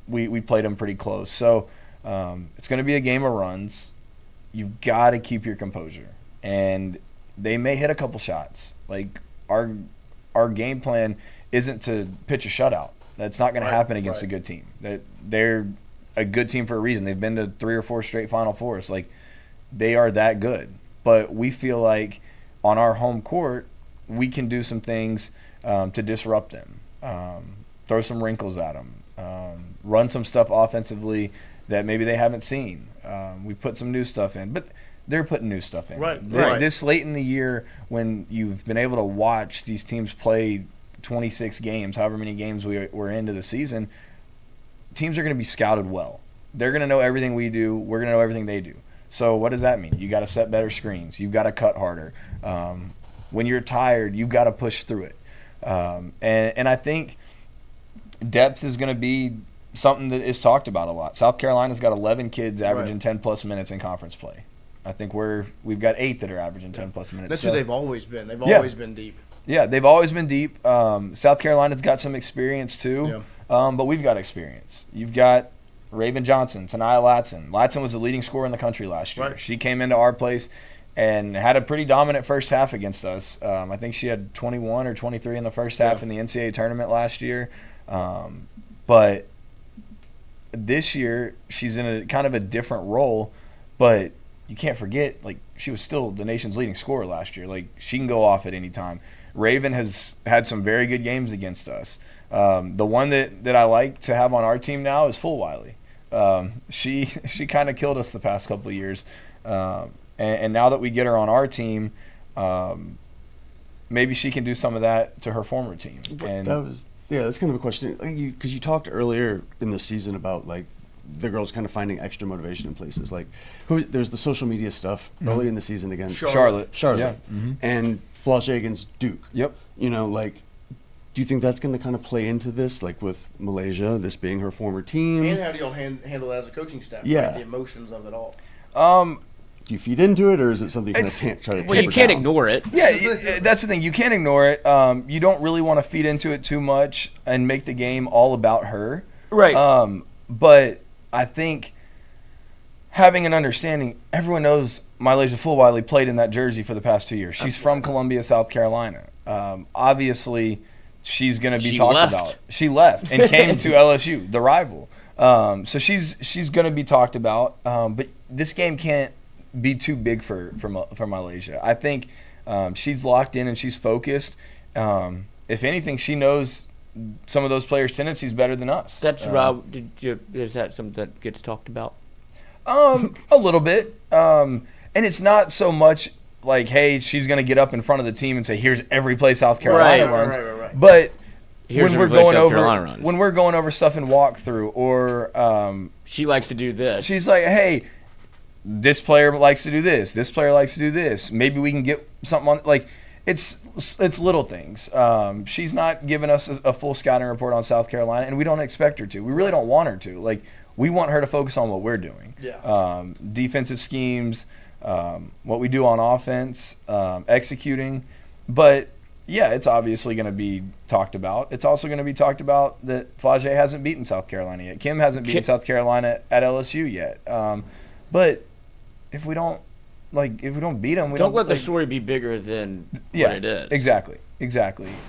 we played them pretty close. So it's going to be a game of runs. You've got to keep your composure, and they may hit a couple shots. Like, our game plan isn't to pitch a shutout. That's not going to happen against a good team. They're a good team for a reason. They've been to 3 or 4 straight Final Fours. Like, they are that good. But we feel like on our home court, we can do some things to disrupt them, throw some wrinkles at them, run some stuff offensively that maybe they haven't seen. We put some new stuff in, but they're putting new stuff in. Right. This late in the year, when you've been able to watch these teams play 26 games, however many games we're into the season, teams are going to be scouted well. They're going to know everything we do. We're going to know everything they do. So what does that mean? You got to set better screens. You've got to cut harder. When you're tired, you've got to push through it. And I think depth is going to be something that is talked about a lot. South Carolina's got 11 kids averaging 10-plus minutes in conference play. I think we've got 8 that are averaging 10-plus minutes. That's who they've always been. They've always been deep. Yeah, they've always been deep. South Carolina's got some experience too, but we've got experience. You've got Raven Johnson, Tanaya Latson. Latson was the leading scorer in the country last year. Right. She came into our place and had a pretty dominant first half against us. I think she had 21 or 23 in the first half in the NCAA tournament last year. But this year, she's in a kind of a different role, but you can't forget, like, she was still the nation's leading scorer last year. Like, she can go off at any time. Raven has had some very good games against us. The one that I like to have on our team now is Full Wiley. She kind of killed us the past couple of years. And now that we get her on our team, maybe she can do some of that to her former team. And that's kind of a question. Because you talked earlier in the season about, like, the girls kind of finding extra motivation in places. Like, there's the social media stuff early in the season against Charlotte. Yeah. And Flauché against Duke. Yep. You know, like, do you think that's going to kind of play into this, like with Malaysia, this being her former team? And how do y'all handle it as a coaching staff? Yeah. Right? The emotions of it all. Do you feed into it, or is it something you kind of try to taper down? You can't ignore it. Yeah, that's the thing. You can't ignore it. You don't really want to feed into it too much and make the game all about her. Right. But I think having an understanding, everyone knows Malaysia Fulwiley played in that jersey for the past 2 years. She's from Columbia, South Carolina. Obviously, she's going to be talked about. She left and came to LSU, the rival. So she's going to be talked about. But this game can't be too big for Malaysia. I think she's locked in and she's focused. If anything, she knows some of those players' tendencies better than us. That's Rob. Is that something that gets talked about? A little bit. And it's not so much like, hey, she's going to get up in front of the team and say, here's every play South Carolina runs. Right. But when we're going over stuff in walkthrough, or she likes to do this. She's like, hey, this player likes to do this. This player likes to do this. Maybe we can get something on. Like, it's little things. She's not giving us a full scouting report on South Carolina, and we don't expect her to. We really don't want her to. Like, we want her to focus on what we're doing. Yeah. Defensive schemes, what we do on offense, executing. But yeah, it's obviously going to be talked about. It's also going to be talked about that Flauché hasn't beaten South Carolina yet. Kim hasn't beaten South Carolina at LSU yet. But if we don't beat them, we don't let the story be bigger than what it is. Exactly.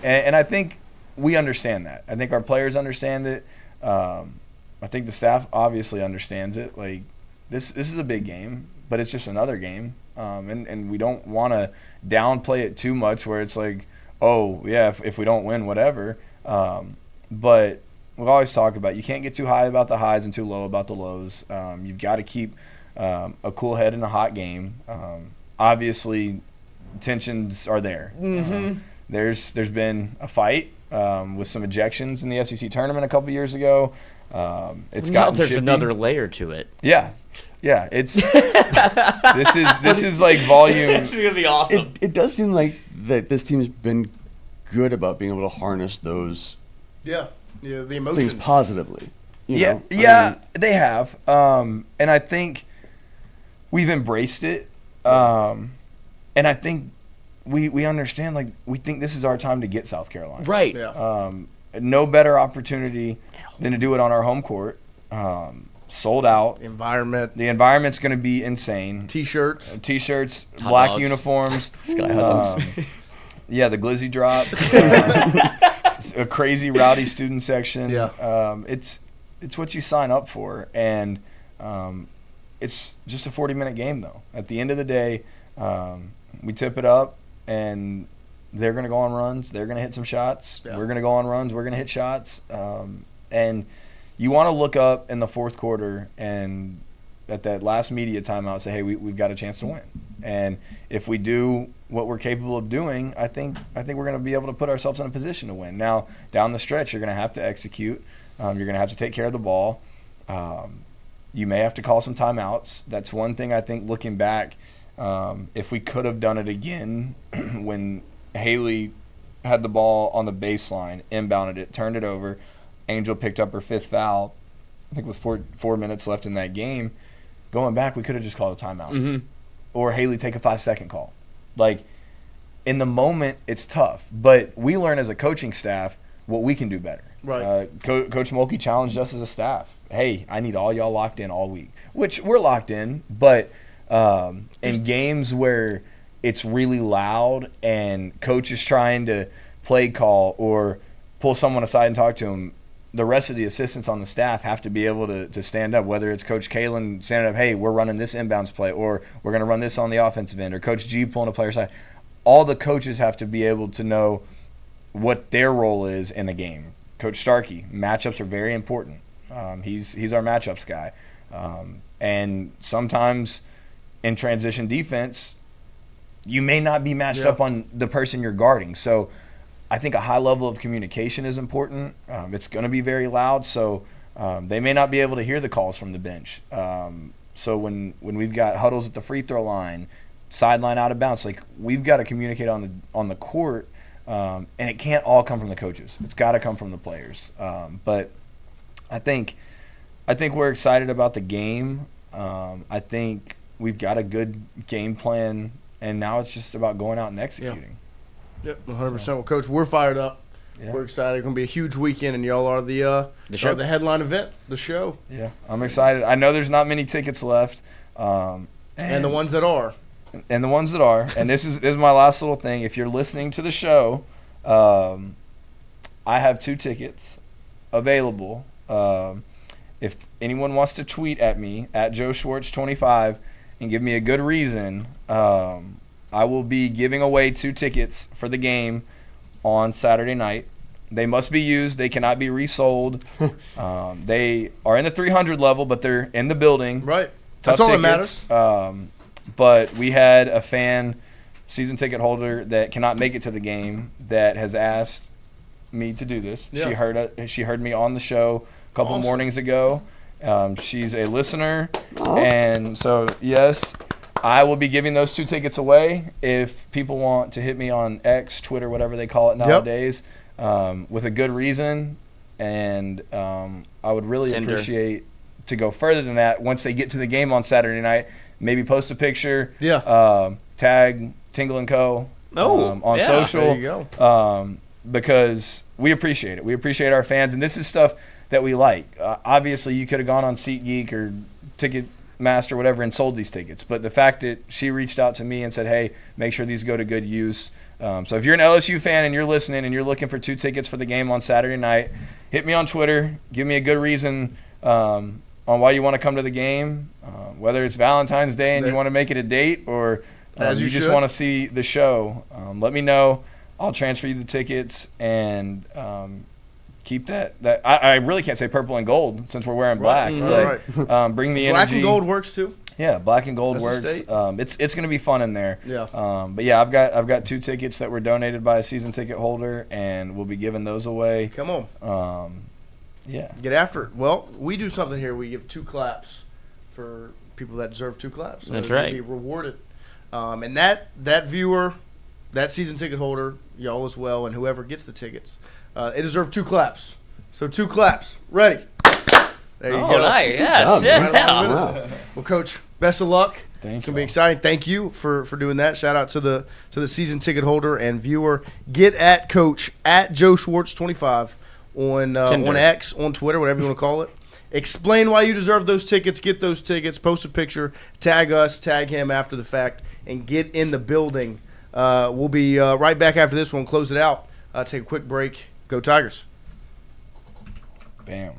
And I think we understand that. I think our players understand it. I think the staff obviously understands it. Like, this is a big game, but it's just another game. And we don't want to downplay it too much where it's like, oh, yeah, if we don't win, whatever. But we always talk about you can't get too high about the highs and too low about the lows. You've got to keep a cool head in a hot game. Obviously, tensions are there. Mm-hmm. There's been a fight with some ejections in the SEC tournament a couple years ago. It's now gotten there's chippy. another layer to it. Yeah, it's this is like volume. It's gonna be awesome. It does seem like that this team's been good about being able to harness those the emotions things positively. You know? I mean, they have, and I think we've embraced it, and I think we understand. Like, we think this is our time to get South Carolina. Right. Yeah. No better opportunity than to do it on our home court. Sold out. The environment's going to be insane. T-shirts, Hot black dogs. uniforms, Sky hot dogs. Yeah, the glizzy drop. A crazy rowdy student section. Yeah. It's what you sign up for, and it's just a 40-minute game though. At the end of the day, we tip it up, and they're going to go on runs. They're going to hit some shots. Yeah. We're going to go on runs. We're going to hit shots. And you want to look up in the fourth quarter and at that last media timeout say, hey, we've got a chance to win. And if we do what we're capable of doing, I think we're going to be able to put ourselves in a position to win. Now, down the stretch, you're going to have to execute. You're going to have to take care of the ball. You may have to call some timeouts. That's one thing I think looking back, if we could have done it again when Haley had the ball on the baseline, inbounded it, turned it over, Angel picked up her fifth foul, I think with 4 minutes left in that game. Going back, we could have just called a timeout. Mm-hmm. Or Haley take a 5-second call. Like, in the moment, it's tough. But we learn as a coaching staff what we can do better. Right. Coach Mulkey challenged us as a staff. Hey, I need all y'all locked in all week. Which we're locked in, but in games where it's really loud and coach is trying to play call or pull someone aside and talk to him, the rest of the assistants on the staff have to be able to stand up, whether it's Coach Kalen standing up, hey, we're running this inbounds play, or we're going to run this on the offensive end, or Coach G pulling a player aside. All the coaches have to be able to know what their role is in the game. Coach Starkey, matchups are very important. He's our matchups guy. And sometimes in transition defense, you may not be matched up on the person you're guarding. So I think a high level of communication is important. It's going to be very loud, so they may not be able to hear the calls from the bench. So when we've got huddles at the free throw line, sideline out of bounds, like, we've got to communicate on the court, and it can't all come from the coaches. It's got to come from the players. But I think we're excited about the game. I think we've got a good game plan, and now it's just about going out and executing. Yep, 100%. Well, Coach, we're fired up. Yeah. We're excited. It's going to be a huge weekend, and y'all are the show. the headline event, the show. Yeah, I'm excited. I know there's not many tickets left. And the ones that are. And the ones that are. And this is my last little thing. If you're listening to the show, I have 2 tickets available. If anyone wants to tweet at me, at Joe Schwartz 25, and give me a good reason, I will be giving away 2 tickets for the game on Saturday night. They must be used. They cannot be resold. They are in the 300 level, but they're in the building. Right. Tough That's all tickets. that matters. But we had a fan, season ticket holder, that cannot make it to the game that has asked me to do this. Yeah. She heard me on the show a couple mornings ago. She's a listener. Aww. And so, yes, I will be giving those 2 tickets away if people want to hit me on X, Twitter, whatever they call it nowadays, with a good reason. And I would really appreciate to go further than that once they get to the game on Saturday night. Maybe post a picture. Yeah. Tag Tingle and Co. On social. There you go. Because we appreciate it. We appreciate our fans, and this is stuff that we like. Obviously, you could have gone on SeatGeek or Ticketmaster or whatever and sold these tickets. But the fact that she reached out to me and said, hey, make sure these go to good use, So if you're an LSU fan and you're listening and you're looking for 2 tickets for the game on Saturday night, hit me on Twitter. Give me a good reason on why you want to come to the game, whether it's Valentine's Day and you want to make it a date, or you just want to see the show. Let me know. I'll transfer you the tickets and keep that. I really can't say purple and gold since we're wearing black. Bring the energy. Black and gold works too. Yeah, black and gold works. It's going to be fun in there. Yeah. But yeah, I've got 2 tickets that were donated by a season ticket holder, and we'll be giving those away. Come on. Yeah. Get after it. Well, we do something here. We give 2 claps for people that deserve 2 claps. So that's right. Be rewarded. And that viewer, that season ticket holder, y'all as well, and whoever gets the tickets, they deserve 2 claps. So 2 claps. Ready. There you go. Nice. Yes. Right. Well, Coach, best of luck. Thank you. It's going to be exciting. Thank you for doing that. Shout out to the season ticket holder and viewer. Get at Coach at Joe Schwartz 25 on X, on Twitter, whatever you want to call it. Explain why you deserve those tickets. Get those tickets. Post a picture. Tag us. Tag him after the fact. And get in the building. We'll be right back after this one. Close it out. Take a quick break. Go Tigers. Bam.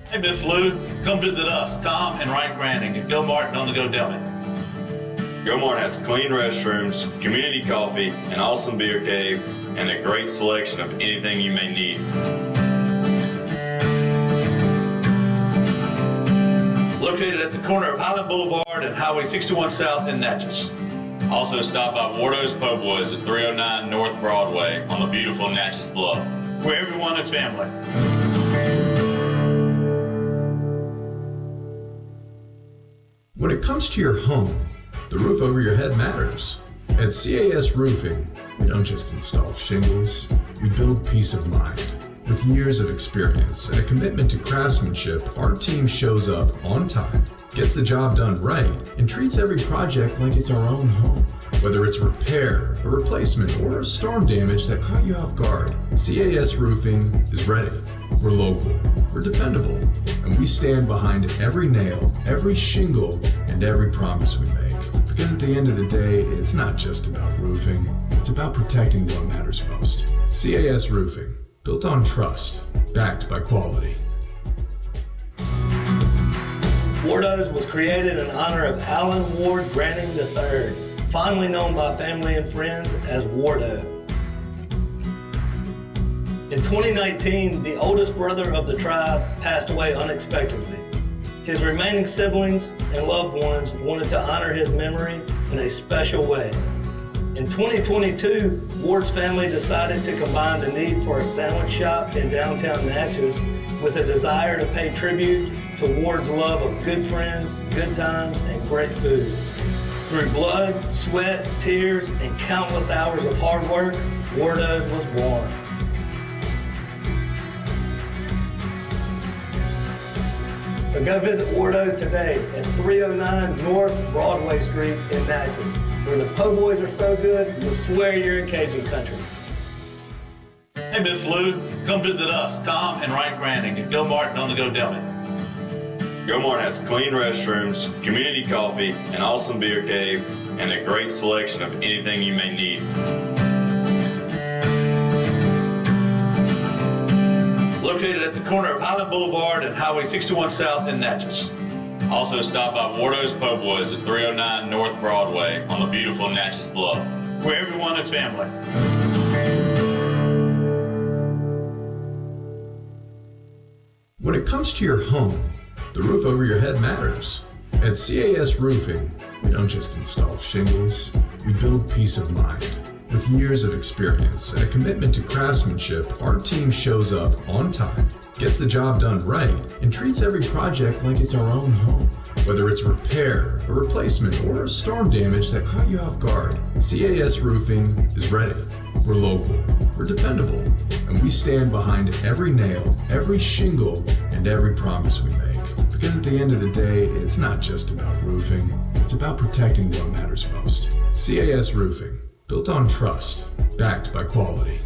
Hey, Miss Lou, come visit us, Tom and Wright Granding at Go Martin on the Go Deli. Go Martin has clean restrooms, community coffee, an awesome beer cave, and a great selection of anything you may need. Located at the corner of Highland Boulevard and Highway 61 South in Natchez. Also stop by Wardo's Po' Boys at 309 North Broadway on the beautiful Natchez Bluff, where everyone is family. When it comes to your home, the roof over your head matters. At CAS Roofing, we don't just install shingles, we build peace of mind. With years of experience and a commitment to craftsmanship, our team shows up on time, gets the job done right, and treats every project like it's our own home. Whether it's repair, a replacement, or storm damage that caught you off guard, CAS Roofing is ready. We're local, we're dependable, and we stand behind every nail, every shingle, and every promise we make. Because at the end of the day, it's not just about roofing, it's about protecting what matters most. CAS Roofing, built on trust, backed by quality. Wardo's was created in honor of Alan Ward Granning III, fondly known by family and friends as Wardo. In 2019, the oldest brother of the tribe passed away unexpectedly. His remaining siblings and loved ones wanted to honor his memory in a special way. In 2022, Ward's family decided to combine the need for a sandwich shop in downtown Natchez with a desire to pay tribute to Ward's love of good friends, good times, and great food. Through blood, sweat, tears, and countless hours of hard work, Wardo's was born. So go visit Wardo's today at 309 North Broadway Street in Natchez, where the po' boys are so good, you'll swear you're in Cajun country. Hey, Miss Lou, come visit us, Tom and Wright Granding at Go Martin on the Go Deli. Go Martin has clean restrooms, community coffee, an awesome beer cave, and a great selection of anything you may need. Located at the corner of Highland Boulevard and Highway 61 South in Natchez. Also stop by Wardo's Po' Boys at 309 North Broadway on the beautiful Natchez Bluff, where everyone is family. When it comes to your home, the roof over your head matters. At CAS Roofing, we don't just install shingles, we build peace of mind. With years of experience and a commitment to craftsmanship, our team shows up on time, gets the job done right, and treats every project like it's our own home. Whether it's repair, a replacement, or storm damage that caught you off guard, CAS Roofing is ready. We're local, we're dependable, and we stand behind every nail, every shingle, and every promise we make. Because at the end of the day, it's not just about roofing, it's about protecting what matters most. CAS Roofing, built on trust, backed by quality.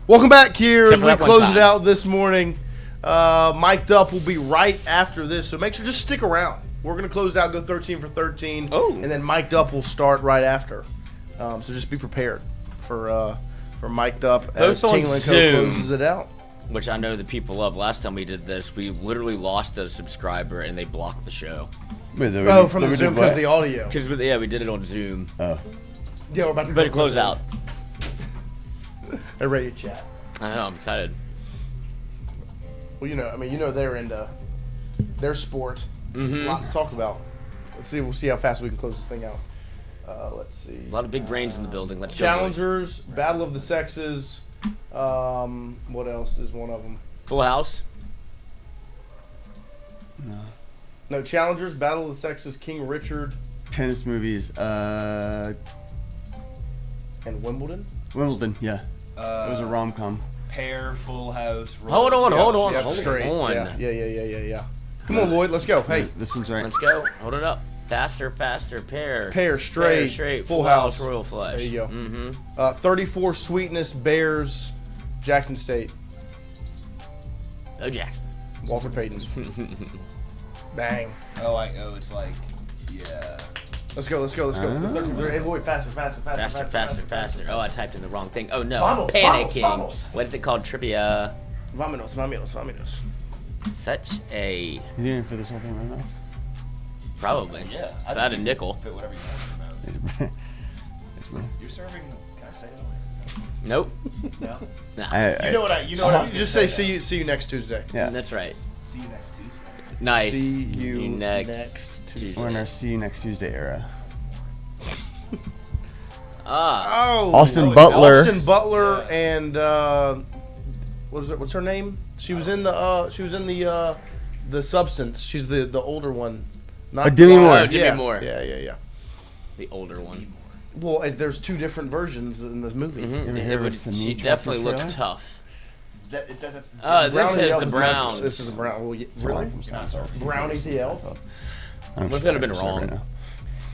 Welcome back here as Except for we that one close it time. out this morning. Mic'd Up will be right after this, so make sure just stick around. We're going to close it out, go 13 for 13, and then Mic'd Up will start right after. So just be prepared for Mic'd Up as Post on Tingle & Co. Zoom, closes it out. which I know the people love. Last time we did this, we literally lost a subscriber and they blocked the show. From the Zoom because of the audio. Because we did it on Zoom. Oh. Yeah, we're about to Better close out. They're ready to chat. I know, I'm excited. Well, they're into their sport. Mhm. A lot to talk about. We'll see how fast we can close this thing out. Let's see. A lot of big brains in the building. Let's go. Challengers, Battle of the Sexes. What else is one of them? Full House? No, Challengers, Battle of the Sexes, King Richard, Tennis movies. and Wimbledon. Wimbledon, yeah. It was a rom-com. Pair, Full House. Hold on. Straight. on. Yeah. Come on, Lloyd, let's go. Hey. This one's right. Let's go. Hold it up. Faster. Pair. Pair, straight. Full House. Royal Flush. There you go. Mm-hmm. 34 Sweetness, Bears, Jackson State. Go Jackson. Walter Payton. Bang. It's like, yeah. Let's go. Hey, Lloyd, faster. Faster. Oh, I typed in the wrong thing. Oh, no. Vamos, Panicking. vamos. What is it called? Trivia. Vámonos. Such a... You doing for this whole thing right now? Probably. Yeah. If I had a nickel. Fit whatever you want. You're serving. Can I say it? Nope. No. Nah. You know what I just say see you next Tuesday. Yeah. That's right. See you next Tuesday. Nice. See you next Tuesday. We're in our See You Next Tuesday era. Austin Butler and what's her name? She was in the Substance. She's the older one. Not Demi Moore. Demi Moore. Yeah. The older one. Well, there's two different versions in this movie. She definitely looks tough. That's this is the brown. This is the brown. Well, really? Brown ETL. What could have been wrong?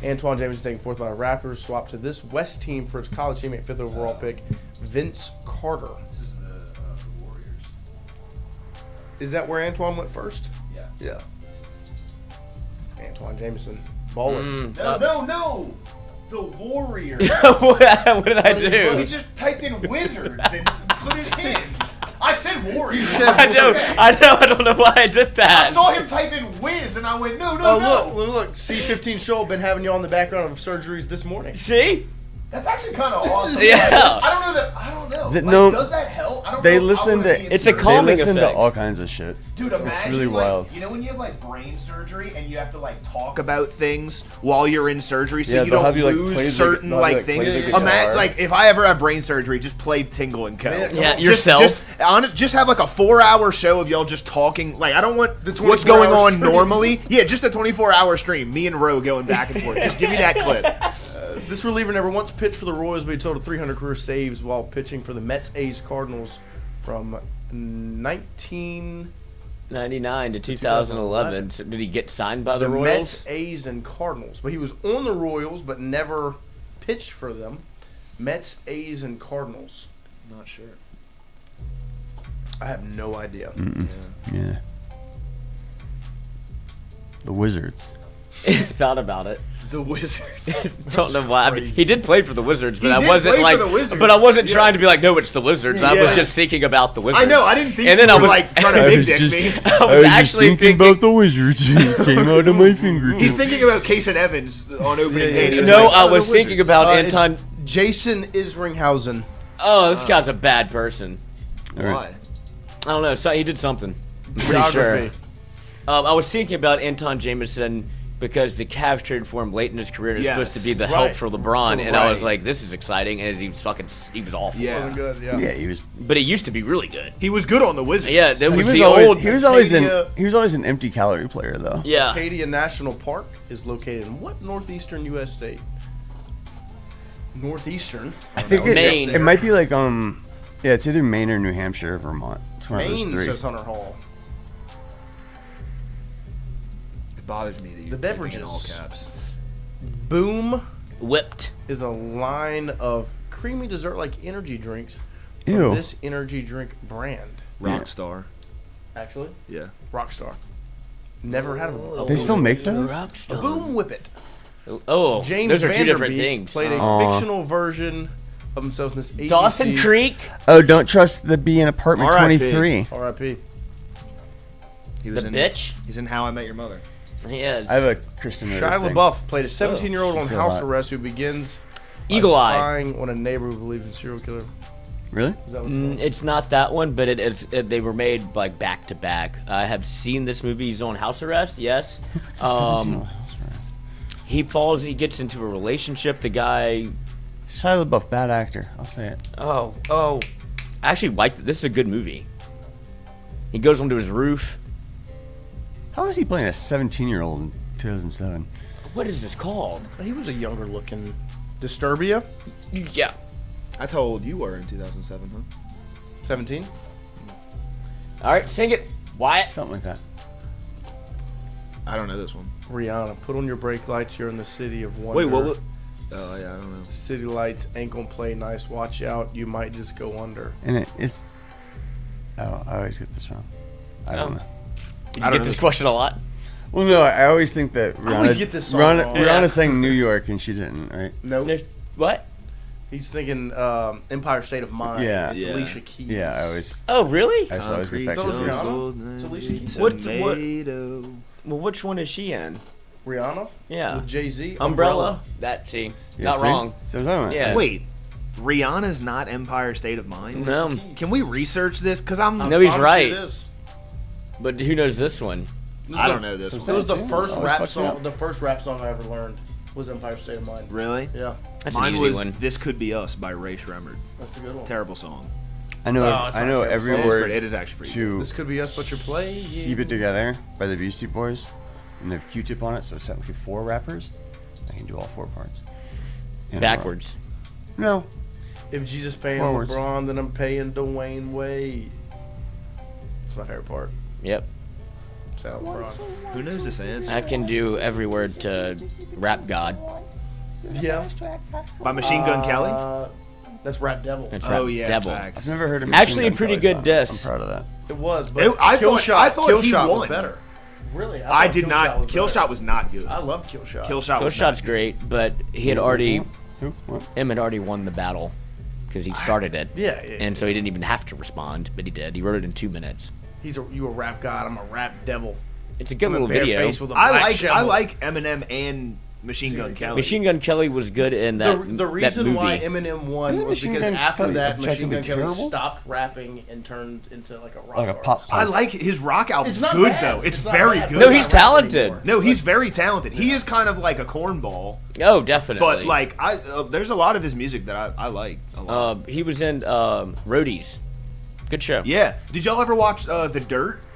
Antoine Jameson taking fourth by the Raptors. Swap to this West team for its college teammate, fifth overall pick, Vince Carter. This is the Warriors. Is that where Antoine went first? Yeah. Antoine Jameson, baller. No. The Warriors. What did I do? Well, he just typed in Wizards and put it in. I said Warriors. I know. I don't know why I did that. I saw him type in Wiz, and I went, no. Look. C15 Show been having you on the background of surgeries this morning. See? That's actually kind of awesome. Yeah. I don't know. Does that help? I don't know. It's a calming They listen effect. to all kinds of shit. Dude, it's imagine, really wild. You know when you have brain surgery and you have to talk about things while you're in surgery, so you they'll don't have you, lose certain things. play the Imagine, if I ever have brain surgery, just play Tingle and Co. Yeah, yourself. Just have a 4-hour show of y'all just talking. I don't want what's going on normally. Yeah, just a 24-hour stream. Me and Ro going back and forth. Just give me that clip. This reliever never once pitched for the Royals, but he totaled 300 career saves while pitching for the Mets, A's, Cardinals from 1999 to 2011. So did he get signed by the Royals? Mets, A's, and Cardinals. But he was on the Royals, but never pitched for them. Mets, A's, and Cardinals. Not sure. I have no idea. Yeah. The Wizards. Thought about it. The Wizards. Don't know why. I mean, he did play for the Wizards, but He I did wasn't play for the Wizards. But I wasn't trying to be no, it's the Wizards. I was just thinking about the Wizards. I know. I didn't think and then you I were was trying to big dick me. I was actually thinking about the Wizards. It came out of my fingertips. He's thinking about Kason Evans on opening day. No, I was thinking about Anton. Jason Isringhausen. Oh, this guy's a bad person. Why? I don't know. So he did something. Pretty sure. I was thinking about Anton Jameson because the Cavs traded for him late in his career. And it's supposed to be the help for LeBron, and I was like, "This is exciting." And he was awful. Yeah, wasn't good. Yeah, he was. But he used to be really good. He was good on the Wizards. Yeah, that was He was always an empty calorie player though. Yeah. Acadia National Park is located in what northeastern U.S. state? Northeastern. I think Maine. It might be it's either Maine or New Hampshire or Vermont. It's one of those Maine, three. says Hunter Hall. It bothers me that you're The beverages. in all caps. Boom Whipped is a line of creamy dessert-like energy drinks from Ew. this energy drink brand. Rockstar. Actually? Yeah. Rockstar. Never had a They still make those? A Boom Whippet. Oh, James those are two different Vanderbeek things. played a Aw. fictional version of himself in this ABC. Dawson Creek. Oh, don't trust the bee in apartment R.I.P. 23. R.I.P. He The bitch. He's in How I Met Your Mother. He is. I have a Kristen Ritter Shia thing. LaBeouf played a 17-year-old on She's so house hot. arrest who begins by Eagle Eye. spying on a neighbor who believes in serial killer. Really? Is that what it's called? It's not that one, but they were made like back to back. I have seen this movie. He's on house arrest. Yes. He gets into a relationship. The guy. Shia LaBeouf, bad actor. I'll say it. Oh. I actually liked it. This is a good movie. He goes onto his roof. How was he playing a 17-year-old in 2007? What is this called? He was a younger looking Disturbia. Yeah. That's how old you were in 2007, huh? 17. All right, sing it, Wyatt. Something like that. I don't know this one. Rihanna, put on your brake lights. You're in the city of wonder. Wait, what? Oh yeah, I don't know. City lights ain't gonna play nice. Watch out, you might just go under. And it's. Oh, I always get this wrong. I don't know. Did you get this question a lot? Well, no, I always think that Rihanna, I always get this song wrong. Rihanna sang New York and she didn't, right? Nope. What? He's thinking Empire State of Mind. Yeah. It's Alicia Keys. Yeah, I always. Oh, really? I always get that That was confused. Rihanna. It's Alicia Keys. What? Well, which one is she in? Rihanna? Yeah. With Jay-Z? Umbrella. That, see. Yeah, not see? wrong. So what I'm talking about. Yeah. Wait, Rihanna's not Empire State of Mind? No. Can we research this? Because I'm. No, he's Honestly, right. it is. But who knows this one? I don't know this It one. was the first Oh, rap fuck song. yeah. The first rap song I ever learned was Empire State of Mind. Really? Yeah. That's an Mine easy was one. "This Could Be Us" by Ray Shremmerd. That's a good one. Terrible song. I know. No, it's I not know terrible. every It is word. It is actually pretty to This Could Be Us, but you're playing. Keep It Together by the Beastie Boys, and they have Q-Tip on it, so it's technically 4 rappers. I can do all 4 parts. In a row. Backwards. No. If Jesus paying Forwards. LeBron, then I'm paying Dwayne Wade. It's my favorite part. Yep. Shout out LeBron. Who knows this answer? I can do every word to Rap God. Yeah. By Machine Gun Kelly? That's Rap Devil. That's Oh, Rap yeah, Devil. facts. I've never heard of Actually, a Machine pretty Gun good Kelly diss. song. I'm proud of that. It was, but I Kill thought- Shot, I thought Kill he Shot won. was better. Really? I thought did Kill not. Shot was Kill better. Shot was not good. I love Kill Shot. Kill Shot Kill was Shot's not great, but he had already. Who? What? Him had already won the battle because he started it. Yeah, And so he didn't even have to respond, but he did. He wrote it in 2 minutes. You a rap god. I'm a rap devil. It's a good I'm little bare video. face with a I black like shovel. Eminem and Machine Gun Kelly. Machine Gun Kelly was good in that. The reason that movie. why Eminem won Isn't was Machine because Gun after Kelly that, Machine objectively Gun Kelly terrible? stopped rapping and turned into like a rock Like a pop. I like his rock album's It's not good bad. though. It's It's not very bad. good. No, he's It's not rap talented. anymore. No, he's very talented. He is kind of like a cornball, Oh, definitely. but like there's a lot of his music that I like a lot. he was in Roadies. Good show. Yeah. Did y'all ever watch The Dirt?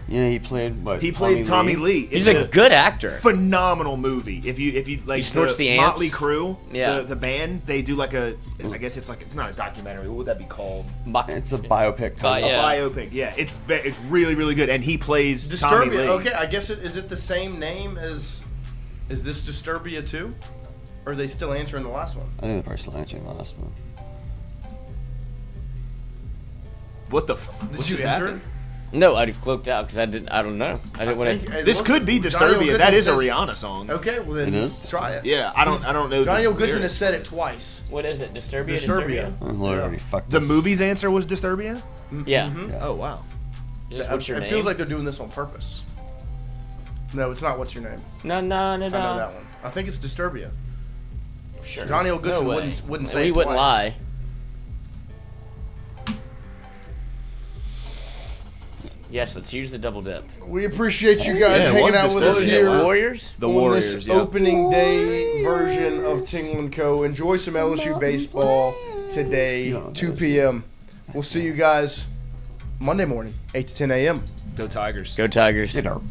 Yeah, he played what? He played Tommy Lee. He's a good actor. Phenomenal movie. If you like, He snorts the ants. Motley Crue, Yeah. the band, they do like I guess it's not a documentary. What would that be called? It's a biopic. Yeah. A biopic. Yeah, it's really really good, and he plays Tommy Lee. Disturbia. Okay, I guess is it the same name as? Is this Disturbia too? Or are they still answering the last one? I think they're probably still answering the last one. What the? Did you answer it? No, I cloaked out because I don't know. I didn't want to. This could be Disturbia. That is a Rihanna song. Okay, well then It is? try it. Yeah, I don't know. Johnny the O. Goodson lyrics. has said it twice. What is it? Disturbia. Disturbia. Oh, Lord, already fucked The this. movie's answer was Disturbia. Yeah. Oh wow. Just what's your it name? feels like they're doing this on purpose. No, it's not. What's your name? No. I know that one. I think it's Disturbia. Sure. Johnny O. Goodson No way. wouldn't say He it wouldn't twice. lie. Yes, let's use the double dip. We appreciate you guys hanging out with us here. Warriors? The on Warriors. this Yep. opening day version of Tingle and Co. Enjoy some LSU baseball today, 2 p.m. We'll see you guys Monday morning, 8 to 10 a.m. Go Tigers. Go Tigers. Get up.